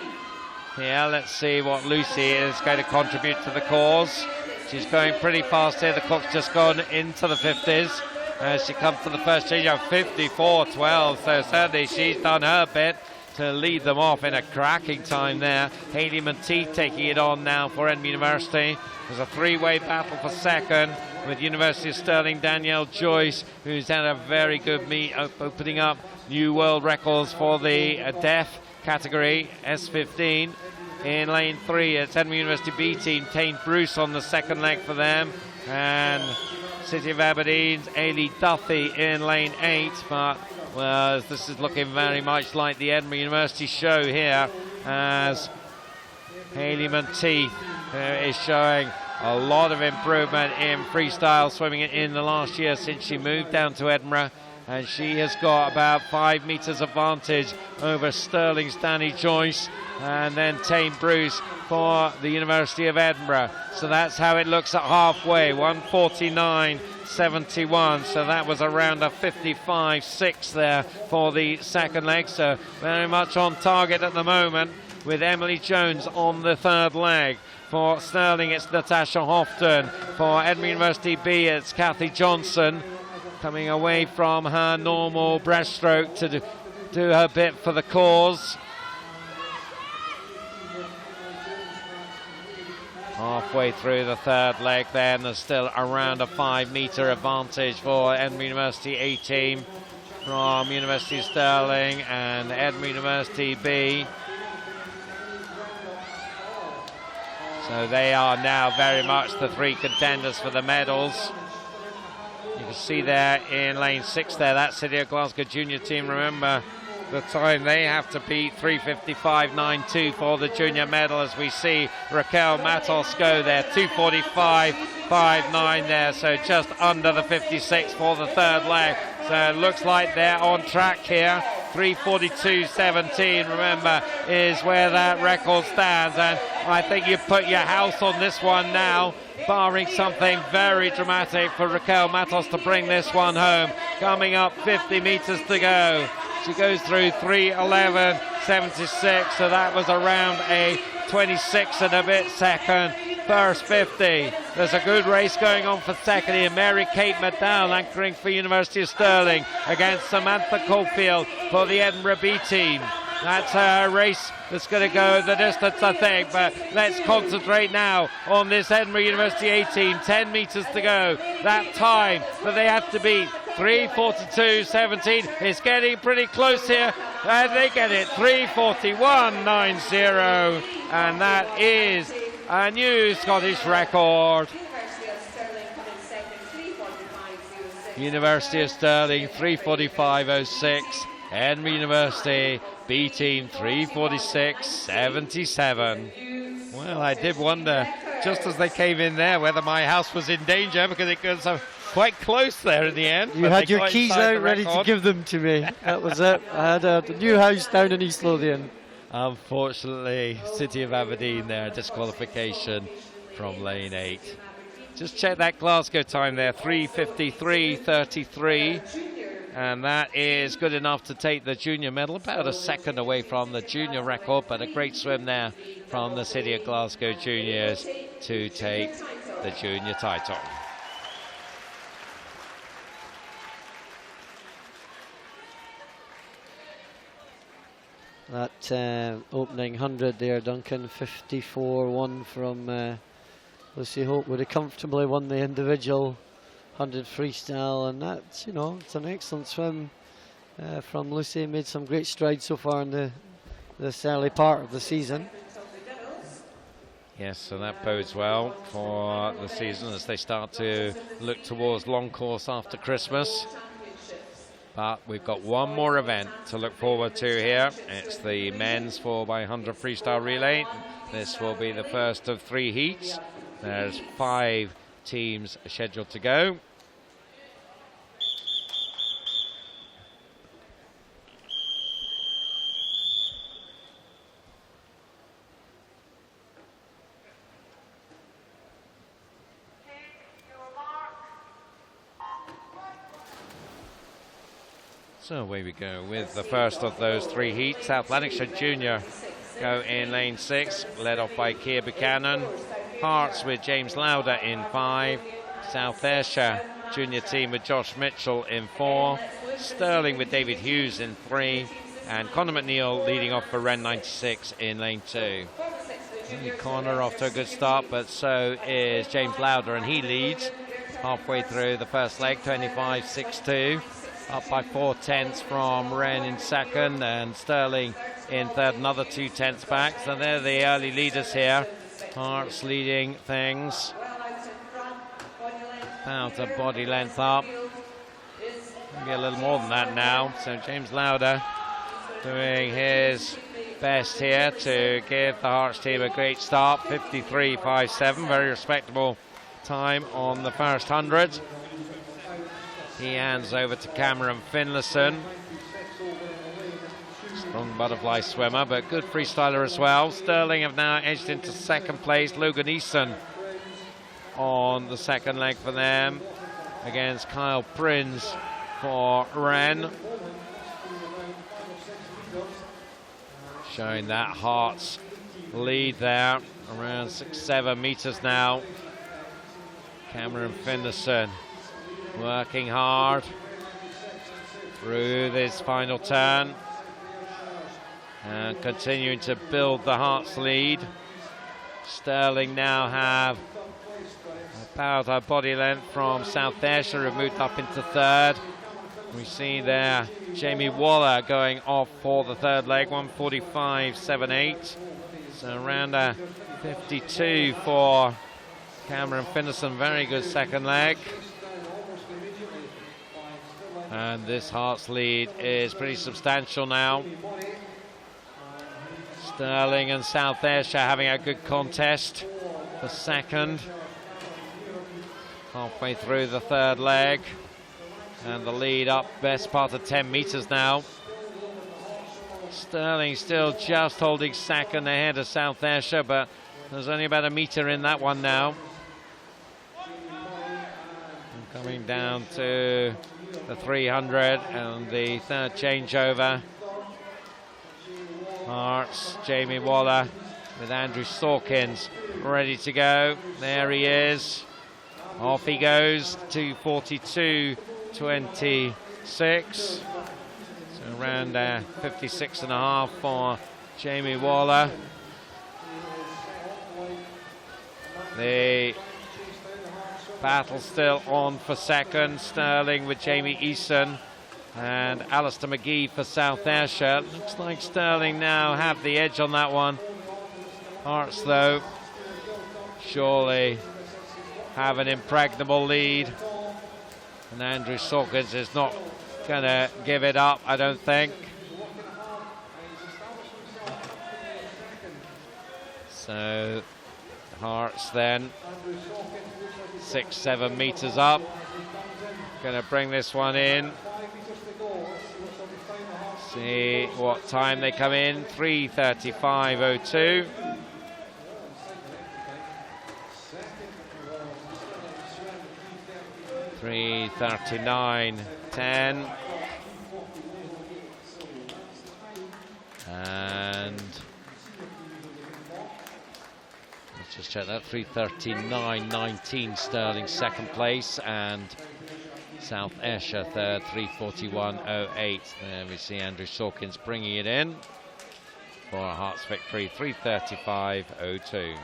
Yeah, let's see what Lucy is going to contribute to the cause. She's going pretty fast here. The clock's just gone into the 50s. As she comes to the first change of 54.12. So certainly she's done her bit to lead them off in a cracking time there. Hayley Monteith taking it on now for Edinburgh University. There's a 3-way battle for second with University of Stirling Danielle Joyce, who's had a very good meet, opening up new world records for the deaf category, S15. In lane 3, it's Edinburgh University B team, Tane Bruce on the second leg for them. And City of Aberdeen's Ailey Duffy in lane 8, but well, this is looking very much like the Edinburgh University show here, as Hayley Monteith is showing a lot of improvement in freestyle swimming in the last year since she moved down to Edinburgh, and she has got about 5 meters advantage over Stirling's Danny Joyce and then Tane Bruce for the University of Edinburgh. So that's how it looks at halfway, 1:49.71. So that was around a 55.6 there for the second leg. So very much on target at the moment with Emily Jones on the third leg. For Stirling, it's Natasha Houghton. For Edinburgh University B, it's Kathy Johnson, coming away from her normal breaststroke to do her bit for the cause. Halfway through the third leg then, there's still around a 5 meter advantage for Edinburgh University A team from University of Stirling and Edinburgh University B. So they are now very much the 3 contenders for the medals. You can see there in lane 6 there, that City of Glasgow junior team. Remember the time they have to beat, 3:55.92 for the junior medal, as we see Raquel Matos go there, 2:45.59 there, so just under the 56 for the third leg. So it looks like they're on track here. 3:42.17, remember, is where that record stands, and I think you put your house on this one now, barring something very dramatic for Raquel Matos to bring this one home. Coming up 50 meters to go. She goes through 3:11.76, so that was around a 26 and a bit second first 50. There's a good race going on for second here. Mary-Kate McDowell anchoring for University of Stirling against Samantha Caulfield for the Edinburgh B team. That's a race that's going to go the distance, I think, but let's concentrate now on this Edinburgh University A team. 10 meters to go. That time that they have to beat, 3:42.17. It's getting pretty close here, and they get it, 3:41.90, and that is a new Scottish record. University of Stirling 3:45.06. Edinburgh University B team 3:46.77. Well, I did wonder just as they came in there whether my house was in danger, because it goes quite close there in the end. You had your keys out ready to give them to me. That was it. I had a new house down in East Lothian. Unfortunately, City of Aberdeen there, disqualification from lane 8. Just check that Glasgow time there, 3:53.33. And that is good enough to take the junior medal, about a second away from the junior record, but a great swim there from the City of Glasgow juniors to take the junior title. That opening 100 there, Duncan, 54.1 from Lucy Hope, would have comfortably won the individual 100 freestyle, and that's, you know, it's an excellent swim from Lucy. Made some great strides so far in this early part of the season. Yes, so that bodes well for the season as they start to look towards long course after Christmas. But we've got one more event to look forward to here. It's the men's 4x100 freestyle relay. This will be the first of 3 heats. There's 5 teams scheduled to go. So away we go with the first of those 3 heats. South Lanarkshire Junior go in lane 6, led off by Keir Buchanan. Hearts with James Lauder in 5. South Ayrshire Junior team with Josh Mitchell in 4. Stirling with David Hughes in 3. And Conor McNeil leading off for Ren 96 in lane 2. Conor off to a good start, but so is James Lauder, and he leads halfway through the first leg, 25.62. Up by 4/10 from Wren in second, and Stirling in third, another 2/10 back. So they're the early leaders here. Hearts leading things about a body length up. Maybe a little more than that now. So James Lauder doing his best here to give the Hearts team a great start. 53.57, very respectable time on the first 100. He hands over to Cameron Finlayson. Strong butterfly swimmer, but good freestyler as well. Stirling have now edged into second place. Logan Eason on the second leg for them against Kyle Prinz for Wren. Showing that Hearts lead there, around 6-7 meters now. Cameron Finlayson working hard through this final turn and continuing to build the Hearts lead. Stirling now have about a body length from South Ayrshire, who moved up into third. We see there Jamie Waller going off for the third leg, 1:45.78. So around a 52 for Cameron Finlayson. Very good second leg. And this Hearts lead is pretty substantial now. Sterling and South Ayrshire having a good contest for second. Halfway through the third leg. And the lead up best part of 10 metres now. Sterling still just holding second ahead of South Ayrshire, but there's only about a metre in that one now. And coming down to the 300 and the third changeover. Hearts, Jamie Waller with Andrew Sawkins ready to go. There he is. Off he goes, 2:42.26. So around 56.5 for Jamie Waller. The battle still on for second. Sterling with Jamie Eason and Alistair McGee for South Ayrshire. Looks like Sterling now have the edge on that one. Hearts, though, surely have an impregnable lead. And Andrew Sawkins is not going to give it up, I don't think. So Hearts then 6-7 metres up. Going to bring this one in. See what time they come in. 3:35.02. $3:39.10. And let's just check that. 3:39.19 Sterling second place, and South Ayrshire third, 3:41.08. There we see Andrew Sawkins bringing it in for a Hearts victory, 3:35.02.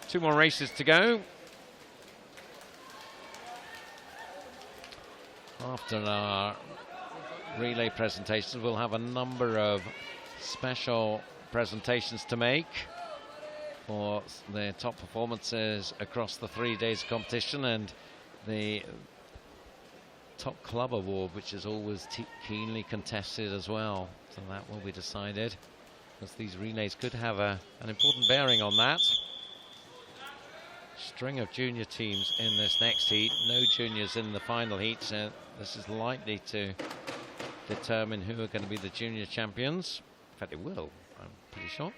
Two more races to go. After our relay presentations, we'll have a number of special presentations to make for their top performances across the 3 days competition, and the top club award, which is always keenly contested as well. So that will be decided, because these relays could have an important bearing on that. String of junior teams in this next heat. No juniors in the final heat, so this is likely to determine who are going to be the junior champions. In fact, it will, I'm pretty sure.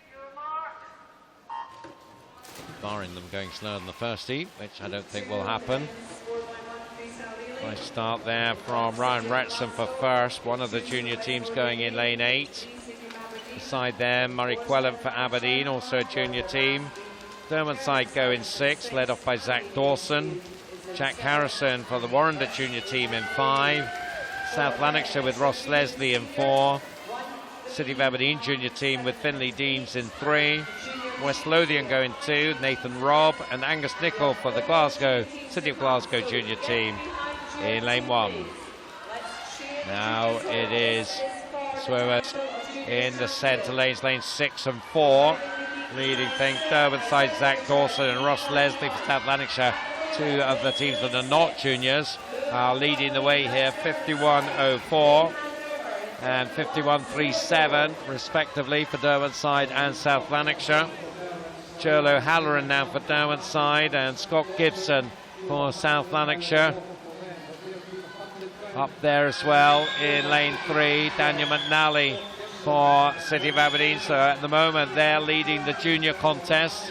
Barring them going slower than the first heat, which I don't think will happen. Nice start there from Ryan Wretson for first. One of the junior teams going in lane 8. Beside them, Murray Quellan for Aberdeen, also a junior team. Derwentsside go in 6, led off by Zach Dawson. Jack Harrison for the Warrender junior team in 5. South Lanarkshire with Ross Leslie in 4. City of Aberdeen junior team with Finlay Deems in 3. West Lothian go in 2, Nathan Robb and Angus Nichol for the City of Glasgow junior team in lane 1. Now it is swimmers in the centre lanes, lane 6 and 4. Leading things, Derwentsside, Zach Dawson and Ross Leslie for South Lanarkshire. Two of the teams that are not juniors are leading the way here, 51.04 and 51.37 respectively for Derwentsside and South Lanarkshire. Joel O'Halloran now for Derwentsside and Scott Gibson for South Lanarkshire. Up there as well in lane 3, Daniel McNally for City of Aberdeen. So at the moment they're leading the junior contest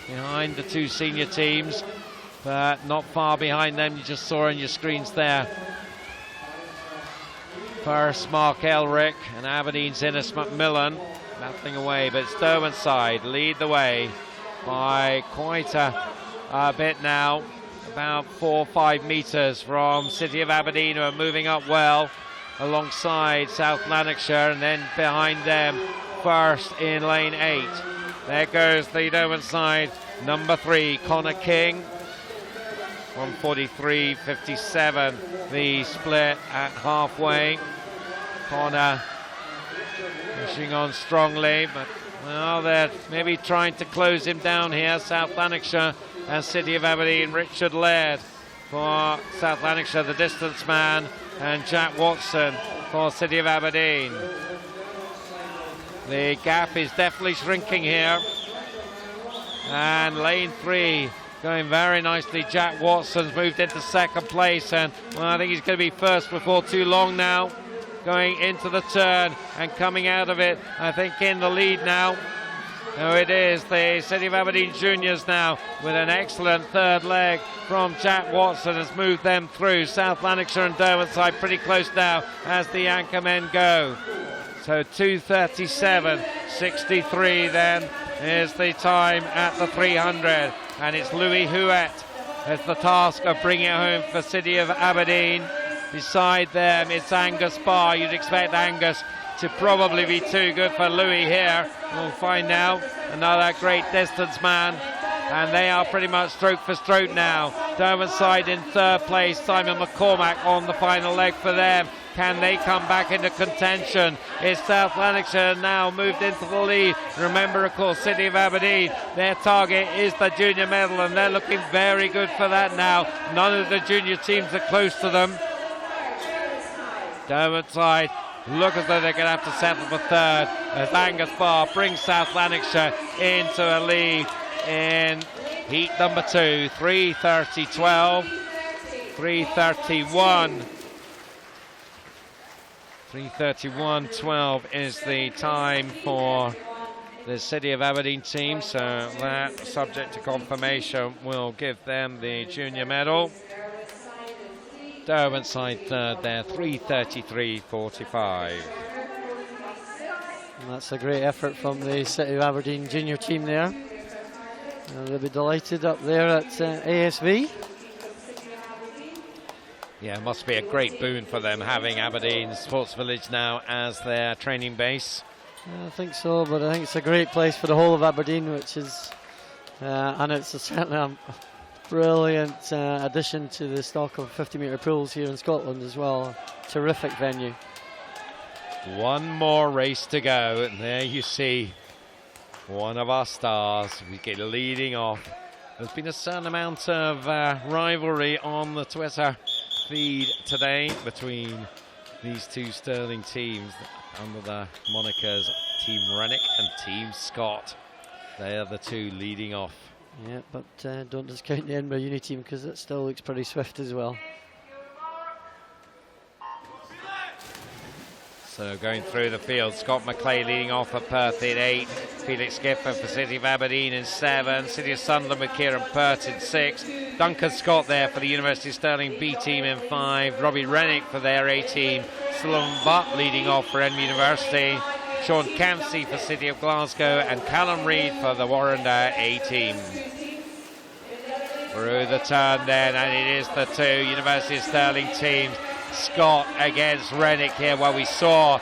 behind the two senior teams, but not far behind them. You just saw on your screens there. First Mark Elric and Aberdeen's Innes McMillan battling away, but it's Derwentsside lead the way by quite a bit now, about 4 or 5 metres from City of Aberdeen, who are moving up well alongside South Lanarkshire, and then behind them first in lane 8. There goes the Derwentsside number 3, Connor King. 1:43.57 the split at halfway. Connor pushing on strongly, but Well, they're maybe trying to close him down here. South Lanarkshire and City of Aberdeen. Richard Laird for South Lanarkshire, the distance man, and Jack Watson for City of Aberdeen. The gap is definitely shrinking here. And lane 3 going very nicely. Jack Watson's moved into second place, and well, I think he's going to be first before too long now. Going into the turn and coming out of it, I think in the lead now. No, it is the City of Aberdeen Juniors now with an excellent third leg from Jack Watson has moved them through. South Lanarkshire and Derwentshire pretty close now as the anchor men go. So 2:37.63 then is the time at the 300, and it's Louis Huet has the task of bringing it home for City of Aberdeen. Beside them, it's Angus Barr. You'd expect Angus to probably be too good for Louis here. We'll find out. Another great distance man. And they are pretty much stroke for stroke now. Derwentshire in third place. Simon McCormack on the final leg for them. Can they come back into contention? Is South Lanarkshire now moved into the lead? Remember, of course, City of Aberdeen, their target is the junior medal, and they're looking very good for that now. None of the junior teams are close to them. Derwentshire look as though they're going to have to settle for third as Angus Barr brings South Lanarkshire into a lead in heat number 2. 3:30.12, 3:31. 3:31.12 is the time for the City of Aberdeen team, so that, subject to confirmation, will give them the junior medal. Derwentshire third there, 3:33.45. That's a great effort from the City of Aberdeen junior team there. They'll be delighted up there at ASV. Yeah, it must be a great boon for them having Aberdeen Sports Village now as their training base. I think so, but I think it's a great place for the whole of Aberdeen, which is, and it's certainly a brilliant addition to the stock of 50-metre pools here in Scotland as well. Terrific venue. One more race to go, and there you see one of our stars. We get leading off. There's been a certain amount of rivalry on the Twitter feed today between these two Stirling teams under the monikers Team Rennick and Team Scott. They are the two leading off. Yeah, but don't discount the Edinburgh Uni team because it still looks pretty swift as well. So going through the field, Scott McClay leading off at Perth in 8. Felix Gifford for City of Aberdeen in 7. City of Sunderland with Kieran Pert in 6. Duncan Scott there for the University of Stirling B team in 5. Robbie Rennick for their A team. Sloan Butt leading off for Edinburgh University. Sean Campsey for City of Glasgow, and Callum Reid for the Warrender A team. Through the turn then, and it is the two University of Stirling teams. Scott against Rennick here, where we saw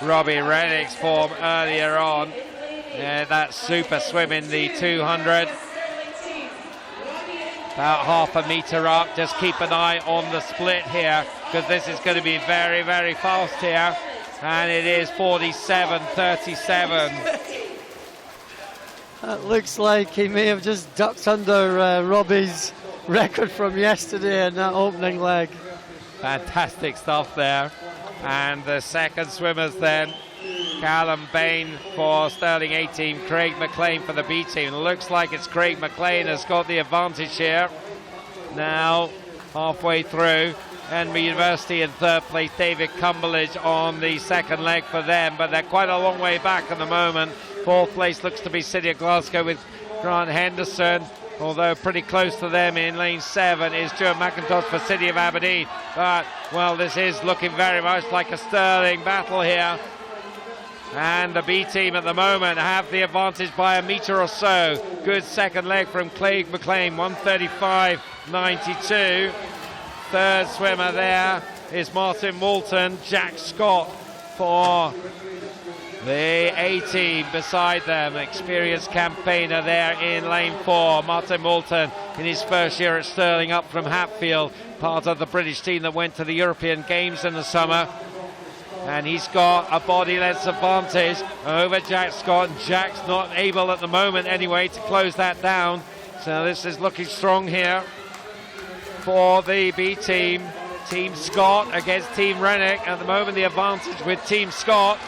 Robbie Rennick's form earlier on. That super swim in the 200. About half a metre up. Just keep an eye on the split here, because this is going to be very, very fast here. And it is 47.37. That looks like he may have just ducked under Robbie's record from yesterday in that opening leg. Fantastic stuff there. And the second swimmers then, Callum Bain for Stirling A team, Craig McLean for the B team. It looks like it's Craig McLean has got the advantage here. Now halfway through, Edinburgh University in third place, David Cumberledge on the second leg for them, but they're quite a long way back at the moment. Fourth place looks to be City of Glasgow with Grant Henderson, although pretty close to them in lane 7 is Stuart McIntosh for City of Aberdeen. But, well, this is looking very much like a Stirling battle here. And the B team at the moment have the advantage by a metre or so. Good second leg from Craig McLean, 1:35.92. Third swimmer there is Martin Moulton. Jack Scott for the A team beside them. Experienced campaigner there in lane 4. Martin Moulton in his first year at Stirling, up from Hatfield, part of the British team that went to the European Games in the summer. and he's got a body length advantage over Jack Scott. Jack's not able at the moment anyway to close that down, so this is looking strong here for the B team. Team Scott against Team Rennick. At the moment the advantage with Team Scott.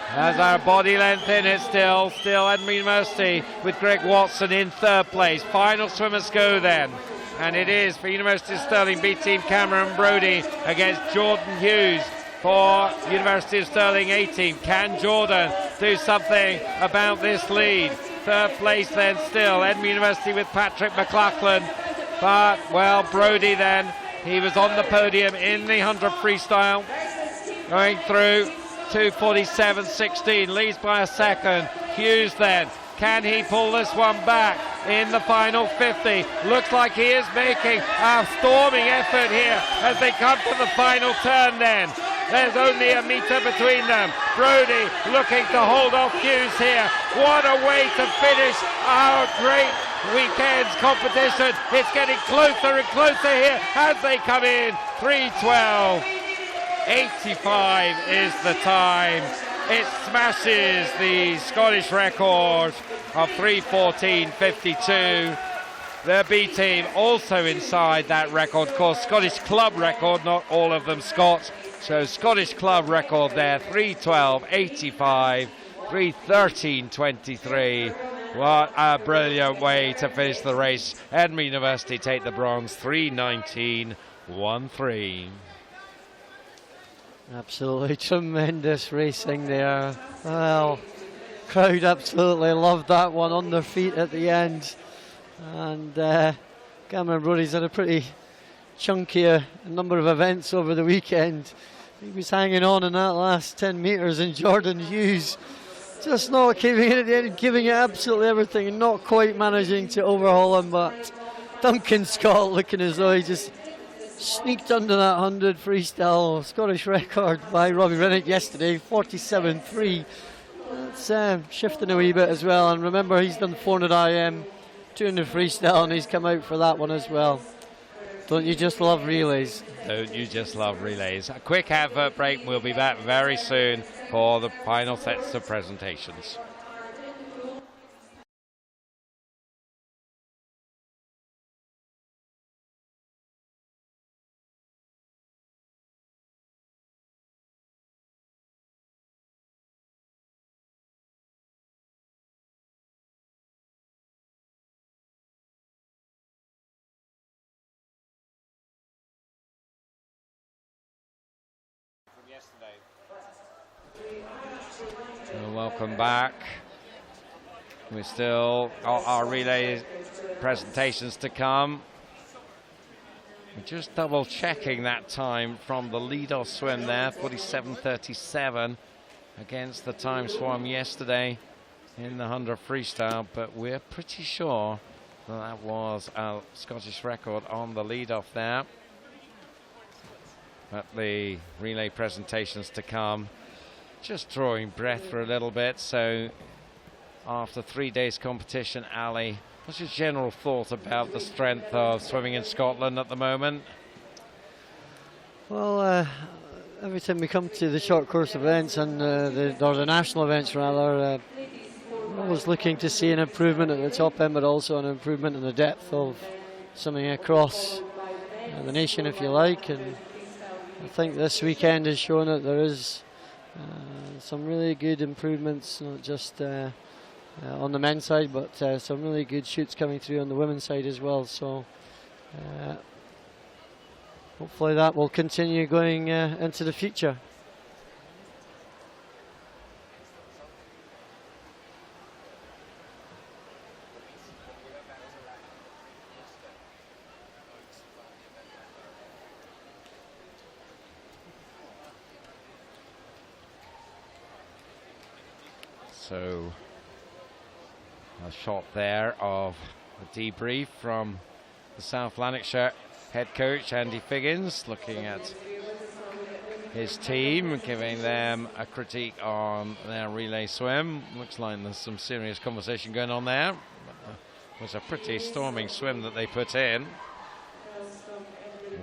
Has our body length in it still Edinburgh University with Greg Watson in third place. Final swimmers go then, and it is for University of Stirling B team Cameron Brodie against Jordan Hughes for University of Stirling A team. Can Jordan do something about this lead? Third place then still Edinburgh University with Patrick McLachlan, but well, Brodie then, he was on the podium in the 100 freestyle, going through 2:47.16, leads by a second. Hughes then, can he pull this one back in the final 50? Looks like he is making a storming effort here as they come to the final turn then. There's only a metre between them. Brodie looking to hold off Hughes here. What a way to finish our great weekend's competition. It's getting closer and closer here as they come in. 3:12.85 is the time. It smashes the Scottish record of 3:14.52. The B team also inside that record, of course, Scottish club record, not all of them Scots. So Scottish club record there, 3:12.85, 3:13.23. What a brilliant way to finish the race. Edinburgh University take the bronze, 3:19.13. Absolutely tremendous racing there. Well, crowd absolutely loved that one, on their feet at the end. And Cameron Brodie's had a pretty chunky number of events over the weekend. He was hanging on in that last 10 metres, and Jordan Hughes just not giving it at the end, giving it absolutely everything and not quite managing to overhaul him. But Duncan Scott looking as though he just sneaked under that 100 freestyle Scottish record by Robbie Rennick yesterday, 47.3. That's shifting a wee bit as well. And remember, he's done 400 IM, 200 freestyle, and he's come out for that one as well. Don't you just love relays? Don't you just love relays? A quick advert break. We'll be back very soon for the final sets of presentations. Welcome back. We're still got our relay presentations to come. We're just double checking that time from the lead-off swim there, 47.37 against the time swam yesterday in the 100 freestyle, but we're pretty sure that was a Scottish record on the lead-off there. But the relay presentations to come. Just drawing breath for a little bit. So after 3 days competition, Ali, what's your general thought about the strength of swimming in Scotland at the moment? Well, every time we come to the short course events and the national events rather, we're always looking to see an improvement at the top end, but also an improvement in the depth of swimming across the nation, if you like. And I think this weekend has shown that there is some really good improvements, not just on the men's side, but some really good shoots coming through on the women's side as well. So hopefully that will continue going into the future. So a shot there of a debrief from the South Lanarkshire head coach Andy Figgins, looking at his team, giving them a critique on their relay swim. Looks like there's some serious conversation going on there. It was a pretty storming swim that they put in,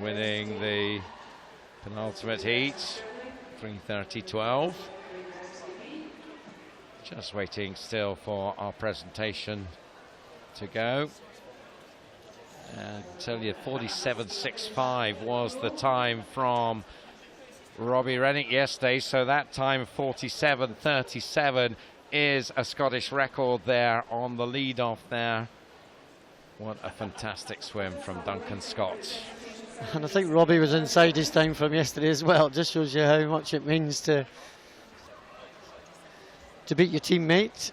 winning the penultimate heat 3:30.12. Just waiting still for our presentation to go. And I tell you, 47.65 was the time from Robbie Rennick yesterday, so that time 47.37 is a Scottish record there on the lead off there. What a fantastic swim from Duncan Scott. And I think Robbie was inside his time from yesterday as well. It just shows you how much it means to beat your teammate.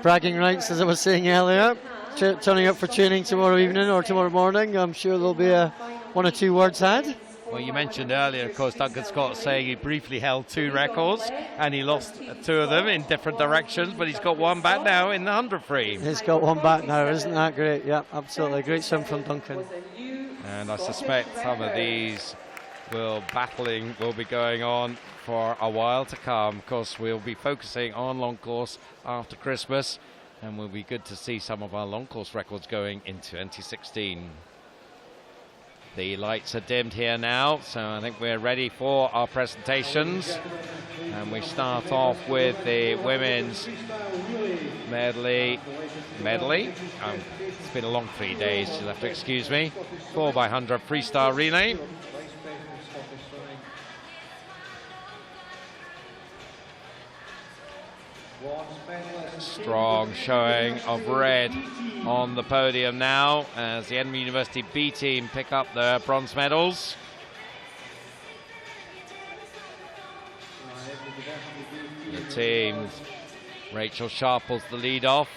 Bragging rights, as I was saying earlier. Turning up for training tomorrow evening or tomorrow morning, I'm sure there'll be one or two words had. Well, you mentioned earlier, of course, Duncan Scott saying he briefly held 2 records and he lost 2 of them in different directions, but he's got one back now in the 100 free. He's got one back now, isn't that great? Yeah, absolutely. Great swim from Duncan. And I suspect some of these will be going on for a while to come. Of course, we'll be focusing on long course after Christmas, and will be good to see some of our long course records going in 2016. The lights are dimmed here now, so I think we're ready for our presentations. And we start off with the women's medley. It's been a long 3 days, you'll have to excuse me. 4x100 freestyle relay. Strong showing of red on the podium now as the Edinburgh University B team pick up their bronze medals. The team, Rachel Sharple's the lead off.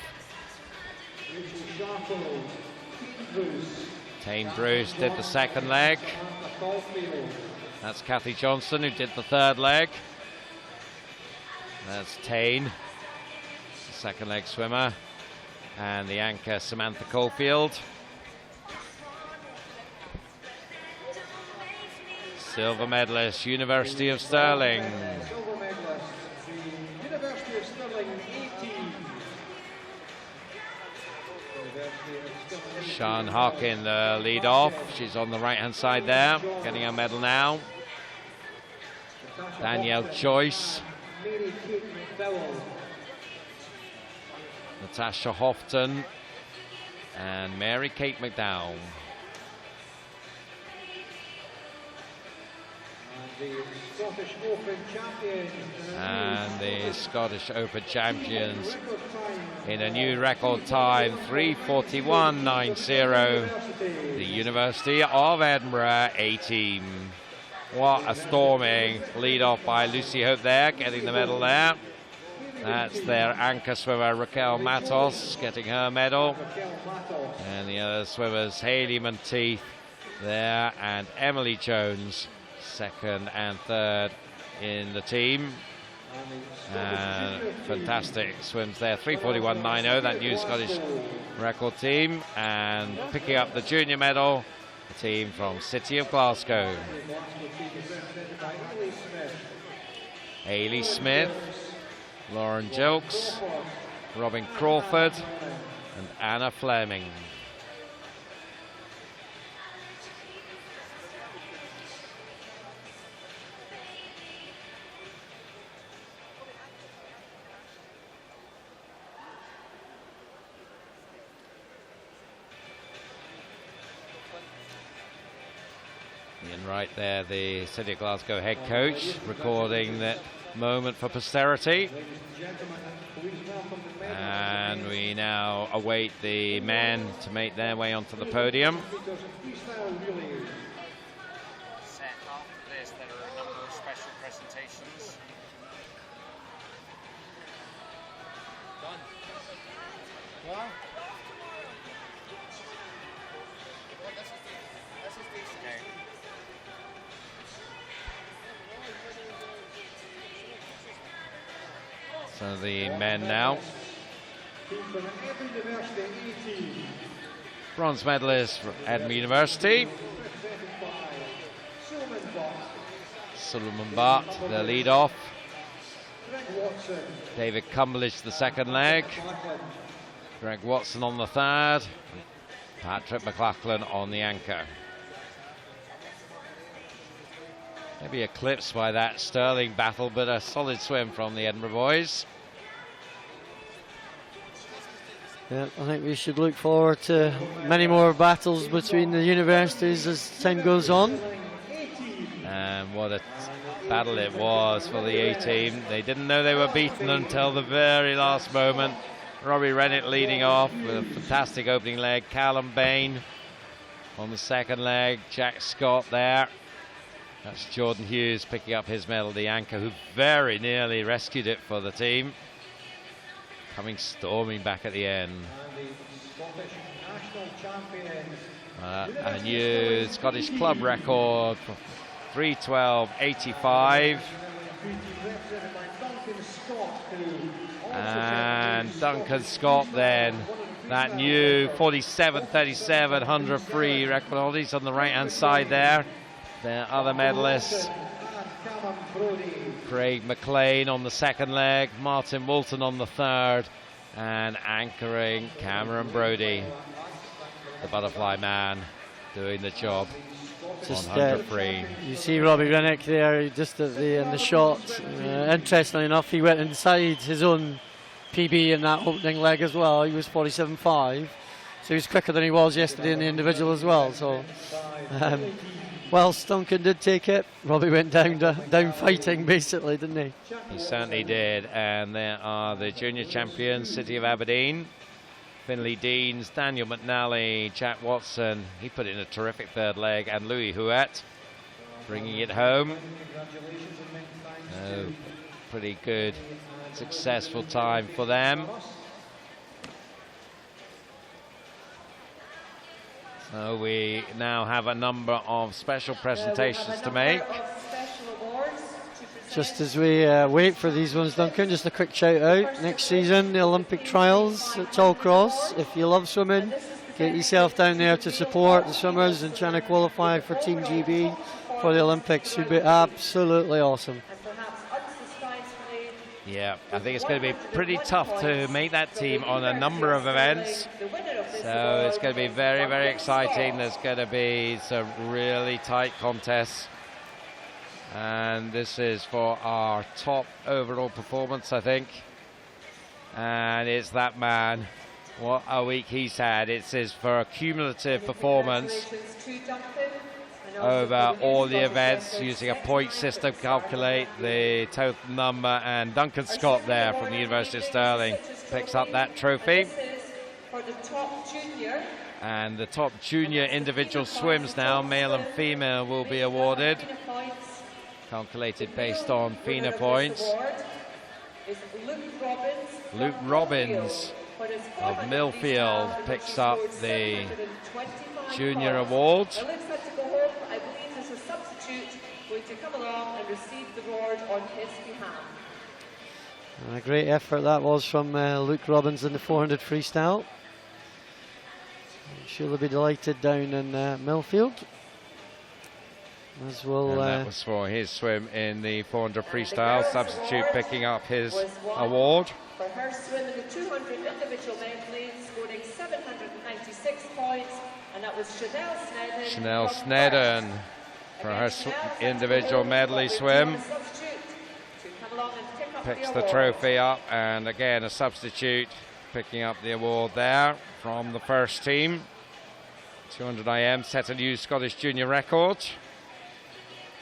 Tane Bruce did the second leg. That's Kathy Johnson who did the third leg. That's Tane, second leg swimmer, and the anchor Samantha Caulfield. Silver medalist, University of Stirling. Sian Harkin, the lead off. She's on the right hand side there, getting her medal now. Danielle Joyce. Natasha Houghton and Mary Kate McDowell. And the Scottish Open champions in a new record time, 3:41.90. The University of Edinburgh A team. What a storming lead off by Lucy Hope there, getting the medal there. That's their anchor swimmer Raquel Matos getting her medal. And the other swimmers, Hayley Monteith there and Emily Jones, second and third in the team. And fantastic swims there, 3:41.90, that new Scottish record team. And picking up the junior medal, the team from City of Glasgow. Hayley Smith, Lauren Jilks, Robin Crawford and Anna Fleming. Ian Wright there, the City of Glasgow head coach, recording that moment for posterity. And we now await the men to make their way onto the podium. Set after this, there are a number of special presentations. Done. What? Okay. So the men now. Bronze medalist from Edinburgh University. Solomon Bart, the lead off. David Cumberledge, the second leg. Greg Watson on the third. Patrick McLachlan on the anchor. Maybe eclipsed by that Sterling battle, but a solid swim from the Edinburgh boys. Yeah, I think we should look forward to many more battles between the universities as time goes on. And what a battle it was for the A team. They didn't know they were beaten until the very last moment. Robbie Rennick leading off with a fantastic opening leg. Callum Bain on the second leg. Jack Scott there. That's Jordan Hughes picking up his medal, the anchor who very nearly rescued it for the team. Coming storming back at the end. A new Scottish club record for 3:12.85. And Duncan Scott then, that new 47.37 100 free record. He's on the right hand side there. The other medalists, Craig McLean on the second leg, Martin Woolton on the third, and anchoring Cameron Brodie, the butterfly man, doing the job. Just 100 free. You see Robbie Rennick there, just at in the shot. Interestingly enough, he went inside his own PB in that opening leg as well. He was 47.5, so he was quicker than he was yesterday in the individual as well. So, whilst Duncan did take it, Robbie went down fighting basically, didn't he? He certainly did. And there are the junior champions, City of Aberdeen. Finlay Deans, Daniel McNally, Jack Watson, he put in a terrific third leg, and Louis Huet bringing it home. Pretty good, successful time for them. So we now have a number of special presentations to make. Just as we wait for these ones, Duncan, just a quick shout out. Next season, the Olympic trials at Tallcross. If you love swimming, get yourself down there to support the swimmers and trying to qualify for Team GB for the Olympics. Would be absolutely awesome. Yeah, I think it's going to be pretty tough to make that team on a number of events. So it's going to be very, very exciting. There's going to be some really tight contests. And this is for our top overall performance, I think. And it's that man. What a week he's had. It's his for a cumulative performance over all the events using a point system, calculate the total number. And Duncan Scott there from the University of Stirling picks up that trophy. And the top junior individual swims now, male and female, will be awarded. Calculated based on FINA points. Luke Robbins of Millfield picks up the junior award. A great effort that was from Luke Robbins in the 400 freestyle. I'm sure they'll be delighted down in Millfield. As well, and that was for his swim in the 400 freestyle. Substitute picking up his award. For her swim in the 200 individual medley, scoring 796 points, and that was Chanel Snedden for her individual medley swim. Picks the trophy up, and again a substitute picking up the award there from the first team. 200 IM set a new Scottish junior record.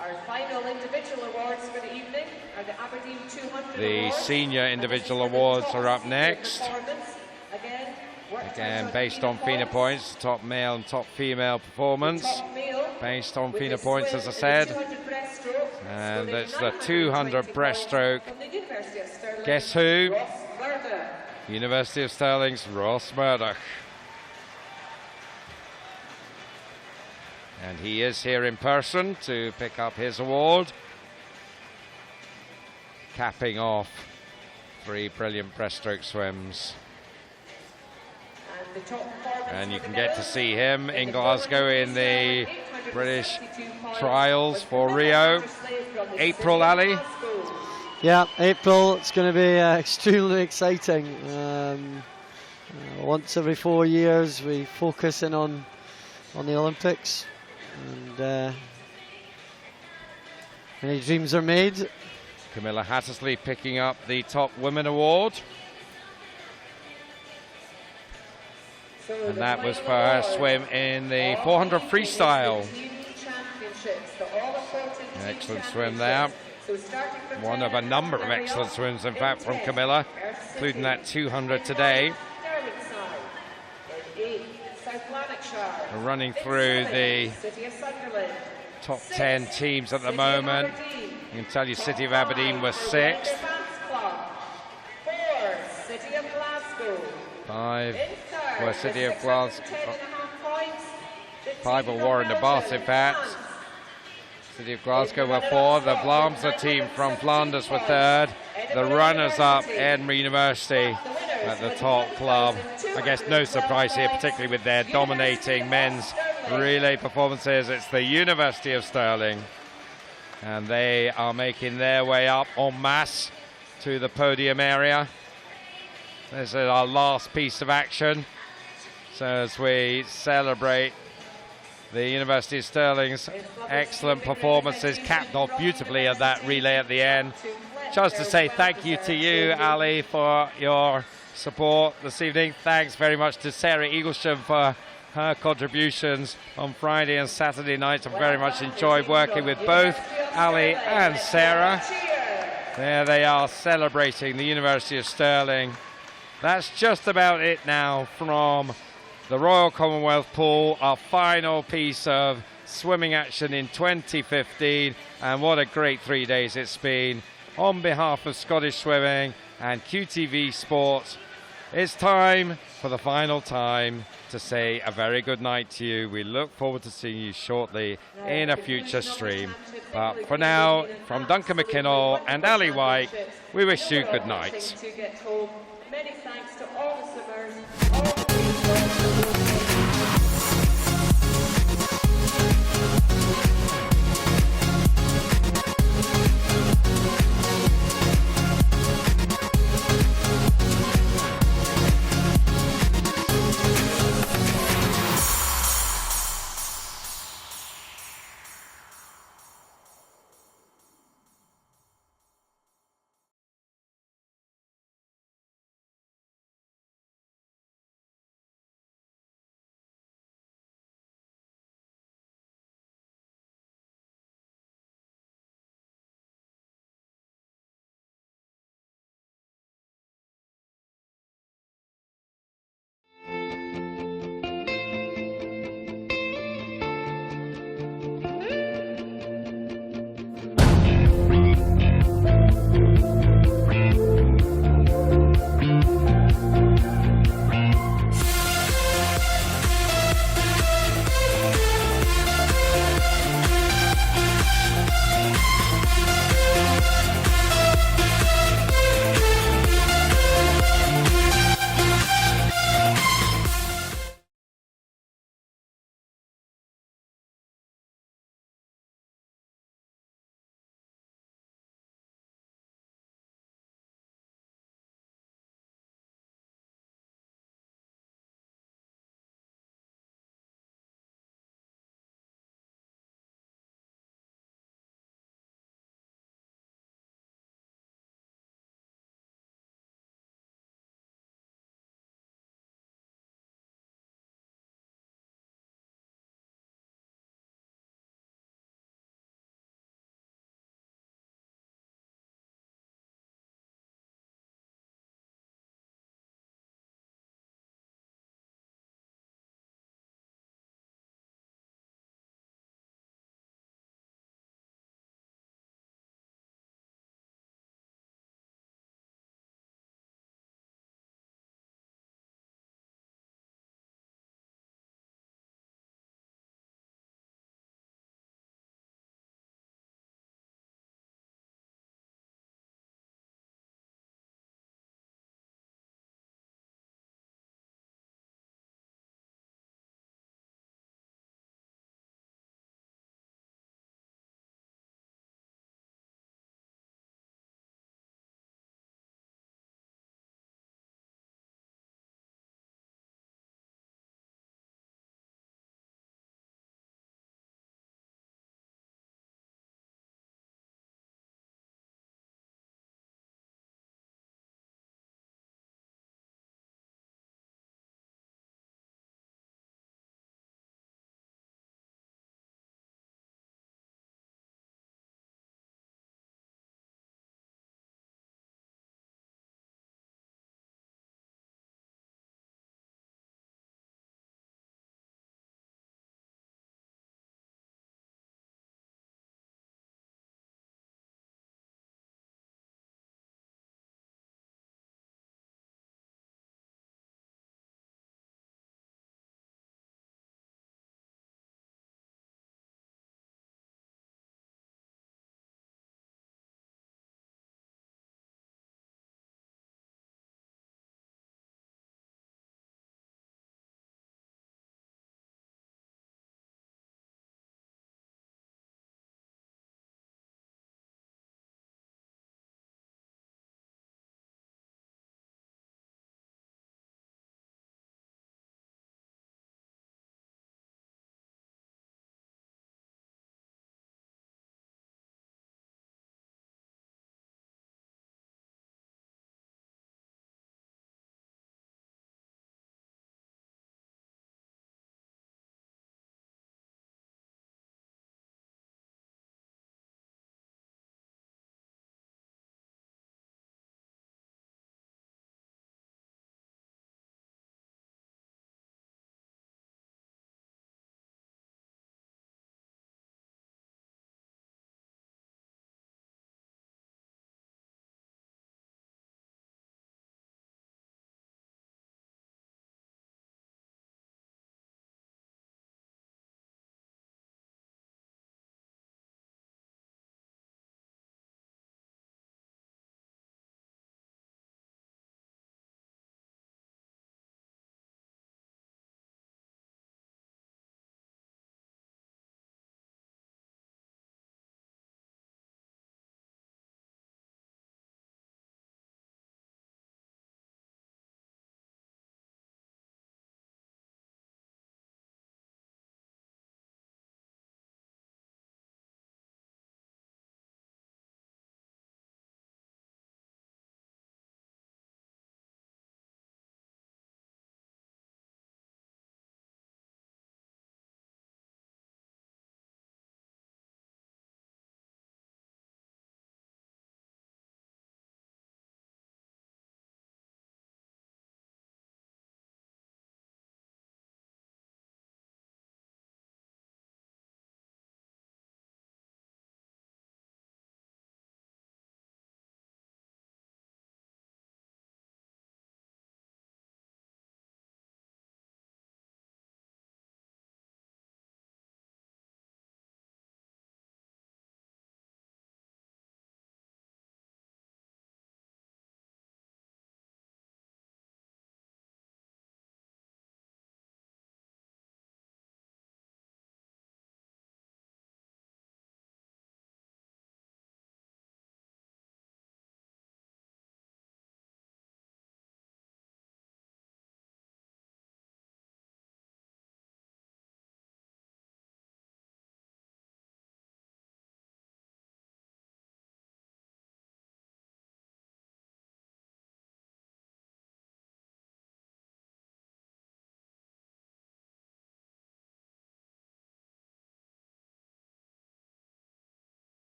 Our final individual awards for the evening are the Aberdeen 200 The awards. senior individual awards are up next. Again, based on FINA points, top male and top female performance. Based on FINA points, as I said. And it's the 200 breaststroke. Guess who? University of Stirling's Ross Murdoch. And he is here in person to pick up his award. Capping off 3 brilliant breaststroke swims. And you can get to see him in Glasgow in the British trials for Rio. April, Ali? Yeah, April, it's going to be extremely exciting. Once every 4 years we focus in on the Olympics. And Any dreams are made. Camilla Hattersley picking up the top women award. And that was for her swim in the 400 freestyle. Excellent swim there. One of a number of excellent swims, in fact, from Camilla, including that 200 today. We're running through the top 10 teams at the moment. I can tell you City of Aberdeen was 6th. 5 were City of Glasgow. 5 were Warren de Bath, in fact. City of Glasgow were 4. The Vlaamse team from Flanders were 3rd. The runners-up, Edinburgh University, at the top club. I guess no surprise here, particularly with their dominating men's relay performances. It's the University of Stirling, and they are making their way up en masse to the podium area. This is our last piece of action. So as we celebrate the University of Stirling's excellent performances, capped off beautifully at that relay at the end. Just to say thank you to you, Ali, for your support this evening. Thanks very much to Sarah Eaglesham for her contributions on Friday and Saturday nights. I've very much enjoyed working with both Ali and Sarah. There they are, celebrating the University of Stirling. That's just about it now from the Royal Commonwealth Pool, our final piece of swimming action in 2015, and what a great 3 days it's been. On behalf of Scottish Swimming and QTV Sports, it's time for the final time to say a very good night to you. We look forward to seeing you shortly in a future stream. But for now, from Duncan McKinnell and Ali White, we wish you good night. Many thanks to all